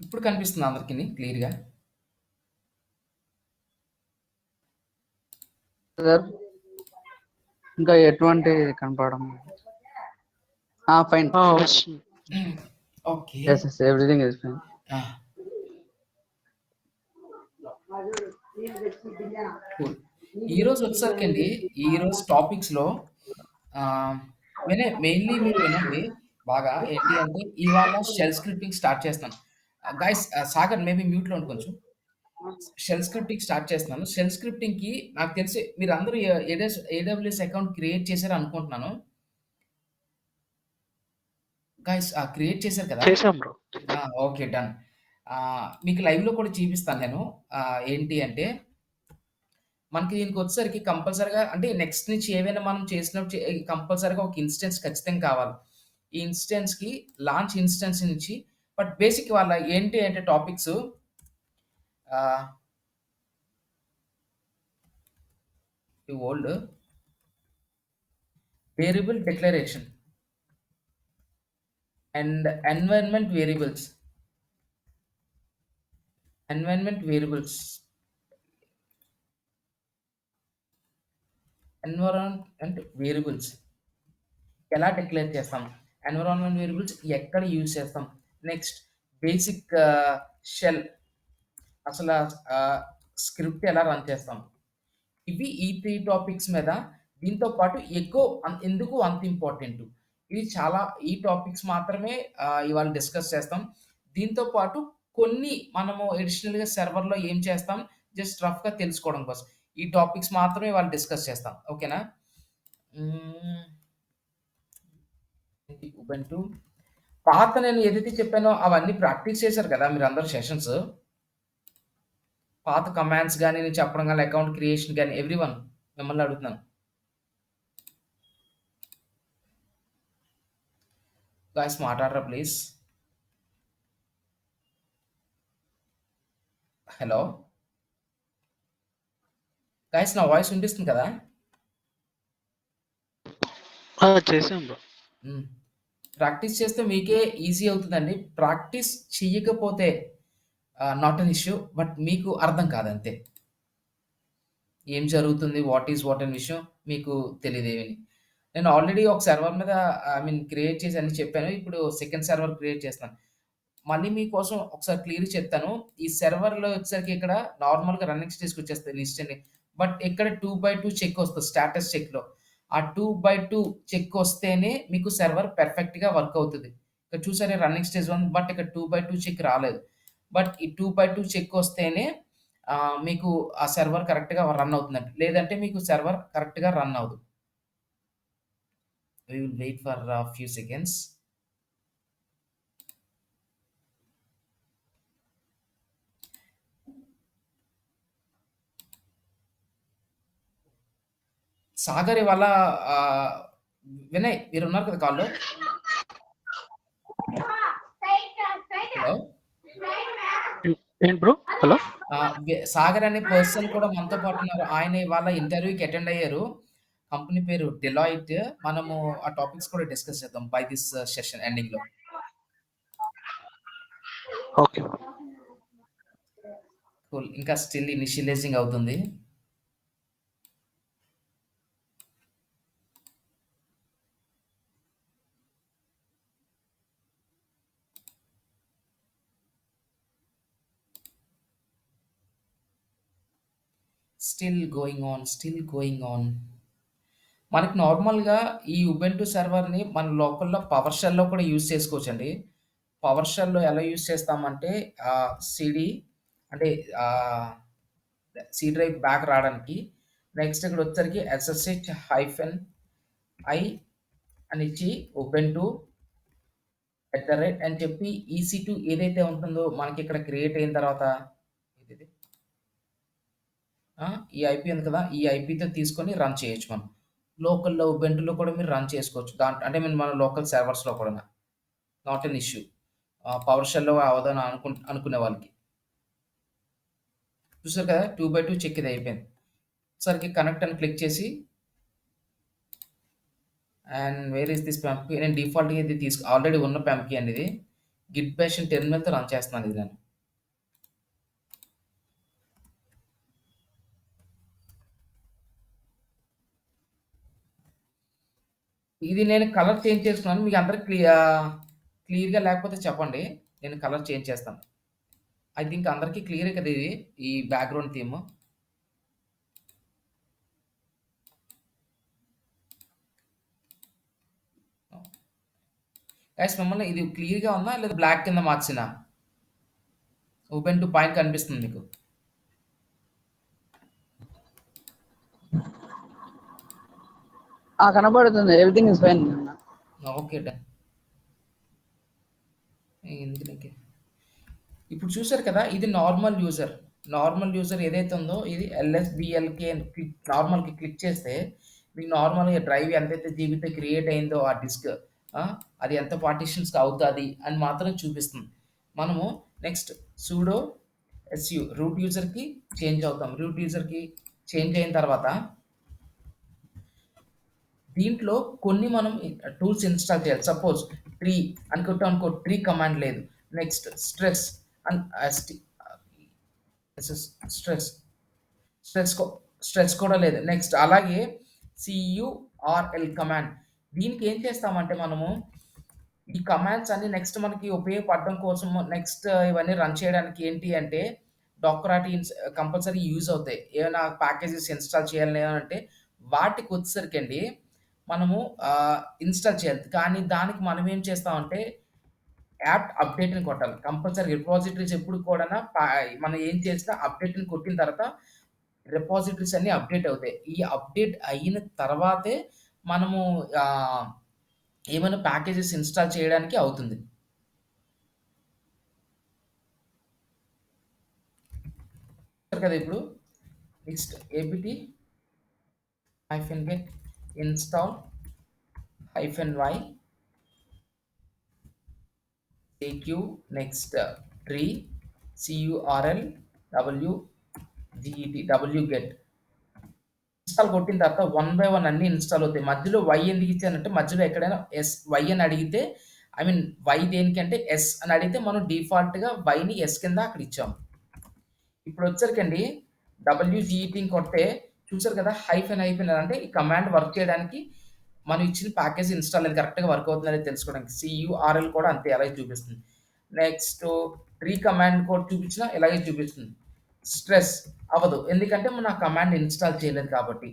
ఇప్పుడు కనిపిస్తుందా అందరికిని క్లియర్‌గా? సార్ ఇంకా ఎటువంటి కనపడడం ఫైన్ వస్తుంది. Hmm. Okay. Yes yes everything is fine ఆ! కూల్. ఈరోజు వచ్చేసరికండి, ఈరోజు టాపిక్స్‌లో ఆహ్, మెయిన్‌లీ మీరు వినండి బాగా. ఏంటి అంటే ఇవాళ షెల్ స్క్రిప్టింగ్ స్టార్ట్ చేస్తున్నాను. గైస్ సాగర్ మేబీ మ్యూట్‌లో ఉండు కొంచెం. షెల్ స్క్రిప్టింగ్ స్టార్ట్ చేస్తున్నాను. షెల్ స్క్రిప్టింగ్‌కి నాకు తెలిసి మీరందరూ ఏడబ్ల్యూఎస్ అకౌంట్ క్రియేట్ చేశారు అనుకుంటున్నాను. గైస్ క్రియేట్ చేశారు కదా! చేసాం బ్రో. ఓకే. డన్. మీకు లైవ్‌లో కూడా చూపిస్తాను నేను. ఏంటి అంటే మనకి దీనికొచ్చేసరికి కంపల్సరీగా అంటే నెక్స్ట్ నుంచి ఏవైనా మనం చేసినప్పుడు కంపల్సరీగా ఒక ఇన్‌స్టెన్స్ ఖచ్చితంగా కావాలి. ఈ ఇన్‌స్టెన్స్‌కి లాంచ్ ఇన్‌స్టెన్స్ నుంచి బట్ బేసిక్ వాళ్ళ ఏంటి అంటే టాపిక్సు ఆహ్, ఈ old variable declaration and environment variables. Environment variables. Environment variables ఎలా డిక్లేర్ చేస్తాం? ఎన్విరాన్మెంట్ వేరియబుల్స్ ఎక్కడ యూజ్ చేస్తాం? నెక్స్ట్ బేసిక్ షెల్ అసల స్క్రిప్ట్ ఎలా రన్ చేస్తాం? ఇవి ఈ 3 టాపిక్స్ మీద దీంతో పాటు ఎక్కువ ఎందుకు అంత ఇంపార్టెంటు. ఇవి చాలా ఈ టాపిక్స్ మాత్రమే ఇవాళ డిస్కస్ చేస్తాం. దీంతో పాటు కొన్ని మనము అడిషనల్‌గా సెర్వర్‌లో ఏం చేస్తాం జస్ట్ రఫ్‌గా తెలుసుకోవడం కోసం. ఈ టాపిక్స్ మాత్రమే ఇవాళ డిస్కస్ చేస్తాం. ఓకేనా? హ్మ్. ఉబుంటూ పాత నేను ఏదైతే చెప్పానో అవన్నీ ప్రాక్టీస్ చేశారు కదా! మీరందరూ సెషన్స్. పాత కమాండ్స్ గాని, నేను చెప్పడం గాని, అకౌంట్ క్రియేషన్ గాని ఎవ్రీవన్ మిమ్మల్ని అడుగుతున్నాను. గైస్ మాట్లాడరా ప్లీజ్. హలో! గైస్ నా వాయిస్ వినిపిస్తుంది కదా? చేసాం బ్రో. హ్మ్. ప్రాక్టీస్ చేస్తే మీకే ఈజీ అవుతదండి. ప్రాక్టీస్ చెయ్యకపోతే నాట్ ఎన్ ఇష్యూ. బట్ మీకు అర్థం కాదంతే. ఏం జరుగుతుంది? వాట్ ఈస్ వాట్ అనే విషయం మీకు తెలీదేమని. నేను ఆల్రెడీ ఒక సర్వర్ మీద క్రియేట్ చేసి అన్ని చెప్పాను. ఇప్పుడు సెకండ్ సర్వర్ క్రియేట్ చేస్తున్నాను. మళ్ళీ మీకోసం ఒకసారి క్లియర్‌గా చెప్తాను. ఈ సర్వర్‌లో వచ్చేసరికి ఇక్కడ నార్మల్‌గా రన్నింగ్ స్టేజ్‌కి వచ్చేస్తాయి లిస్ట్ అన్ని. బట్ ఇక్కడ 2/2 చెక్ వస్తది స్టాటస్ చెక్‌లో. ఆ 2/2 చెక్ వస్తేనే మీకు సర్వర్ పర్ఫెక్ట్‌గా వర్క్ అవుతది. ఇక్కడ చూసారా రన్నింగ్ స్టేజ్ 1 బట్ ఇక్కడ 2/2 చెక్ రాలేదు. బట్ ఈ 2/2 చెక్ వస్తేనే మీకు ఆ సర్వర్ కరెక్ట్‌గా రన్ అవుతుందండి. లేదంటే మీకు సర్వర్ కరెక్ట్‌గా రన్ అవ్వదు. We will wait for few seconds. Sagar ఇవాళ ఆహ్, వినయ్ మీరున్నారు కదా కాల్‌లో? హలో! ఏంటి బ్రో? హలో. సాగర్ అనే పర్సన్ కూడా మనతో పాటు ఉన్నారు. ఆయన ఇవాళ ఇంటర్వ్యూకి అటెండ్ అయ్యారు. కంపెనీ పేరు డెలాయిట్. మనము ఆ టాపిక్స్ కూడా డిస్కస్ చేద్దాం బై దిస్ సెషన్ ఎండింగ్‌లో. ఓకే. కూల్. ఇంకా స్టిల్ ఇనిషియలైజింగ్ అవుతుంది. Still going on, still going on. మనకి నార్మల్‌గా ఈ ఉబుంటూ సర్వర్‌ని మన లోకల్‌లో పవర్ షెల్‌లో కూడా యూజ్ చేసుకోవచ్చండి. పవర్ షెల్‌లో ఎలా యూజ్ చేస్తామంటే సీడీ అంటే ఆహ్, సి డ్రైవ్ బ్యాక్ రావడానికి నెక్స్ట్ ఇక్కడొచ్చేసరికి ఎస్ఎస్‌హెచ్ హైఫెన్ ఐ అనిచ్చి ఉబుంటూ అని చెప్పి ఈసీ2 ఏదైతే ఉంటుందో మనకిక్కడ క్రియేట్ అయిన తర్వాత ఇదిది ఈ ఐపీ ఉంది కదా! ఈ ఐపీతో తీసుకొని రన్ చేయొచ్చు మనం. లోకల్‌లో ఉబుంటూలో కూడా మీరు రన్ చేసుకోవచ్చు. అంటే మన లోకల్ సర్వర్స్‌లో కూడాన. Not an issue. పవర్ షెల్‌లో అవ్వదని అనుకునే వాళ్ళకి. చూసారు కదా! 2/2 చెక్ ఇది అయిపోయింది. ఒకసారికి కనెక్ట్ అని క్లిక్ చేసి అండ్ వేర్ ఈస్ దిస్ పంప్‌కి నేను డిఫాల్ట్‌గా ఇది ఆల్రెడీ ఉన్న పంప్‌కి అండి ఇది. గిట్ బాష్ టెర్మినల్‌తో రన్ చేస్తున్నాను ఇది నేను. ఇది నేను కలర్ చేంజ్ చేసుకున్నాను. మీకు అందరికి క్లియర్‌గా లేకపోతే చెప్పండి. నేను కలర్ చేంజ్ చేస్తాను. ఐ థింక్ అందరికి క్లియరే కదా ఇది. ఈ బ్యాక్‌గ్రౌండ్ థీమ్. గైస్ మిమ్మల్ని ఇది క్లియర్‌గా ఉందా? లేదా బ్లాక్ కింద మార్చినా? ఓపెన్ టు పాయింట్ కనిపిస్తుంది మీకు. కనబడుతుంది. Everything is fine. Okay. Done. ఎందుకు నీకు? ఇప్పుడు చూసారు కదా! ఇది నార్మల్ యూజర్. నార్మల్ యూజర్ ఏదైతే ఉందో ఇది ఎల్ఎస్‌బిఎల్‌కే అని నార్మల్‌కి క్లిక్ చేస్తే మీకు నార్మల్‌గా డ్రైవ్ ఎంతైతే జీబీతో క్రియేట్ అయిందో ఆ డిస్క్ ఆ! అది ఎంత పార్టిషన్స్‌కి అవుతాది అని మాత్రం చూపిస్తుంది. మనము నెక్స్ట్ సుడో ఎస్‌యు రూట్ యూజర్‌కి చేంజ్ అవుతాం. రూట్ యూజర్‌కి చేంజ్ అయిన తర్వాత దీంట్లో కొన్ని మనం టూల్స్ ఇన్‌స్టాల్ చేయాలి. సపోజ్ ట్రీ అనుకుంటామనుకో ట్రీ కమాండ్ లేదు. Next stress un ST SS stress stress co stress కూడా లేదు. నెక్స్ట్ అలాగే సియుఆర్ఎల్ కమాండ్. దీనికి ఏం చేస్తామంటే మనము ఈ కమాండ్స్ అన్నీ నెక్స్ట్ మనకి ఉపయోగపడడం కోసం నెక్స్ట్ ఇవన్నీ రన్ చేయడానికి ఏంటి అంటే డాకరాటి కంపల్సరీ యూజ్ అవుతాయి. ఏమైనా ప్యాకేజెస్ ఇన్‌స్టాల్ చేయాలి అంటే వాటికొచ్చేసరికండి మనము ఇన్‌స్టాల్ చేయాలి. కానీ దానికి మనం ఏం చేస్తామంటే యాప్ట్ అప్డేట్ అని కొట్టాలి. కంపల్సరీ రిపాజిటరీస్ ఎప్పుడు కూడానా మనం ఏం చేసినా అప్డేట్‌ని కొట్టిన తర్వాత రిపాజిటరీస్ అన్నీ అప్డేట్ అవుతాయి. ఈ అప్డేట్ అయిన తర్వాతే మనము ఆహ్, ఏమైనా ప్యాకేజెస్ ఇన్‌స్టాల్ చేయడానికి అవుతుంది. చూసారు కదా ఇప్పుడు next APT -get install -y aq next tree curl wget install కొట్టిన తర్వాత వన్ బై వన్ అన్నీ ఇన్‌స్టాల్ అవుతాయి. మధ్యలో వై ఎందుకు ఇచ్చానంటే మధ్యలో ఎక్కడైనా వై అని అడిగితే ఐ మీన్ వై దేనికంటే ఎస్ అని అడిగితే మనం డిఫాల్ట్‌గా వైని ఎస్ కింద అక్కడ ఇచ్చాం. ఇప్పుడొచ్చేసరికండి డబ్ల్యూజీఈటీని కొడితే చూసారు కదా! హైఫెన్ అంటే ఈ కమాండ్ వర్క్ చేయడానికి మనం ఇచ్చిన ప్యాకేజ్ ఇన్‌స్టాల్ అయింది. కరెక్ట్‌గా వర్క్ అవుతుందో లేదో తెలుసుకోవడానికి. సియూఆర్ఎల్ కూడా అంతే అలాగే చూపిస్తుంది. నెక్స్ట్ ట్రీ కమాండ్ కూడా చూపించినా ఇలాగే చూపిస్తుంది. స్ట్రెస్ అవ్వదు. ఎందుకంటే మనం ఆ కమాండ్ ఇన్‌స్టాల్ చేయలేదు కాబట్టి.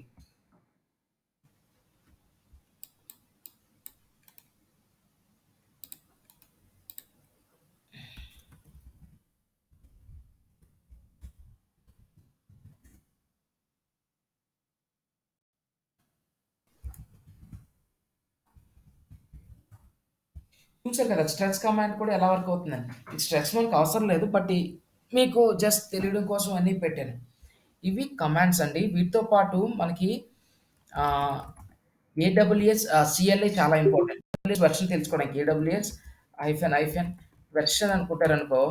చూసారు కదా! స్ట్రెస్ కమాండ్ కూడా ఎలా వర్క్ అవుతుందని. ఈ స్ట్రెస్ మనకు అవసరం లేదు. బట్ మీకు జస్ట్ తెలియడం కోసం అన్నీ పెట్టాను. ఇవి కమాండ్స్ అండి. వీటితో పాటు మనకి ఆహ్, ఏడబ్ల్యూఎస్ సీఎల్‌ఐ చాలా ఇంపార్టెంట్. ఏడబ్ల్యూఎస్ వెర్షన్ తెలుసుకోవడానికి ఏడబ్ల్యూఎస్ వెర్షన్ అనుకుంటారనుకో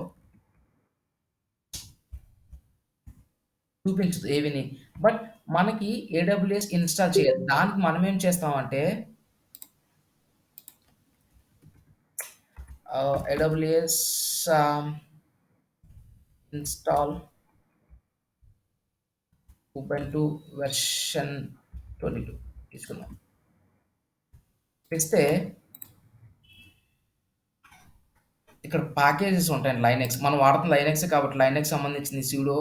చూపించదు ఏవిని. బట్ మనకి ఏడబ్ల్యూఎస్ ఇన్‌స్టాల్ చేయాలి. దానికి మనం ఏం చేస్తామంటే ఏడబ్ల్యూఎస్ ఇన్‌స్టాల్ ఉబుంటు వెర్షన్ 22 తీసుకుందాం. ఇస్తే ఇక్కడ ప్యాకేజెస్ ఉంటాయండి లైనెక్స్. మనం వాడుతున్న లైనెక్సే కాబట్టి లైనెక్స్ సంబంధించింది సుడో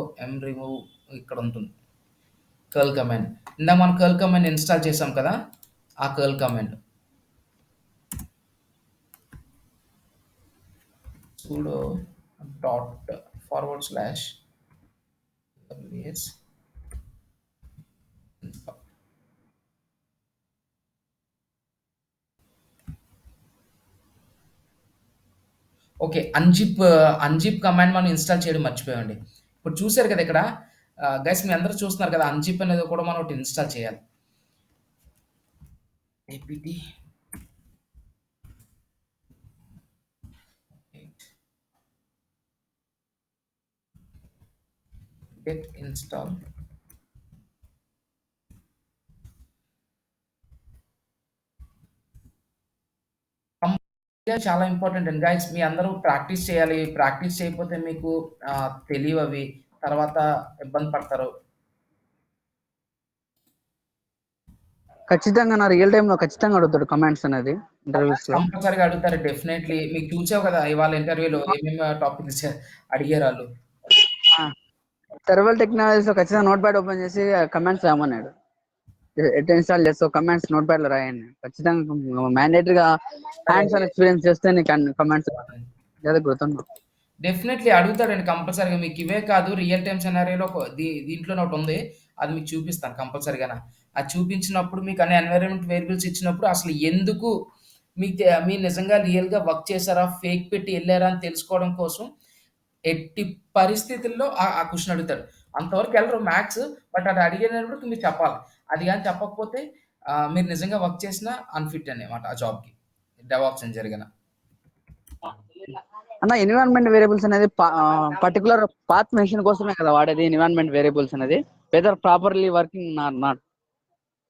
రిమూవ్ ఇక్కడ ఉంటుంది. Curl command. ఇందాక మనం కర్ల్ కమాండ్ ఇన్‌స్టాల్ చేసాం కదా! ఆ curl command. Sudo dot forward slash WS install. Okay. Unzip command మనం ఇన్‌స్టాల్ చేయడం మర్చిపోయామండి. ఇప్పుడు చూసారు కదా! ఇక్కడ గైస్ మీ అందరూ చూస్తున్నారు కదా! అన్‌జిప్ అనేది కూడా మనం ఒకటి ఇన్‌స్టాల్ చేయాలి. ఏపీటీ get install చాలా ఇంపార్టెంట్ అండి. గైస్ మీ అందరూ ప్రాక్టీస్ చేయాలి. ప్రాక్టీస్ చేయకపోతే మీకు తెలియవవి. తర్వాత ఇబ్బంది పడతారు. ఖచ్చితంగా నా రియల్ టైమ్ లో ఖచ్చితంగా అడుగుతాడు కమెంట్స్ అనేది ఇంటర్వ్యూస్ లో. కంపల్సరీగా అడుగుతారు డెఫినైట్‌లీ. మీకు చూసావు కదా! ఇవాళ ఇంటర్వ్యూలో ఏమేమి టాపిక్స్ అడిగారాళ్ళు. సెర్వల్ టెక్నాలజీస్ లో ఖచ్చితంగా నోట్ ప్యాడ్ ఓపెన్ చేసి కమెంట్స్ రాయమన్నాడు. ఎట్ ఇన్స్టాల్ చేస్తావు కమెంట్స్ నోట్ ప్యాడ్ లో రాయండి. ఖచ్చితంగా మ్యాండేటరీగా హ్యాండ్స్ ఆన్ ఎక్స్పీరియన్స్ చేస్తే నీకు కమెంట్స్ లేదా గుర్తున్నావు. డెఫినెట్‌లీ అడుగుతాడండి కంపల్సరీగా. మీకు ఇవే కాదు రియల్ టైమ్ సినారియోలో ఒక దీంట్లోనే ఒకటుంది. అది మీకు చూపిస్తాను కంపల్సరీగాన. అది చూపించినప్పుడు మీకు అన్ని ఎన్వైరన్మెంట్ వేరియబుల్స్ ఇచ్చినప్పుడు అసలు ఎందుకు మీరు నిజంగా రియల్‌గా వర్క్ చేశారా? ఫేక్ పెట్టి ఎళ్లారా? అని తెలుసుకోవడం కోసం ఎట్టి పరిస్థితుల్లో ఆ క్వెషన్ అడుగుతాడు. అంతవరకు ఎళ్ళరు మ్యాథ్స్. బట్ అది అడిగినప్పుడు మీరు చెప్పాలి. అది గాని చెప్పకపోతే మీరు నిజంగా వర్క్ చేసినా అన్‌ఫిట్ అన్నమాట ఆ జాబ్‌కి. డెవాప్స్ ఇంజినీర్ గాన. అన్న ఎన్విరాన్మెంట్ వేరియబుల్స్ అనేది పర్టికులర్ పాత్ మెషిన్ కోసమే కదా వాడేది ఎన్విరాన్మెంట్ వేరియబుల్స్ అనేది వెదర్ ప్రాపర్లీ వర్కింగ్ నాట్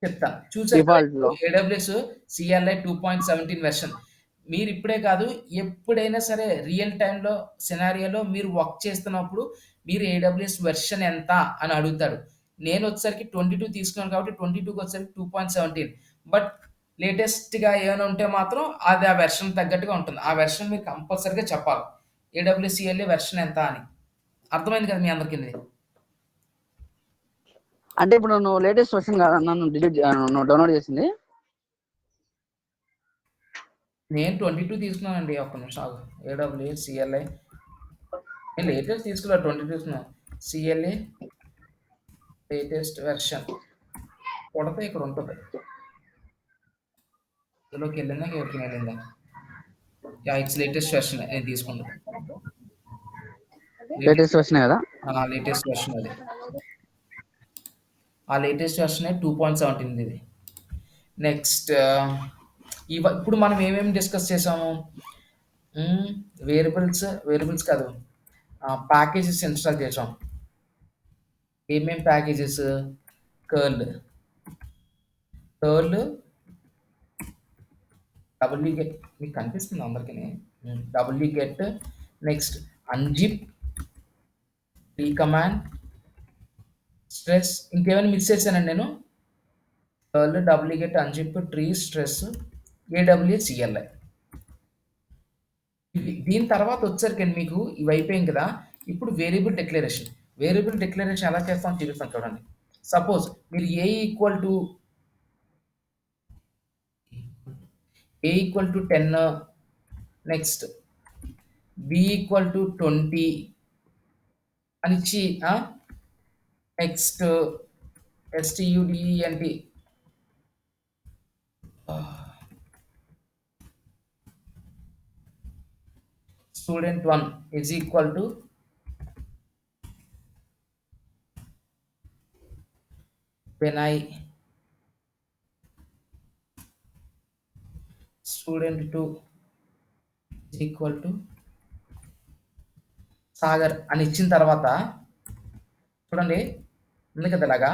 చెప్తాను. చూసారు కదా! డిఫాల్ట్ లో. AWS CLI 2.17 version. మీరిప్పుడే కాదు, ఎప్పుడైనా సరే రియల్ టైమ్‌లో సినారియోలో మీరు వర్క్ చేస్తున్నప్పుడు మీరు ఏడబ్ల్యూఎస్ వెర్షన్ ఎంత అని అడుగుతాడు. నేనొచ్చేసరికి 22 తీసుకున్నాను కాబట్టి 22కి వచ్చేసరికి 2.17 బట్ లేటెస్ట్‌గా ఏమైనా ఉంటే మాత్రం అది ఆ వెర్షన్ తగ్గట్టుగా ఉంటుంది. ఆ వెర్షన్ మీరు కంపల్సరీగా చెప్పాలి. ఏడబ్ల్యూఎస్ సిఎల్ఐ వెర్షన్ ఎంత అని. అర్థమైంది కదా మీ అందరికిని? అంటే ఇప్పుడు నువ్వు లేటెస్ట్ వర్షన్ కాదు నన్ను నువ్వు డౌన్లోడ్ చేసింది. నేను 22 తీసుకున్నానండి. ఒక్క నిమిషం ఆగు. ఏడబ్ల్యూఎస్ సిఎల్ఐ నేను లేటెస్ట్ తీసుకోలే 22 తీసుకున్నాను. సిఎల్ఏ లేటెస్ట్ వెర్షన్ కొడితే ఇక్కడ ఉంటుంది. ఇందులోకి వెళ్ళిందా ఎవరికి వెళ్ళిందా? యా ఇట్స్ లేటెస్ట్ వెర్షన్ నేను తీసుకున్నది. లేటెస్ట్ వర్షన్ కదా. లేటెస్ట్ వెర్షన్ అది. ఆ లేటెస్ట్ వెర్షన్ 2.17 ఇది. నెక్స్ట్ ఇప్పుడు మనం ఏమేమి డిస్కస్ చేసాము? వేరియబుల్స్ కాదు, ప్యాకేజెస్ ఇన్స్టాల్ చేసాం. ఏమేం ప్యాకేజెస్? కర్ల్ డబ్ల్యూ గెట్ మీకు కనిపిస్తుంది అందరికీ. W get next unzip command stress. ఇంకేమైనా మిస్ చేశానండి నేను? Curl W get unzip tree stress AWS CLI. దీని తర్వాత వచ్చేసరికి మీకు ఇవి అయిపోయింది కదా. ఇప్పుడు వేరియబుల్ డిక్లరేషన్. వేరియబుల్ డిక్లరేషన్ ఎలా చేస్తామో చూపిస్తాను చూడండి. సపోజ్ మీరు A equal to 10 next B equal to 20 అని ఇచ్చి next STUDENT student 1 is equal to when I student 2 is equal to Sagar అని ఇచ్చిన తర్వాత చూడండి ఉంది కదా ఇలాగా.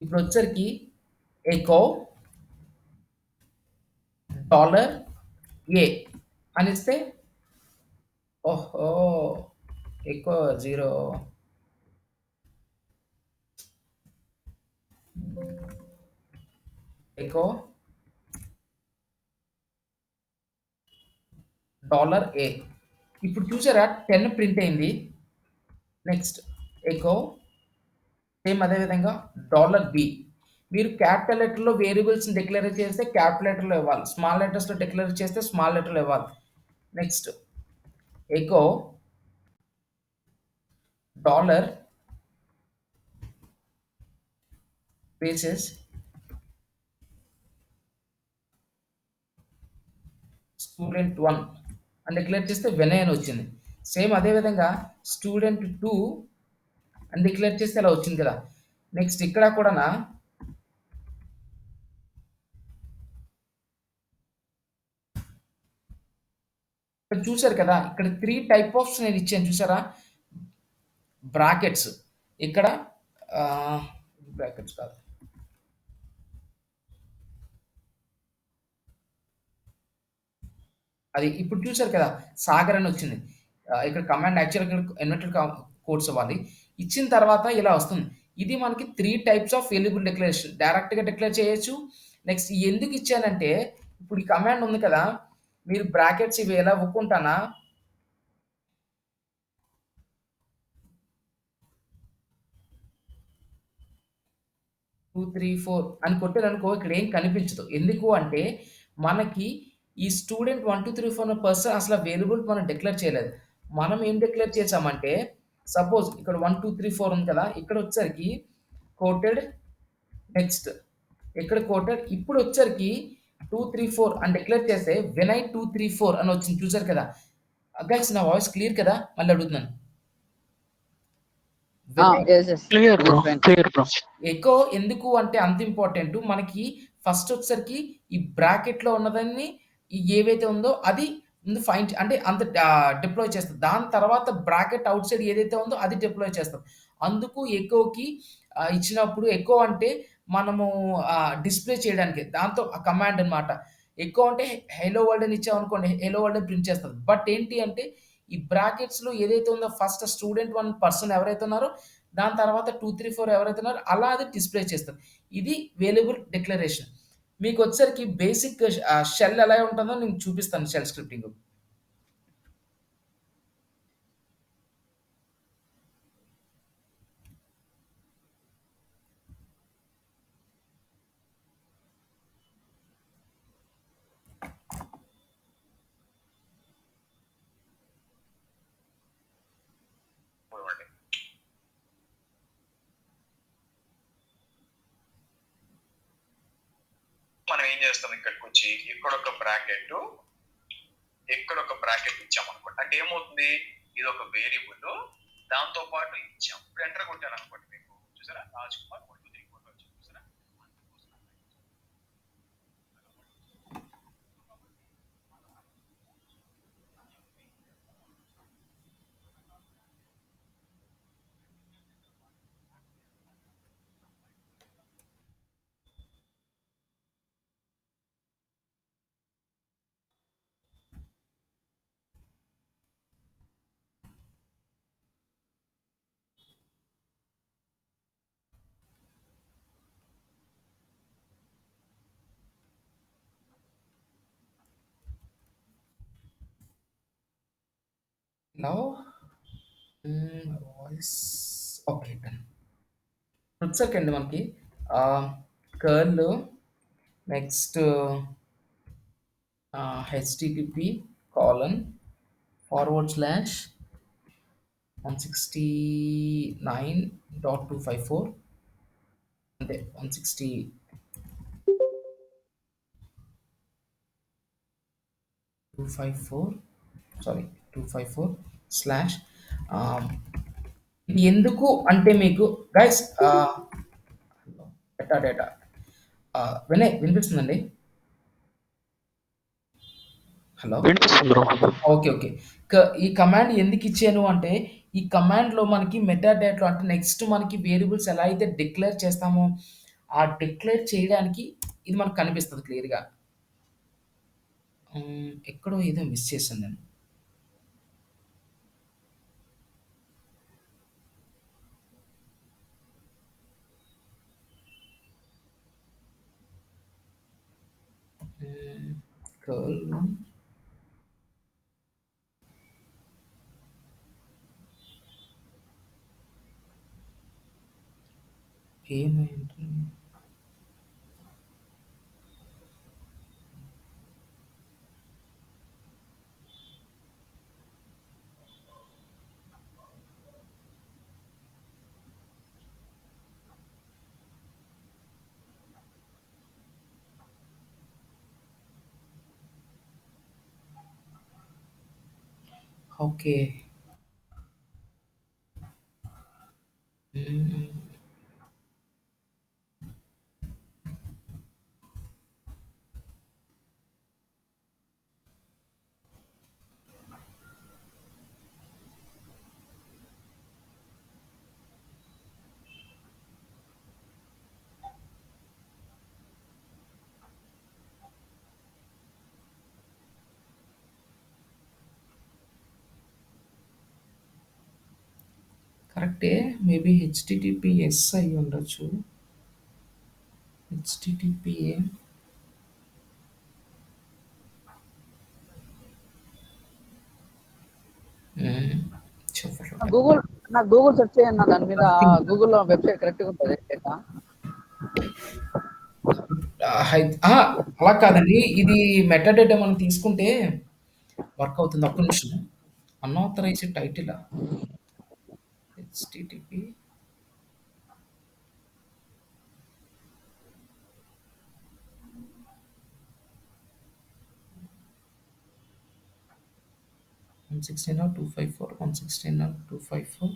ఇప్పుడు వచ్చరికి ఎకో $A అని ఇస్తే ఓహో ఎకో 0 ఎకో $A. ఇప్పుడు చూసారా 10 ప్రింట్ అయింది. నెక్స్ట్ ఎకో సేమ్ అదేవిధంగా $B. మీరు క్యాపిటల్ లెటర్లో వేరియబుల్స్ని డిక్లేర్ చేస్తే క్యాపిటల్ లెటర్లో ఇవ్వాలి. స్మాల్ లెటర్స్లో డిక్లేర్ చేస్తే స్మాల్ లెటర్లో ఇవ్వాలి. Next echo dollar basis student 1 అని డిక్లేర్ చేస్తే వినయ్ అని వచ్చింది. సేమ్ అదేవిధంగా స్టూడెంట్ 2 అని డిక్లేర్ చేస్తే ఇలా వచ్చింది కదా. నెక్స్ట్ ఇక్కడ కూడా ఇక్కడ చూసారు కదా, ఇక్కడ 3 టైప్ ఆఫ్స్ నేను ఇచ్చాను చూసారా. బ్రాకెట్స్ ఇక్కడ బ్రాకెట్స్ కాదు, అది ఇప్పుడు చూసారు కదా! సాగర్ అని వచ్చింది. ఇక్కడ కమాండ్ యాక్చువల్‌గా ఇన్వర్టెడ్ కోట్స్ ఇవ్వాలి. ఇచ్చిన తర్వాత ఇలా వస్తుంది. ఇది మనకి 3 టైప్స్ ఆఫ్ వేరియబుల్ డిక్లరేషన్. డైరెక్ట్‌గా డిక్లేర్ చేయొచ్చు. నెక్స్ట్ ఎందుకు ఇచ్చానంటే, ఇప్పుడు ఈ కమాండ్ ఉంది కదా! మీరు బ్రాకెట్స్ ఇవి ఇలా ఇవ్వకుండానా 2, 3, 4 అని కొట్టారనుకో ఇక్కడ ఏం కనిపించదు. ఎందుకు అంటే మనకి ఈ స్టూడెంట్ 1, 2, 3, 4 అనే పర్సన్ అసల వేరియబుల్ మనం డిక్లేర్ చేయలేదు. మనం ఏం డిక్లేర్ చేసామంటే సపోజ్ ఇక్కడ 1, 2, 3, 4 ఉంది కదా! ఇక్కడొచ్చేసరికి కోటెడ్ నెక్స్ట్ ఇక్కడ కోటెడ్ ఇప్పుడొచ్చేసరికి 2, 3, 4 అని డిక్లేర్ చేస్తే వినయ్ 2, 3, 4 అని వచ్చింది చూసారు కదా! గైస్ నా వాయిస్ క్లియర్ కదా? మళ్ళీ అడుగుతున్నాను. Vinay yes, yes. Clear It bro, is fine. Clear bro. Echo ఎందుకు అంటే అంత ఇంపార్టెంట్ మనకి ఫస్ట్ వచ్చేసరికి ఈ బ్రాకెట్లో ఉన్నదాన్ని ఏవైతే ఉందో అది ముందు ఫైన్ అంటే అంత డిప్లాయ్ చేస్తుంది. దాని తర్వాత బ్రాకెట్ అవుట్ సైడ్ ఏదైతే ఉందో అది డిప్లాయ్ చేస్తాం. అందుకు ఎకోకి ఇచ్చినప్పుడు ఎకో అంటే మనము డిస్‌ప్లే చేయడానికి దాంతో ఆ కమాండ్ అన్నమాట. ఎకో అంటే హెలో వరల్డ్ అని ఇచ్చామనుకోండి హెలో వరల్డ్ అని ప్రింట్ చేస్తది. బట్ ఏంటి అంటే ఈ బ్రాకెట్స్‌లో ఏదైతే ఉందో ఫస్ట్ స్టూడెంట్ 1 పర్సన్ ఎవరైతే ఉన్నారో దాని తర్వాత 2, 3, 4 ఎవరైతే ఉన్నారో అలా అది డిస్‌ప్లే చేస్తది. ఇది వేరియబుల్ డిక్లరేషన్. మీకొచ్చేసరికి బేసిక్ షెల్ ఎలా ఉంటుందో నేను చూపిస్తాను షెల్ స్క్రిప్టింగు. మనం ఏం చేస్తాం ఇక్కడికి వచ్చి ఇక్కడ ఒక బ్రాకెట్ ఇచ్చాం అనుకోండి. అంటే ఏమవుతుంది, ఇది ఒక వేరియబుల్ దాంతో పాటు ఇచ్చాం. ఇప్పుడు ఎంటర్ కొట్టాను అనుకోండి, మీకు చూసారా రాజ్ కుమార్ 1, 2, 3, 4 వచ్చింది చూసారా. Now voice okay done. వచ్చేసరికండి మనకి curl next HTTP colon forward slash 169.254 అంతే 254 సారీ 254 స్లాష్ ఇది ఎందుకు అంటే మీకు గైస్ డేటా వినయ్ వినిపిస్తుందండి? హలో. వినిపిస్తుంది బ్రో. ఓకే. ఓకే. ఈ కమాండ్ ఎందుకిచ్చాను అంటే, ఈ కమాండ్‌లో మనకి మెటా డేటాలో అంటే నెక్స్ట్ మనకి వేరియబుల్స్ ఎలా అయితే డిక్లేర్ చేస్తామో, ఆ డిక్లేర్ చేయడానికి ఇది మనకు కనిపిస్తది క్లియర్‌గా. ఎక్కడో ఏదో మిస్ చేశాను నేను. కర్ల్ ఏమైంది? ఓకే. హ్మ్. కరెక్టే. మేబీ హెచ్‌టిటిపిఎస్ అయ్యి ఉండొచ్చు. హెచ్‌టిటిపిఏ హ్మ్. చెప్పట్లే. గూగుల్ నాకు గూగుల్ సెర్చ్ చేయండి దాని మీద. గూగుల్లో వెబ్సైట్ కరెక్ట్గా ఉంటుంది డేటా. అలా కాదండి. ఇది మెటాడేటా మనం తీసుకుంటే వర్క్ అవుతుంది. ఒక్క నిమిషం. అన్‌ఆథరైజ్డ్ టైటిలా? HTTP one sixteen 254 116 254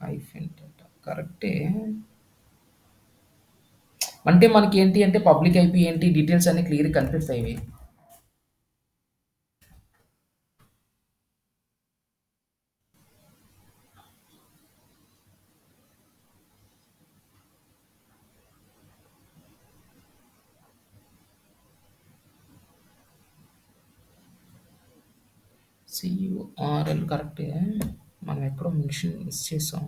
hyphen data కరెక్టే. అంటే మనకి ఏంటి అంటే పబ్లిక్ ఐపీ ఏంటి డీటెయిల్స్ అన్ని క్లియర్ కనిపిస్తాయి ఇవి. సియుఆర్ఎల్ కరెక్టే. మనం ఎక్కడో మెన్షన్ మిస్ చేసాం.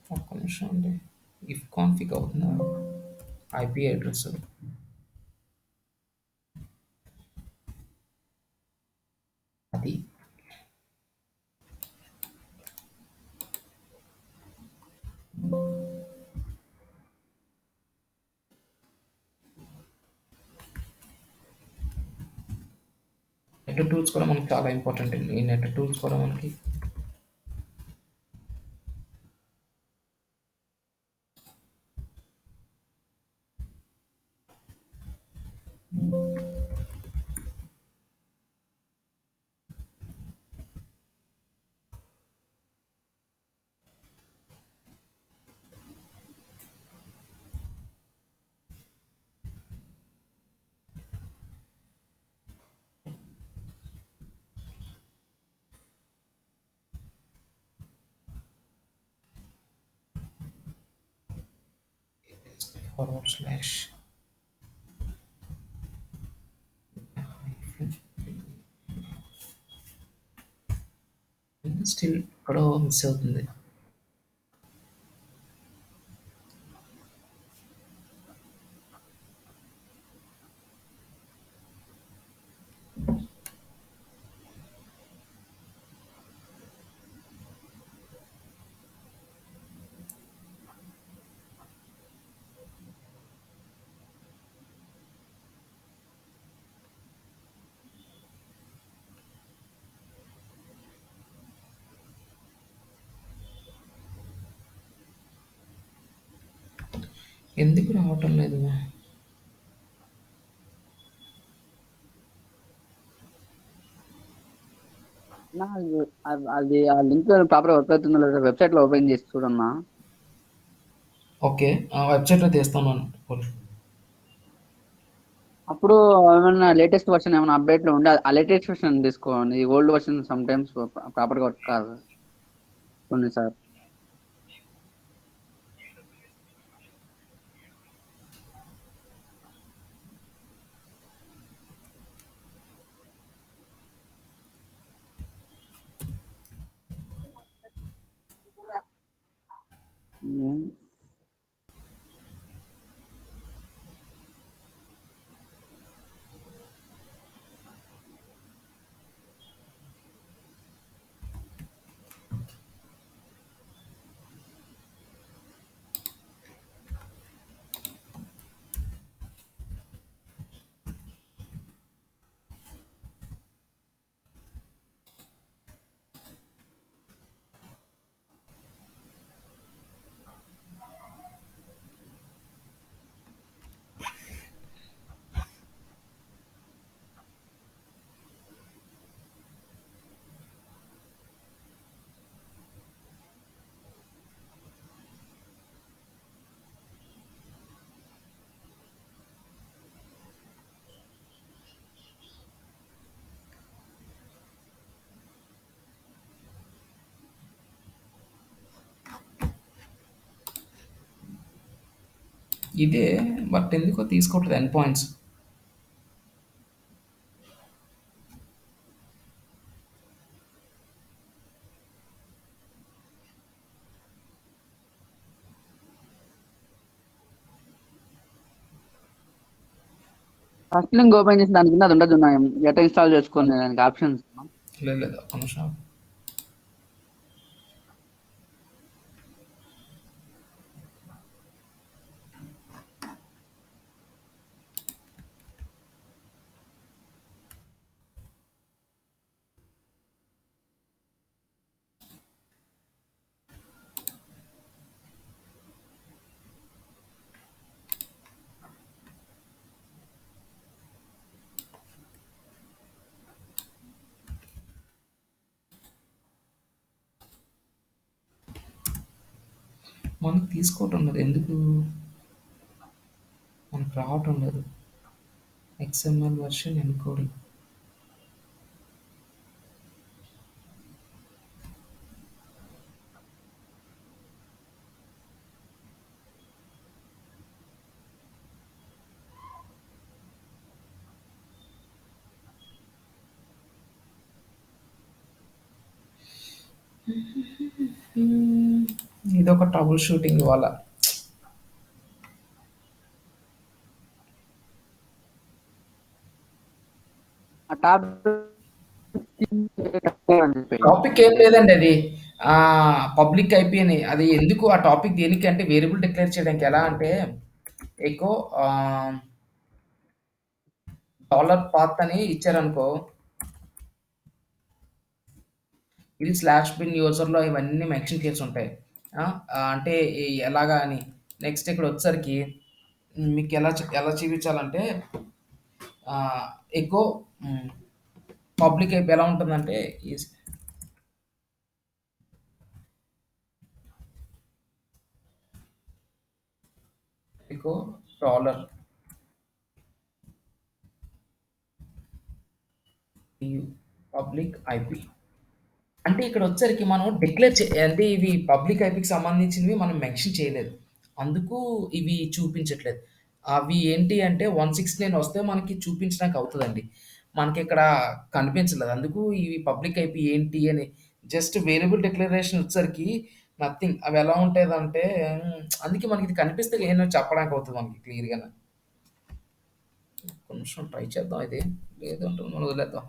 ఒక్క నిమిషం అండి. ఇఫ్ కాన్ఫిగ్ అవుతుందా? ఐపీ అడ్రస్ అది. నెట్ టూల్స్ కూడా మనకి చాలా ఇంపార్టెంట్ అండి. ఈ నెట్ టూల్స్ కూడా మనకి ఫార్వర్డ్ స్లాష్ స్టిల్ ఎక్కడో మిస్ అవుతుంది. ఎందుకు రావటం లేదు? అది ఆ లింక్ ప్రాపర్ వర్క్ అవుతుందో లేదో వెబ్సైట్ లో ఓపెన్ చేసి చూడన్నా. ఓకే. ఆ వెబ్‌సైట్‌లో తీస్తాను. అప్పుడు ఏమన్నా లేటెస్ట్ వర్షన్ ఏమైనా అప్డేట్ లో ఉండే ఆ లేటెస్ట్ వర్షన్ తీసుకోండి. Old version some times proper గా వర్క్ కాదు కొన్నిసార్లు. ఉమ్. ఇదే బట్ ఎందుకో తీసుకోవట్లేదు end points. First link open చేసి దాని కింద అది ఉండదు, ఎట్లా ఇన్స్టాల్ చేసుకుని దానికి ఆప్షన్స్. లేదు లేదు, ఒక్క నిమిషం. మనకు తీసుకోవటం లేదు ఎందుకు, మనకు రావటం లేదు. XML version encoding. ఇదొక ట్రబుల్ షూటింగ్ వల్ల. ఆ టాప్ టాపిక్ ఏం లేదండి అది. పబ్లిక్ ఐపీ అని. అది ఎందుకు ఆ టాపిక్ దేనికి అంటే వేరియబుల్ డిక్లేర్ చేయడానికి. ఎలా అంటే ఎకో డాలర్ పాత్ అని ఇచ్చారనుకో, ఇది స్లాష్ బిన్ యూజర్లో ఇవన్నీ మెన్షన్ చేసి ఉంటాయి. అంటే ఎలాగా అని. నెక్స్ట్ ఇక్కడ వచ్చేసరికి మీకు ఎలా చూపించాలంటే ఎకో పబ్లిక్ ఐపీ ఎలా ఉంటుందంటే ఎకో డాలర్ పబ్లిక్ ఐపీ అంటే ఇక్కడ వచ్చేసరికి మనం అంటే ఇవి పబ్లిక్ ఐపీకి సంబంధించినవి మనం మెన్షన్ చేయలేదు, అందుకు ఇవి చూపించట్లేదు. అవి ఏంటి అంటే 169 వస్తే మనకి చూపించడానికి అవుతుందండి, మనకి ఇక్కడ కనిపించలేదు. అందుకు ఇవి పబ్లిక్ ఐపీ ఏంటి అని జస్ట్ వేరియబుల్ డిక్లరేషన్ వచ్చేసరికి నథింగ్. అవి ఎలా ఉంటాయంటే అందుకే మనకి ఇది కనిపిస్తే ఏంటో చెప్పడానికి అవుతుంది మనకి క్లియర్గా. కొంచెం ట్రై చేద్దాం, ఇది లేదంటే మనం వదిలేద్దాం.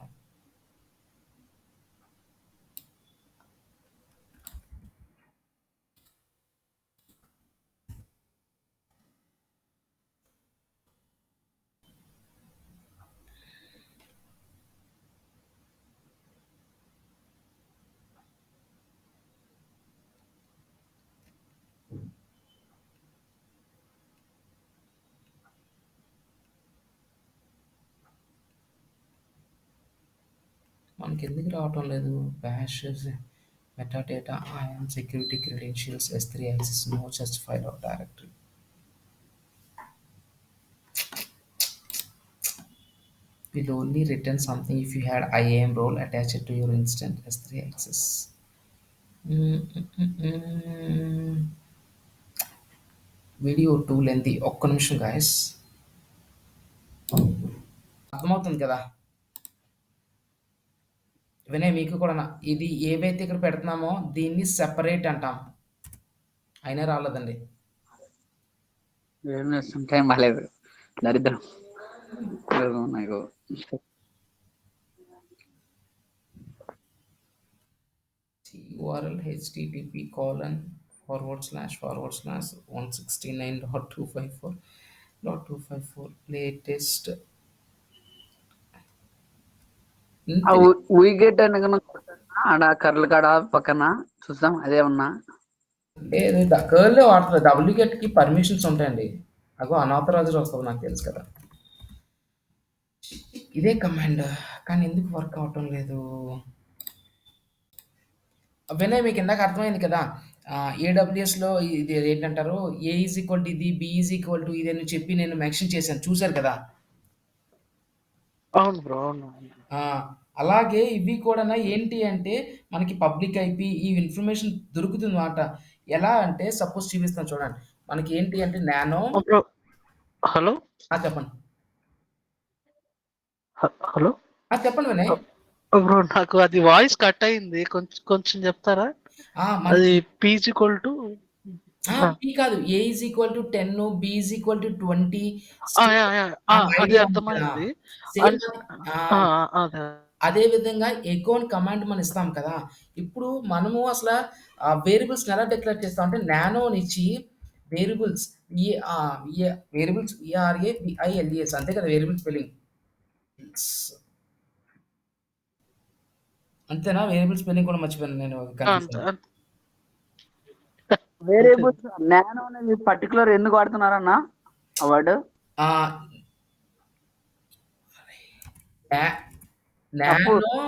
మనకి ఎందుకు రావటం లేదు. Bash metadata IAM security credentials S3 access no just file or directory. Will only return something if you had IAM role attached to your instant S3 access. Video two lengthy. ఒక్క నిమిషం గాయస్, అర్థమవుతుంది కదా వినయ్ మీకు కూడా. ఇది ఏవైతే ఇక్కడ పెడుతున్నామో దీన్ని సెపరేట్ అంటాం. అయినా రాలేదండి. టైం బాగాలేదు, దరిద్రం. నాకు URL http://169.254.254 లేటెస్ట్. వీగెట్ అని ఆడ కర్ల కాడ పక్కన చూద్దాం అదే ఉన్నా. లేదు కర్లే వాడుతుంది. డబ్ల్యూగెట్కి పర్మిషన్స్ ఉంటాయండి. అగో అనాథరైజ్డ్ వస్తుంది నాకు తెలుసు కదా. ఇదే కమాండ్ కానీ ఎందుకు వర్క్ అవటం లేదు. వినయ్ మీకు ఇందాక అర్థమైంది కదా, AWSలో ఇది ఏంటంటారు, A ఈజ్ ఈక్వల్ టు ఇది, B ఈజ్ ఈక్వల్ టు ఇది అని చెప్పి నేను మెన్షన్ చేశాను, చూశారు కదా. అవును బ్రో, అవును. అలాగే ఇవి కూడా ఏంటి అంటే మనకి పబ్లిక్ ఐపీ ఈ ఇన్ఫర్మేషన్ దొరుకుతుంది మాట. ఎలా అంటే సపోజ్ చూపిస్తాను చూడండి. మనకి ఏంటి అంటే నానో బ్రో హలో చెప్పండి. హలో చెప్పండి వినయ్. బ్రో, నాకు అది వాయిస్ కట్ అయింది, కొంచెం కొంచెం చెప్తారా? అది మనకి పీజీ ఈక్వల్ టు పి కాదు. A is equal to 10, B is equal to 20 C అది ఐడియా ఉంది కదా! అర్థమైంది. సేమ్ అన్- అది. ఆ, అదే. అదే విధంగా ఎకో అని కమాండ్ మనం ఇస్తాం కదా! ఇప్పుడు మనము అసల వేరియబుల్స్‌ని ఎలా డిక్లేర్ చేస్తాం అంటే నానోనిచ్చి వేరియబుల్స్ వేరియబుల్స్ విఐఎల్ఈఎస్ అంతే కదా! Variable spelling. అంతేనా? వేరియబుల్ స్పెల్లింగ్ కూడా మర్చిపోయాను నేను కన్‌ఫ్యూజ్ అంతే అయ్యాను. అంతే. వేరియబుల్స్ నానో అనేది పర్టికులర్ ఎందుకు వాడుతున్నారన్న ఆ వర్డ్? ఆహ్, నా తప్పు. నానో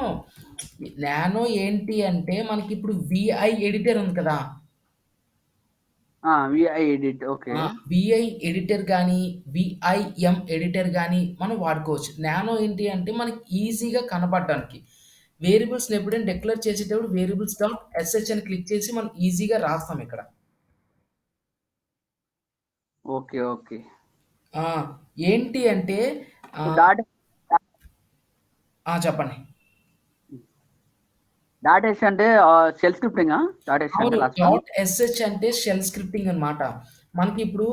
నానో ఏంటి అంటే మనకిప్పుడు విఐ ఎడిటర్ ఉంది కదా! VI edit. Okay. VI editor గానీ, విఐఎం ఎడిటర్ గానీ మనం వాడుకోవచ్చు. నానో ఏంటి అంటే మనకి ఈజీగా కనపడడానికి. వేరియబుల్స్‌ని ఎప్పుడైనా డిక్లేర్ చేసేటప్పుడు వేరియబుల్స్ డాట్ ఎస్‌హెచ్ అని క్లిక్ చేసి మనం ఈజీగా రాస్తాం ఇక్కడ. ఓకే. ఓకే. ఆ! ఏంటి అంటే డాట్ చెప్పండి. డాట్ ఎస్ అంటే షెల్ స్క్రిప్టింగా? డాట్ ఎస్ అంటే అవును. లాస్ట్‌లో? డాట్ ఎస్‌హెచ్ అంటే షెల్ స్క్రిప్టింగ్ అన్నమాట. మనకిప్పుడు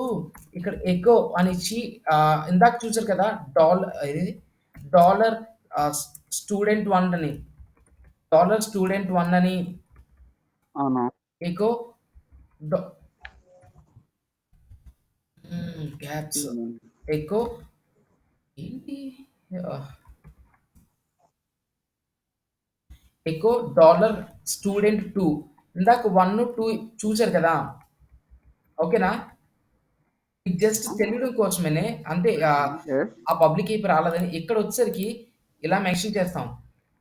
ఇక్కడ ఎకో అనిచ్చి ఇందాక చూసారు కదా! ఇది డాలర్ ఆహ్, స్టూడెంట్ 1 అని $student1 అని అవును. ఎకో డ క్యాప్స్ ఎకో ఏంటి? ఆహ్, ఎకో $student2 ఇందాక 1, 2 చూసారు కదా! ఓకేనా? ఇది జస్ట్ తెలియడం కోసమేనే. అంతే యెస్. ఆ పబ్లిక్ కీ రాలేదని. ఇక్కడొచ్చేసరికి ఇలా మెన్షన్ చేస్తాం.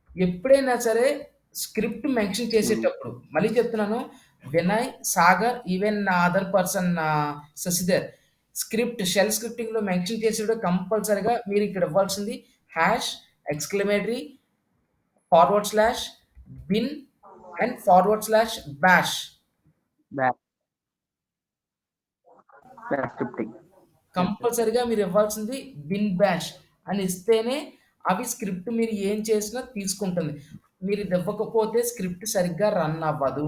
ఎప్పుడైనా సరే స్క్రిప్ట్ మెన్షన్ చేసేటప్పుడు మళ్ళీ చెప్తున్నాను. Vinay, Sagar, even other person Shashidhar shell స్క్రిప్టింగ్‌లో మెన్షన్ చేసేటప్పుడు కంపల్సరీగా మీరు ఇక్కడ ఇవ్వాల్సింది hash, exclamatory, forward slash, bin and forward slash bash. Back back scripting. Yes. Yes. కంపల్సరీగా మీరు ఇవ్వాల్సింది బిన్ బాష్ అని ఇస్తేనే అవి స్క్రిప్ట్ మీరు ఏం చేసినా తీసుకుంటుంది. మీరు ఇది ఇవ్వకపోతే స్క్రిప్ట్ సరిగ్గా రన్ అవ్వదు.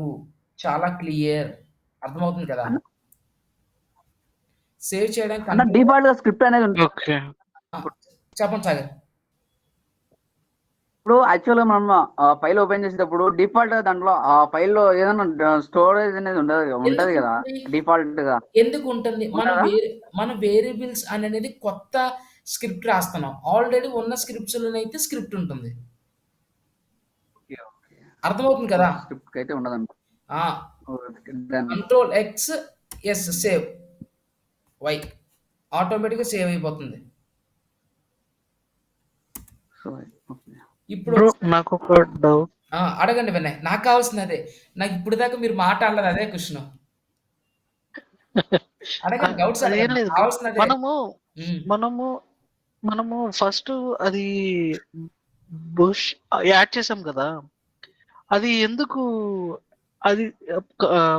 చాలా క్లియర్. అర్థమవుతుంది కదా! అన్న సేవ్ చేయడానికి అన్న డిఫాల్ట్‌గా స్క్రిప్ట్ అనేది ఓకే. ఆ! చెప్పండి సాగర్. ఇప్పుడు యాక్చువల్‌గా మనం ఫైల్ ఓపెన్ చేసేటప్పుడు డిఫాల్ట్‌గా దాంట్లో ఆ ఫైల్‌లో ఏదైనా స్టోరేజ్ అనేది ఉంటది కదా! ఎందుకుంటుంది? డిఫాల్ట్‌గా ఎందుకుంటుంది? ఉండదా? మన వేరియబుల్స్ అనేది కొత్త స్క్రిప్ట్ రాస్తున్నాం. ఆల్రెడీ ఉన్న స్క్రిప్ట్స్‌లోనైతే స్క్రిప్ట్ ఉంటుంది. ఓకే. ఓకే. అర్థమవుతుంది కదా! కొత్త స్క్రిప్ట్‌కైతే ఉండదన్నమాట. ఆ! Okay. Done. Control X, save. Y ఆటోమేటిక్‌గా సేవ్ అయిపోతుంది. So, okay. ఇప్పుడు బ్రో, నాకు ఒక డౌట్. అడగండి వినయ్. నాకు కావాల్సింది అదే. నాకు ఇప్పటిదాకా మీరు మాట్లాడలేదు అదే క్వెషను. అడగండి. డౌట్స్ అదేం అడగండి. లేదు బ్రో. కావాల్సింది అదే. మనము హ్మ్. మనము మనము ఫస్ట్ అది బుష్ యాడ్ చేసాం కదా! అది ఎందుకు, అది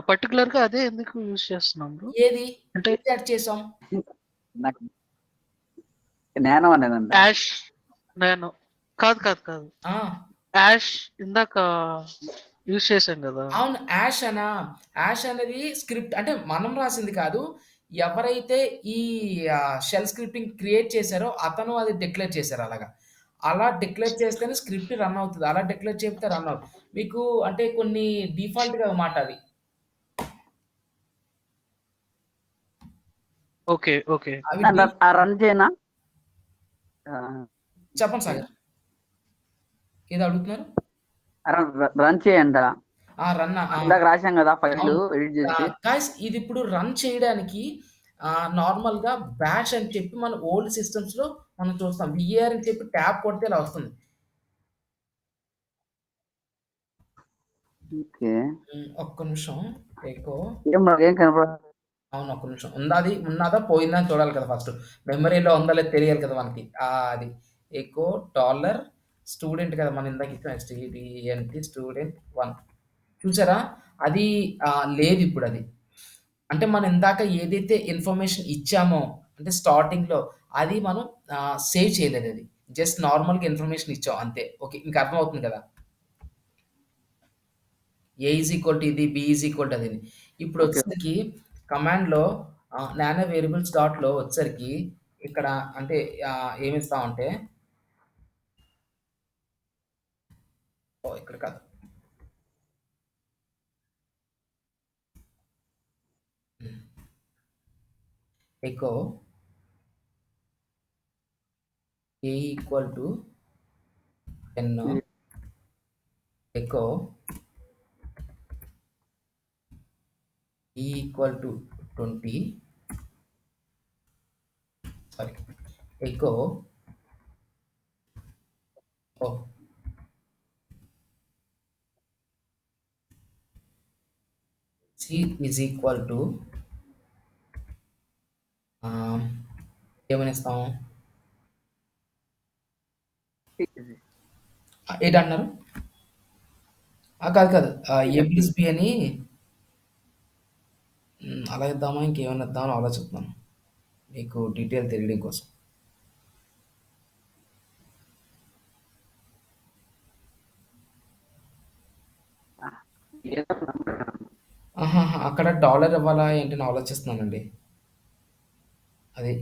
పర్టికులర్ గా అదే ఎందుకు యూజ్ చేస్తున్నాం బ్రో? ఏది? అంటే ఏది యాడ్ చేసాం? నాకు నానో అనేదంట. యాష్, నేను కాదు కాదు కాదు, ఆ! యాష్ ఇందాక యూజ్ చేశాం కదా. అవును. యాష్ అనేది స్క్రిప్ట్ అంటే మనం రాసింది కాదు. ఎవరైతే ఈ షెల్ స్క్రిప్టింగ్ క్రియేట్ చేసారో అతను అది డిక్లేర్ చేసారు అలాగా. అలా డిక్లేర్ చేస్తేనే స్క్రిప్ట్ రన్ అవుతది. అలా డిక్లేర్ చేయకపోతే రన్ అవ్వదు. మీకు అంటే కొన్ని డిఫాల్ట్‌గా మాట అవి. ఓకే. ఓకే. అవి రన్ చేయనా? ఆ, చెప్పండి సాగర్. ఏదో అడుగుతున్నారు? రన్ చేయంట. రన్నా. ఇందాక రాశాం కదా ఫైల్ అవును. ఎడిట్ చేసి. గైస్ ఇదిప్పుడు రన్ చేయడానికి నార్మల్‌గా బాష్ అని చెప్పి మన ఓల్డ్ సిస్టమ్స్‌లో మనం చూస్తాం. వీఆర్ అని చెప్పి ట్యాబ్ కొడితే ఇలా వస్తుంది. ఓకే. ఒక్క నిమిషం. ఎకో ఏం కనపడ అవును. ఒక్క నిమిషం. ఉన్నదా పోయిందా అని చూడాలి కదా ఫస్ట్. మెమరీలో ఉందా లేదో తెలియాలి కదా మనకి. అది ఎకో డాలర్ స్టూడెంట్ కదా! మనం ఇందాక ఇచ్చాం ఎస్టీడీఎన్టీ స్టూడెంట్ 1 చూసారా? అది లేదిప్పుడది. అంటే మనం ఇందాక ఏదైతే ఇన్ఫర్మేషన్ ఇచ్చామో అంటే స్టార్టింగ్‌లో అది మనం సేవ్ చేయలేదు అది. జస్ట్ నార్మల్‌గా ఇన్ఫర్మేషన్ ఇచ్చాం అంతే. ఓకే. మీకు అర్థమవుతుంది కదా! ఏ ఈజ్ ఈక్వల్ టు ఇది, బి ఈజ్ ఈక్వల్ టు అదని. ఓకే. ఇప్పుడొచ్చేసరికి కమాండ్‌లో నానో వేరియబుల్స్ డాట్‌లో వచ్చేసరికి ఇక్కడ అంటే ఏమిస్తామంటే ఓహ్! ఇక్కడ కాదు. Hmm. Echo A equal to 10 echo E equal to 20 sorry echo oh! C is equal to ah, ఏమనిస్తాం? ఏటన్నారు? కాదు కాదు. ఏ ప్లస్ బి అని అలా ఇద్దామా? ఇంకేమైనా ఇద్దామా అని ఆలోచిస్తున్నాను. మీకు డీటెయిల్ తెలియడం కోసం. ఏదో ఆహాహా! అక్కడ డాలర్ ఇవ్వాలా ఏంటి అని ఆలోచిస్తున్నానండి. అది.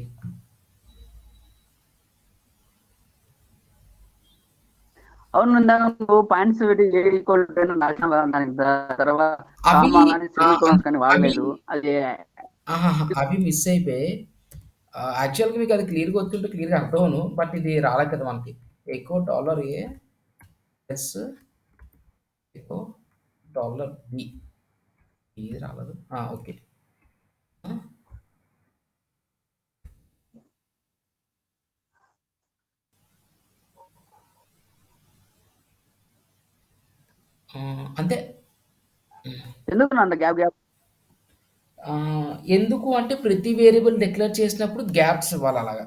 అవును, ఇందాక నువ్వు పాయింట్స్ పెట్టి ఏ ఈక్వల్ టు రాసినావు కదా, దానికి తర్వాత అవి కామా కానీ సెమీకోలన్స్ కానీ అవి వాడలేదు. అది ఆహాహా! అవి మిస్ అయిపోయాయి. యాక్చువల్‌గా మీకు అది క్లియర్‌గా వచ్చుంటే క్లియర్‌గా అర్థమవును. బట్ ఇది రాలేదు కదా మనకి. ఎకో డాలర్ ఏ ప్లస్ ఎకో డాలర్ బి. ఇది రాలేదు. ఓకే. ఆ! అంతే. ఎందుకు అంత గ్యాప్ గ్యాప్? ఎందుకు అంటే ప్రతి వేరియబుల్ డిక్లేర్ చేసినప్పుడు గ్యాప్స్ ఇవ్వాలి అలాగా.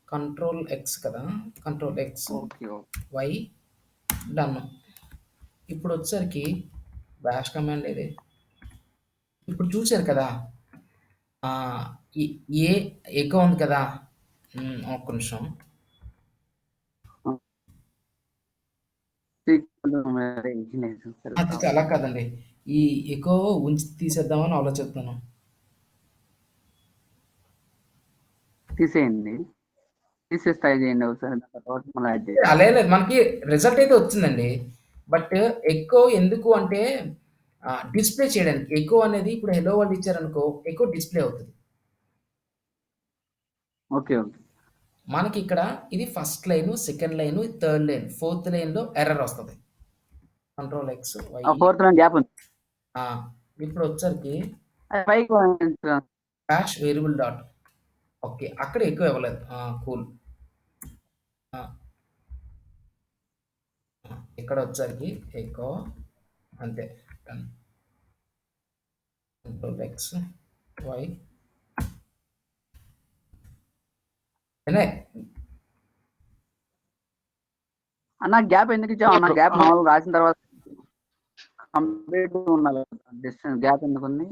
కంట్రోల్ ఎక్స్ కదా! Control X, okay. Y done. ఇప్పుడు వచ్చేసరికి బాష్ కమాండ్ ఇది. ఇప్పుడు చూసారు కదా! ఆహ్, ఈ ఏ ఎకో ఉంది కదా! ఒక్క నిమిషం. అది అలా కాదండి. ఈ ఎకో ఉంచి తీసేద్దామని ఆలోచిస్తున్నాను. తీసేయండి, తీసేసి ట్రై చేయండి ఒకసారి, దాని తర్వాత మళ్ళీ యాడ్ చేయండి. అలా లేదు. మనకి రిజల్ట్ అయితే వచ్చిందండి. బట్ ఎకో ఎందుకు అంటే డిస్‌ప్లే చేయడానికి. ఎకో అనేది ఇప్పుడు హెలో వరల్డ్ ఇచ్చారనుకో ఎకో డిస్‌ప్లే అవుతది. ఓకే. ఓకే. మనకిక్కడ ఇది first line, second line, third line, fourth లైన్‌లో ఎర్రర్ వస్తది. Control X, Y fourth line gap ఉంది. ఆ! ఇప్పుడొచ్చేసరికి అది పైకి పంపించరా? Hash variable dot okay. అక్కడ ఎక్కువ ఇవ్వలేదు. కూల్. ఆ! ఇక్కడొచ్చేసరికి ఎకో అంతే. డన్. కంట్రోల్ ఎక్స్, వై ఎనే అన్న గ్యాప్ ఎందుకు ఇచ్చావు అన్న? గ్యాప్ మామూలుగా రాసిన తర్వాత కంప్లీట్ ఉండాలి. డిస్టెన్స్ గ్యాప్ ఎందుకు ఉంది?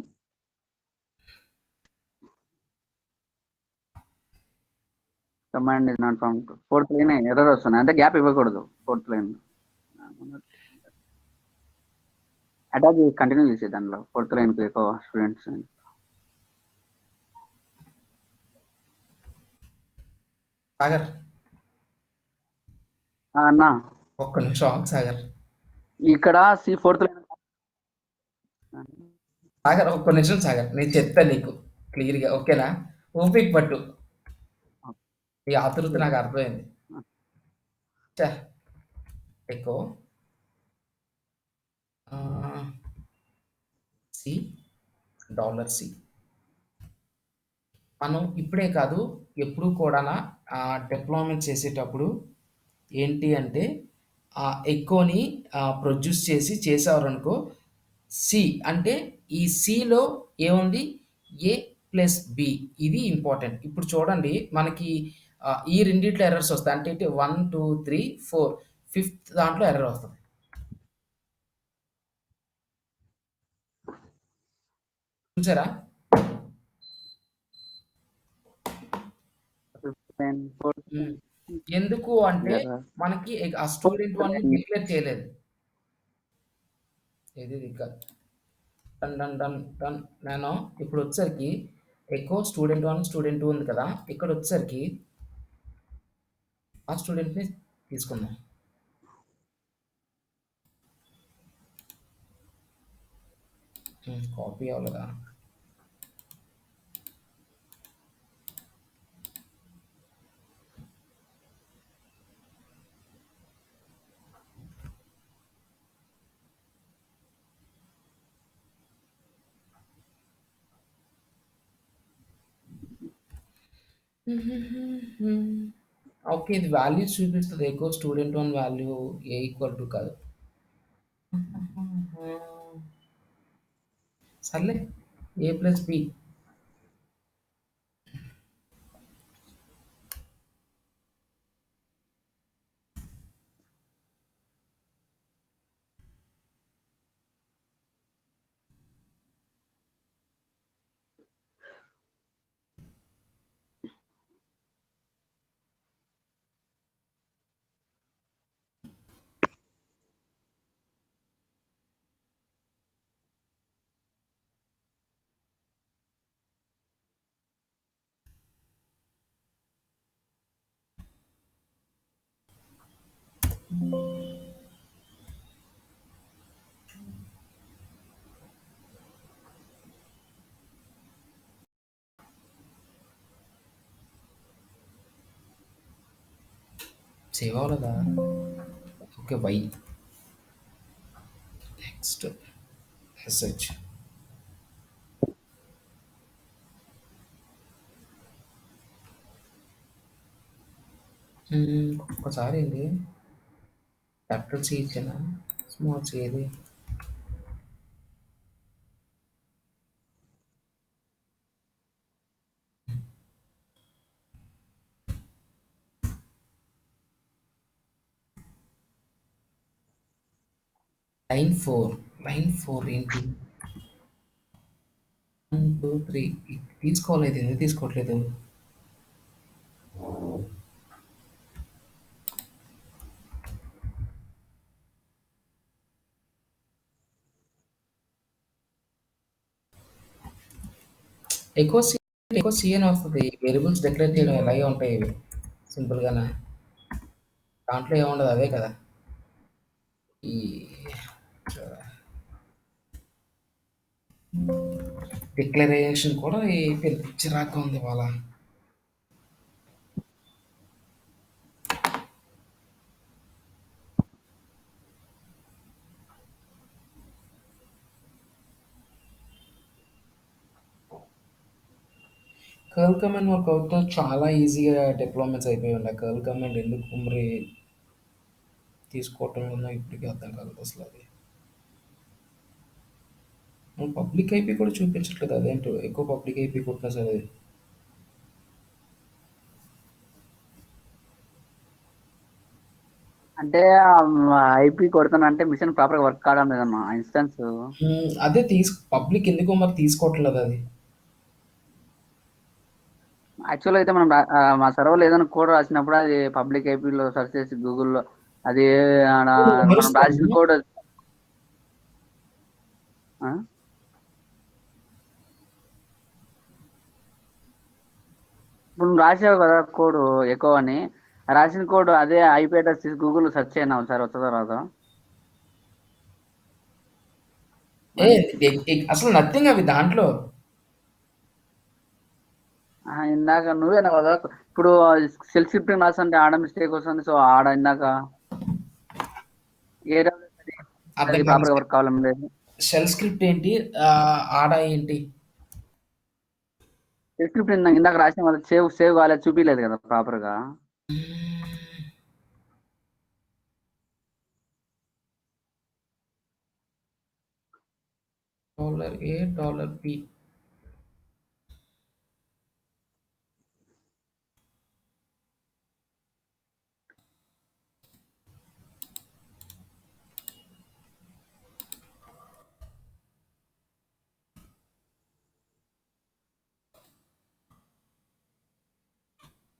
Command is not found. Fourth line error వస్తుంది, అంటే గ్యాప్ ఇవ్వకూడదు ఫోర్త్ లైన్. అటాచ్ చేసి కంటిన్యూ చేసే దానిలో ఫోర్త్ లైన్ ఎక్కువ స్టూడెంట్స్. సాగర్ అన్న ఒక్క నిమిషం ఆగు సాగర్. ఇక్కడ సి ఫోర్త్ లైన్. సాగర్ ఒక్క నిమిషం సాగర్. నేను చెప్తా నీకు క్లియర్‌గా ఓకేనా? ఓపిక పట్టు. నీ ఆతృత నాకు అర్థమైంది. ఛ! ఎకో ఆహ్, సి డాలర్ సి. మనం ఇప్పుడే కాదు ఎప్పుడు కూడానా డిప్లాయ్‌మెంట్ చేసేటప్పుడు ఏంటి అంటే ఎకోని ప్రొడ్యూస్ చేసారనుకో సి అంటే ఈ సిలో ఏముంది? ఏ ప్లస్ బి ఇది ఇంపార్టెంట్. ఇప్పుడు చూడండి మనకి ఈ రెండిట్లో ఎర్రర్స్ వస్తాయి. అంటే 1, 2, 3, 4 ఫిఫ్త్ దాంట్లో ఎర్రర్ వస్తది. చూసారా? హ్మ్. ఎందుకు అంటే మనకి ఆ స్టూడెంట్ 1 డిక్లేర్ చేయలేదు. ఇది ఇక డన్ డన్ డన్ డన్ నేను ఇప్పుడొచ్చేసరికి ఎకో స్టూడెంట్ 1, స్టూడెంట్ 2 ఉంది కదా! ఇక్కడొచ్చేసరికి ఆ స్టూడెంట్‌ని తీసుకుందాం. కాపీ అవ్వలేదా? ఓకే. ఇది వాల్యూస్ చూపిస్తది. Echo student 1 value A equal to కాదు. సర్లే ఏ ప్లస్ బి. సేవ్ అవ్వలేదా? ఓకే. వై. Next SH. ఒక్కసారి ఏంది క్యాపిటల్ సి ఇచ్చానా? స్మాల్ సి ఏది? లైన్ 4. లైన్ 4 ఏంటి? 1, 2, 3 తీసుకోలేదు. ఎందుకు తీసుకోవట్లేదు? ఎక్కువ సి అని వస్తది. వేరియబుల్స్ డిక్లేర్ చేయడం ఇలాగే ఉంటాయి ఇవి. సింపుల్‌గానే. దాంట్లో ఏముండదు అవే కదా! ఈ డిక్లరేషన్ కూడా చిరాకుగా ఉంది ఇవాళ. కర్ల్ కమాండ్ వర్క్ అవుతే చాలా ఈజీగా డిప్లొయిమెంట్స్ అయిపోయి ఉన్నాయి. కర్ల్ కమాండ్ ఎందుకు మరి తీసుకోవటం లేదో ఇప్పటికీ అర్థం కాలేదు అసలు అది. పబ్లిక్ ఐపీ కూడా చూపించట్లేదు. అదేంటో ఎక్కువ పబ్లిక్ ఐపీ కొట్టినా సరే. అంటే ఐపీ కొడుతానంటే మిషన్ ప్రాపర్ వర్క్ కావడం లేదమ్మా ఇన్స్టెన్స్. అదే పబ్లిక్ ఎందుకో మరి తీసుకోవట్లేదు అది. యాక్చువల్ అయితే మనం మా సర్వర్లో ఏదైనా కోడ్ రాసినప్పుడు అది పబ్లిక్ ఐపీలో సెర్చ్ చేసి గూగుల్లో అది మనం రాసిన మారుస్తుంది. కోడ్ ఇప్పుడు నువ్వు రాసావు కదా కోడ్ ఎక్కువ అని రాసిన కోడ్ అదే ఐపీ అడ్రస్ తీసి గూగుల్లో సెర్చ్ చేయను ఒకసారి వచ్చిన తర్వాత. అసలు నథింగ్ అవి దాంట్లో. ఇందాక నువ్వేనా కదా ఇప్పుడు సెల్ స్క్రిప్టింగ్ రాసంటే ఆడ మిస్టేక్ వస్తుంది. సో ఆడ ఇందాక ఏ అర్థం అది కాదు. ప్రాపర్గా వర్క్ కావాలని లేదు. షెల్ స్క్రిప్ట్ ఏంటి? ఆడ ఏంటి? సెల్ స్క్రిప్ట్ ఇందాక రాసిన వాళ్ళకి సేవ్ కాలేదు చూపించలేదు కదా ప్రాపర్గా. $A $P.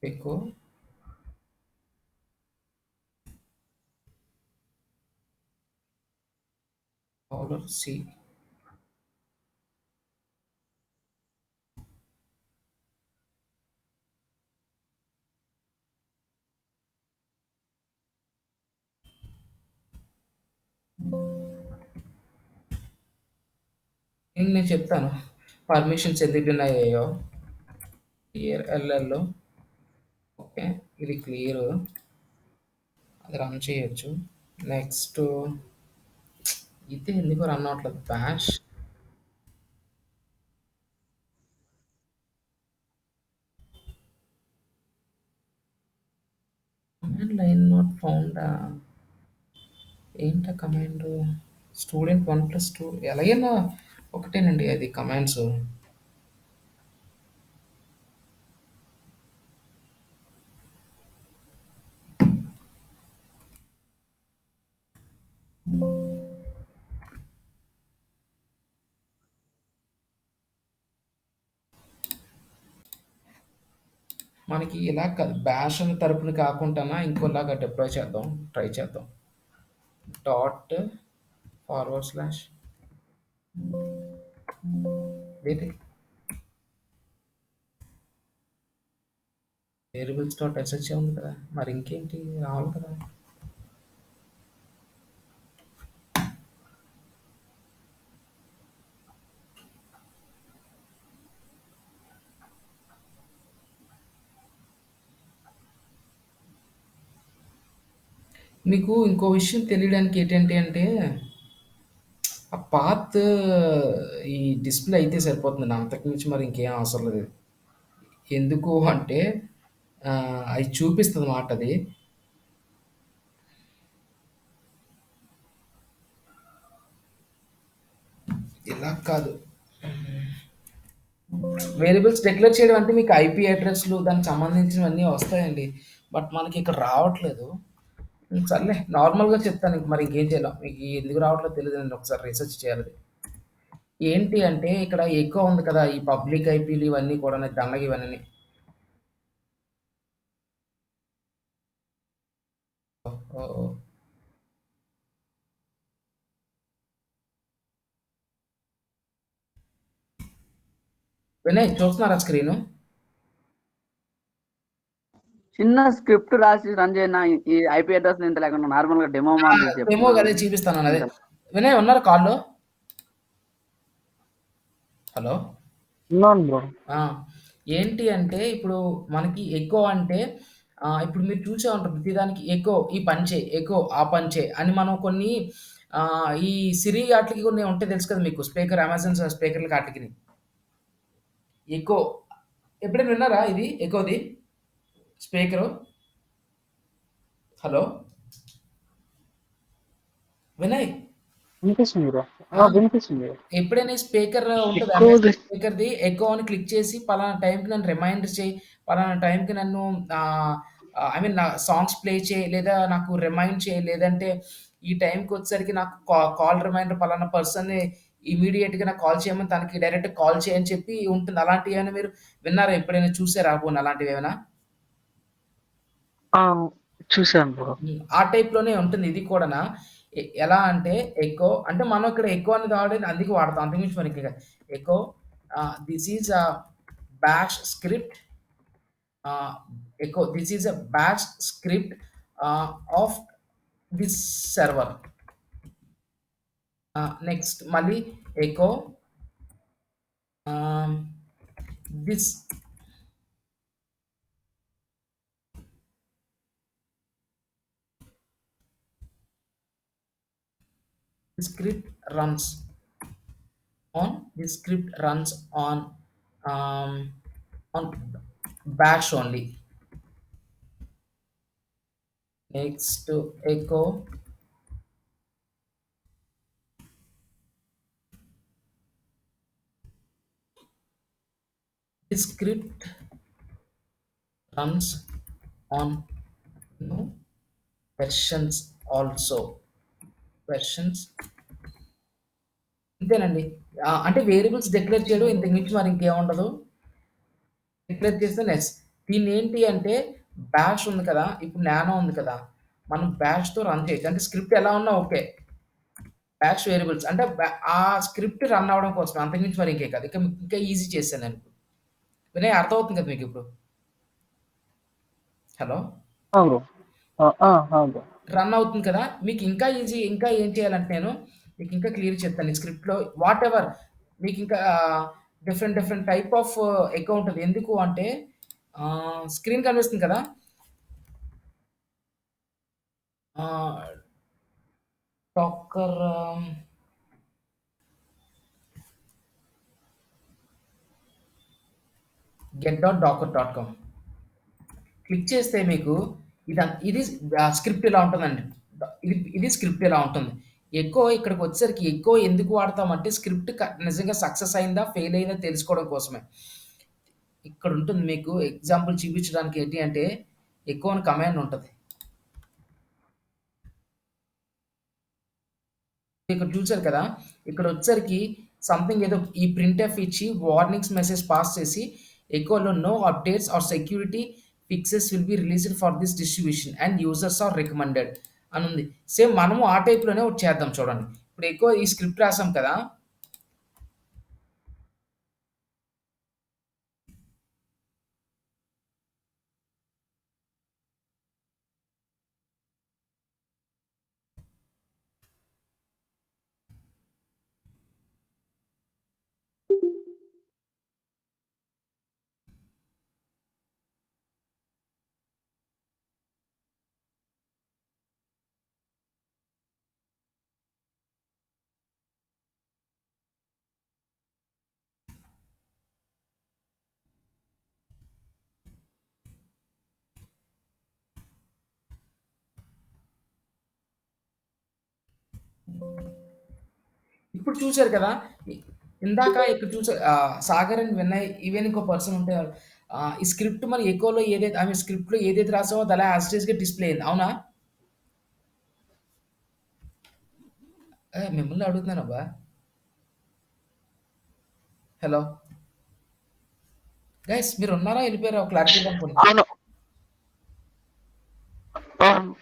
Echo $C. ఇంక నేను చెప్తాను. పర్మిషన్స్ ఎందుకు డినై అయ్యాయో. Clear LL. ఓకే. ఇది క్లియర్. అది రన్ చేయొచ్చు. నెక్స్ట్ ఇది ఎందుకో రన్ అవ్వట్లేదు. Bash command line not found. ఏంట కమాండ్? స్టూడెంట్ 1+2 ఎలాగైనా ఒకటేనండి అది కమాండ్స్. మనకి ఇలా కాదు, బ్యాష్ అనే తరపున కాకుండా ఇంకోలాగా డిప్లాయ్ చేద్దాం, ట్రై చేద్దాం. డాట్ ఫార్వర్డ్ స్లాష్ ఏంటి వేరియబుల్స్ డాట్ ఎస్హెచ్ ఉంది కదా, మరి ఇంకేంటి రావాలి కదా. మీకు ఇంకో విషయం తెలియడానికి ఏంటంటే అంటే ఆ పాత్ ఈ డిస్ప్లే అయితే సరిపోతుంది, అంతకు మించి మరి ఇంకేం అవసరం లేదు. ఎందుకు అంటే అది చూపిస్తుంది మాట. అది ఇలా కాదు. వేరియబుల్స్ డిక్లేర్ చేయడం అంటే మీకు ఐపీ అడ్రస్లు దానికి సంబంధించినవన్నీ వస్తాయండి, బట్ మనకి ఇక్కడ రావట్లేదు. సర్లే నార్మల్గా చెప్తాను, ఇంక మరి ఇంకేం చేయాలి. మీకు ఎందుకు రావట్లేదు తెలియదు, నేను ఒకసారి రీసెర్చ్ చేయాలి. ఏంటి అంటే ఇక్కడ ఎక్కువ ఉంది కదా ఈ పబ్లిక్ ఐపీలు ఇవన్నీ కూడా దండగ ఇవన్నీ. వినయ్ చూస్తున్నారా స్క్రీన్? చిన్న స్క్రిప్ట్ రాసి రన్ చేయన ఈ ఐపీ అడ్రస్ ఇంత లేకుండా నార్మల్ గా డెమో మాదిరి డెమో అదే చూపిస్తాను. అదే వినయ్ ఉన్నారా కాల్లో? Hello bro. ఏంటి అంటే ఇప్పుడు మనకి ఎక్కువ అంటే ఇప్పుడు మీరు చూసే ఉంటారు ప్రతిదానికి ఎకో ఈ పంచే, ఎకో ఆ పంచే అని మనం కొన్ని ఈ సిరి వాటికి కొన్ని ఉంటాయి తెలుసు కదా మీకు, స్పీకర్ అమెజాన్ స్పీకర్లకి వాటికి ఎకో ఎప్పుడైనా విన్నారా ఇది ఎకోది స్పీకరు? హలో వినయ్ వినిపిస్తుంది బ్రో. వినిపిస్తుంది. ఎప్పుడైనా స్పీకర్ ఉంటుంది ఎక్కువది. స్పీకర్ది ఎకో అని క్లిక్ చేసి పలానా టైంకి నన్ను రిమైండర్ చేయి, పలానా టైంకి నన్ను ఐ మీన్ నా సాంగ్స్ ప్లే చేయి, లేదా నాకు రిమైండ్ చేయి, లేదంటే ఈ టైంకి వచ్చేసరికి నాకు కాల్ రిమైండర్ పలానా పర్సన్ని ఇమీడియట్గా నాకు కాల్ చేయమని తనకి డైరెక్ట్ కాల్ చేయని చెప్పి ఉంటుంది. అలాంటివి ఏమైనా మీరు విన్నారా, ఎప్పుడైనా చూసారా పోనీ అలాంటివి ఏమైనా? చూసాను బ్రో. ఆ టైప్‌లోనే ఉంటుంది ఇది కూడానా. ఎలా అంటే ఎకో అంటే మనం ఇక్కడ ఎకో అనేది ఆల్రెడీ అందుకే వాడతాం. అంతకు మించి మనకి echo this is bash script echo this is bash script of this server. Next మళ్ళీ echo this script runs on bash only. Next echo this script runs on versions also. Versions అంతేనండి. అంటే variables declare చేయడం ఇంతకు మించి మరి ఇంకేం ఉండదు. Declare చేస్తే నెక్స్ట్ దీన్నేంటి అంటే బాష్ ఉంది కదా! ఇప్పుడు నానో ఉంది కదా! మనం బాష్‌తో రన్ చేయొచ్చు. అంటే స్క్రిప్ట్ ఎలా ఉన్నా ఓకే. బాష్ వేరియబుల్స్ అంటే ఆ స్క్రిప్ట్ రన్ అవ్వడం కోసమే. అంతకు మించి మరి ఇంకేం కాదు. ఇంకా ఈజీ చేశాను నేను. వినయ్ అర్థమవుతుంది కదా మీకిప్పుడు? హలో! ఆ! బ్రో. బ్రో. రన్ అవుతుంది కదా! మీకు ఇంకా ఈజీ ఇంకా ఏం చేయాలంటే నేను మీకు ఇంకా క్లియర్‌గా చెప్తాను. ఈ స్క్రిప్ట్‌లో వాటెవర్ మీకింకా డిఫరెంట్ టైప్ ఆఫ్ ఎకో ఉంటది. ఎందుకు అంటే స్క్రీన్ కనిపిస్తుంది కదా! ఆహ్, డాకర్ get.docker.com క్లిక్ చేస్తే మీకు ఇది స్క్రిప్ట్ ఇలా ఉంటుందండి. ఇది స్క్రిప్ట్ ఇలా ఉంటుంది. ఎకో ఇక్కడికొచ్చేసరికి ఎకో ఎందుకు వాడతామంటే స్క్రిప్ట్ నిజంగా సక్సెస్ అయిందా? ఫెయిల్ అయిందా? తెలుసుకోవడం కోసమే. ఇక్కడుంటుంది మీకు ఎగ్జాంపుల్ చూపించడానికి ఏంటి అంటే ఎకో అని కమాండ్ ఉంటది. ఇక్కడ చూసారు కదా! ఇక్కడొచ్చేసరికి సంథింగ్ ఏదో ఈ ప్రింట్ఎఫ్ ఇచ్చి వార్నింగ్స్ మెసేజ్ పాస్ చేసి ఎకోలో no updates or security fixes will be released for this distribution and users are recommended అని ఉంది. సేమ్ మనము ఆ టైప్‌లోనే ఒకటి చేద్దాం చూడండి. ఇప్పుడు ఎకో ఈ స్క్రిప్ట్ రాసాం కదా! ఇప్పుడు చూసారు కదా! ఇందాక ఇక్కడ సాగర్ అండ్ వినయ్ ఈవెన్ ఇంకో పర్సన్ ఉంటే ఈ స్క్రిప్ట్ మరి ఎకోలో ఏదైతే ఐ మీన్ స్క్రిప్ట్‌లో ఏదైతే రాసామో అది అలా యాజ్ ఇట్ ఈస్‌గా డిస్‌ప్లే అయింది. అవునా? మిమ్మల్ని అడుగుతున్నానబ్బా! హలో! గైస్ మీరున్నారా? ఎళ్ళిపోయారా? క్లారిటీ ఇవ్వండి. అవును.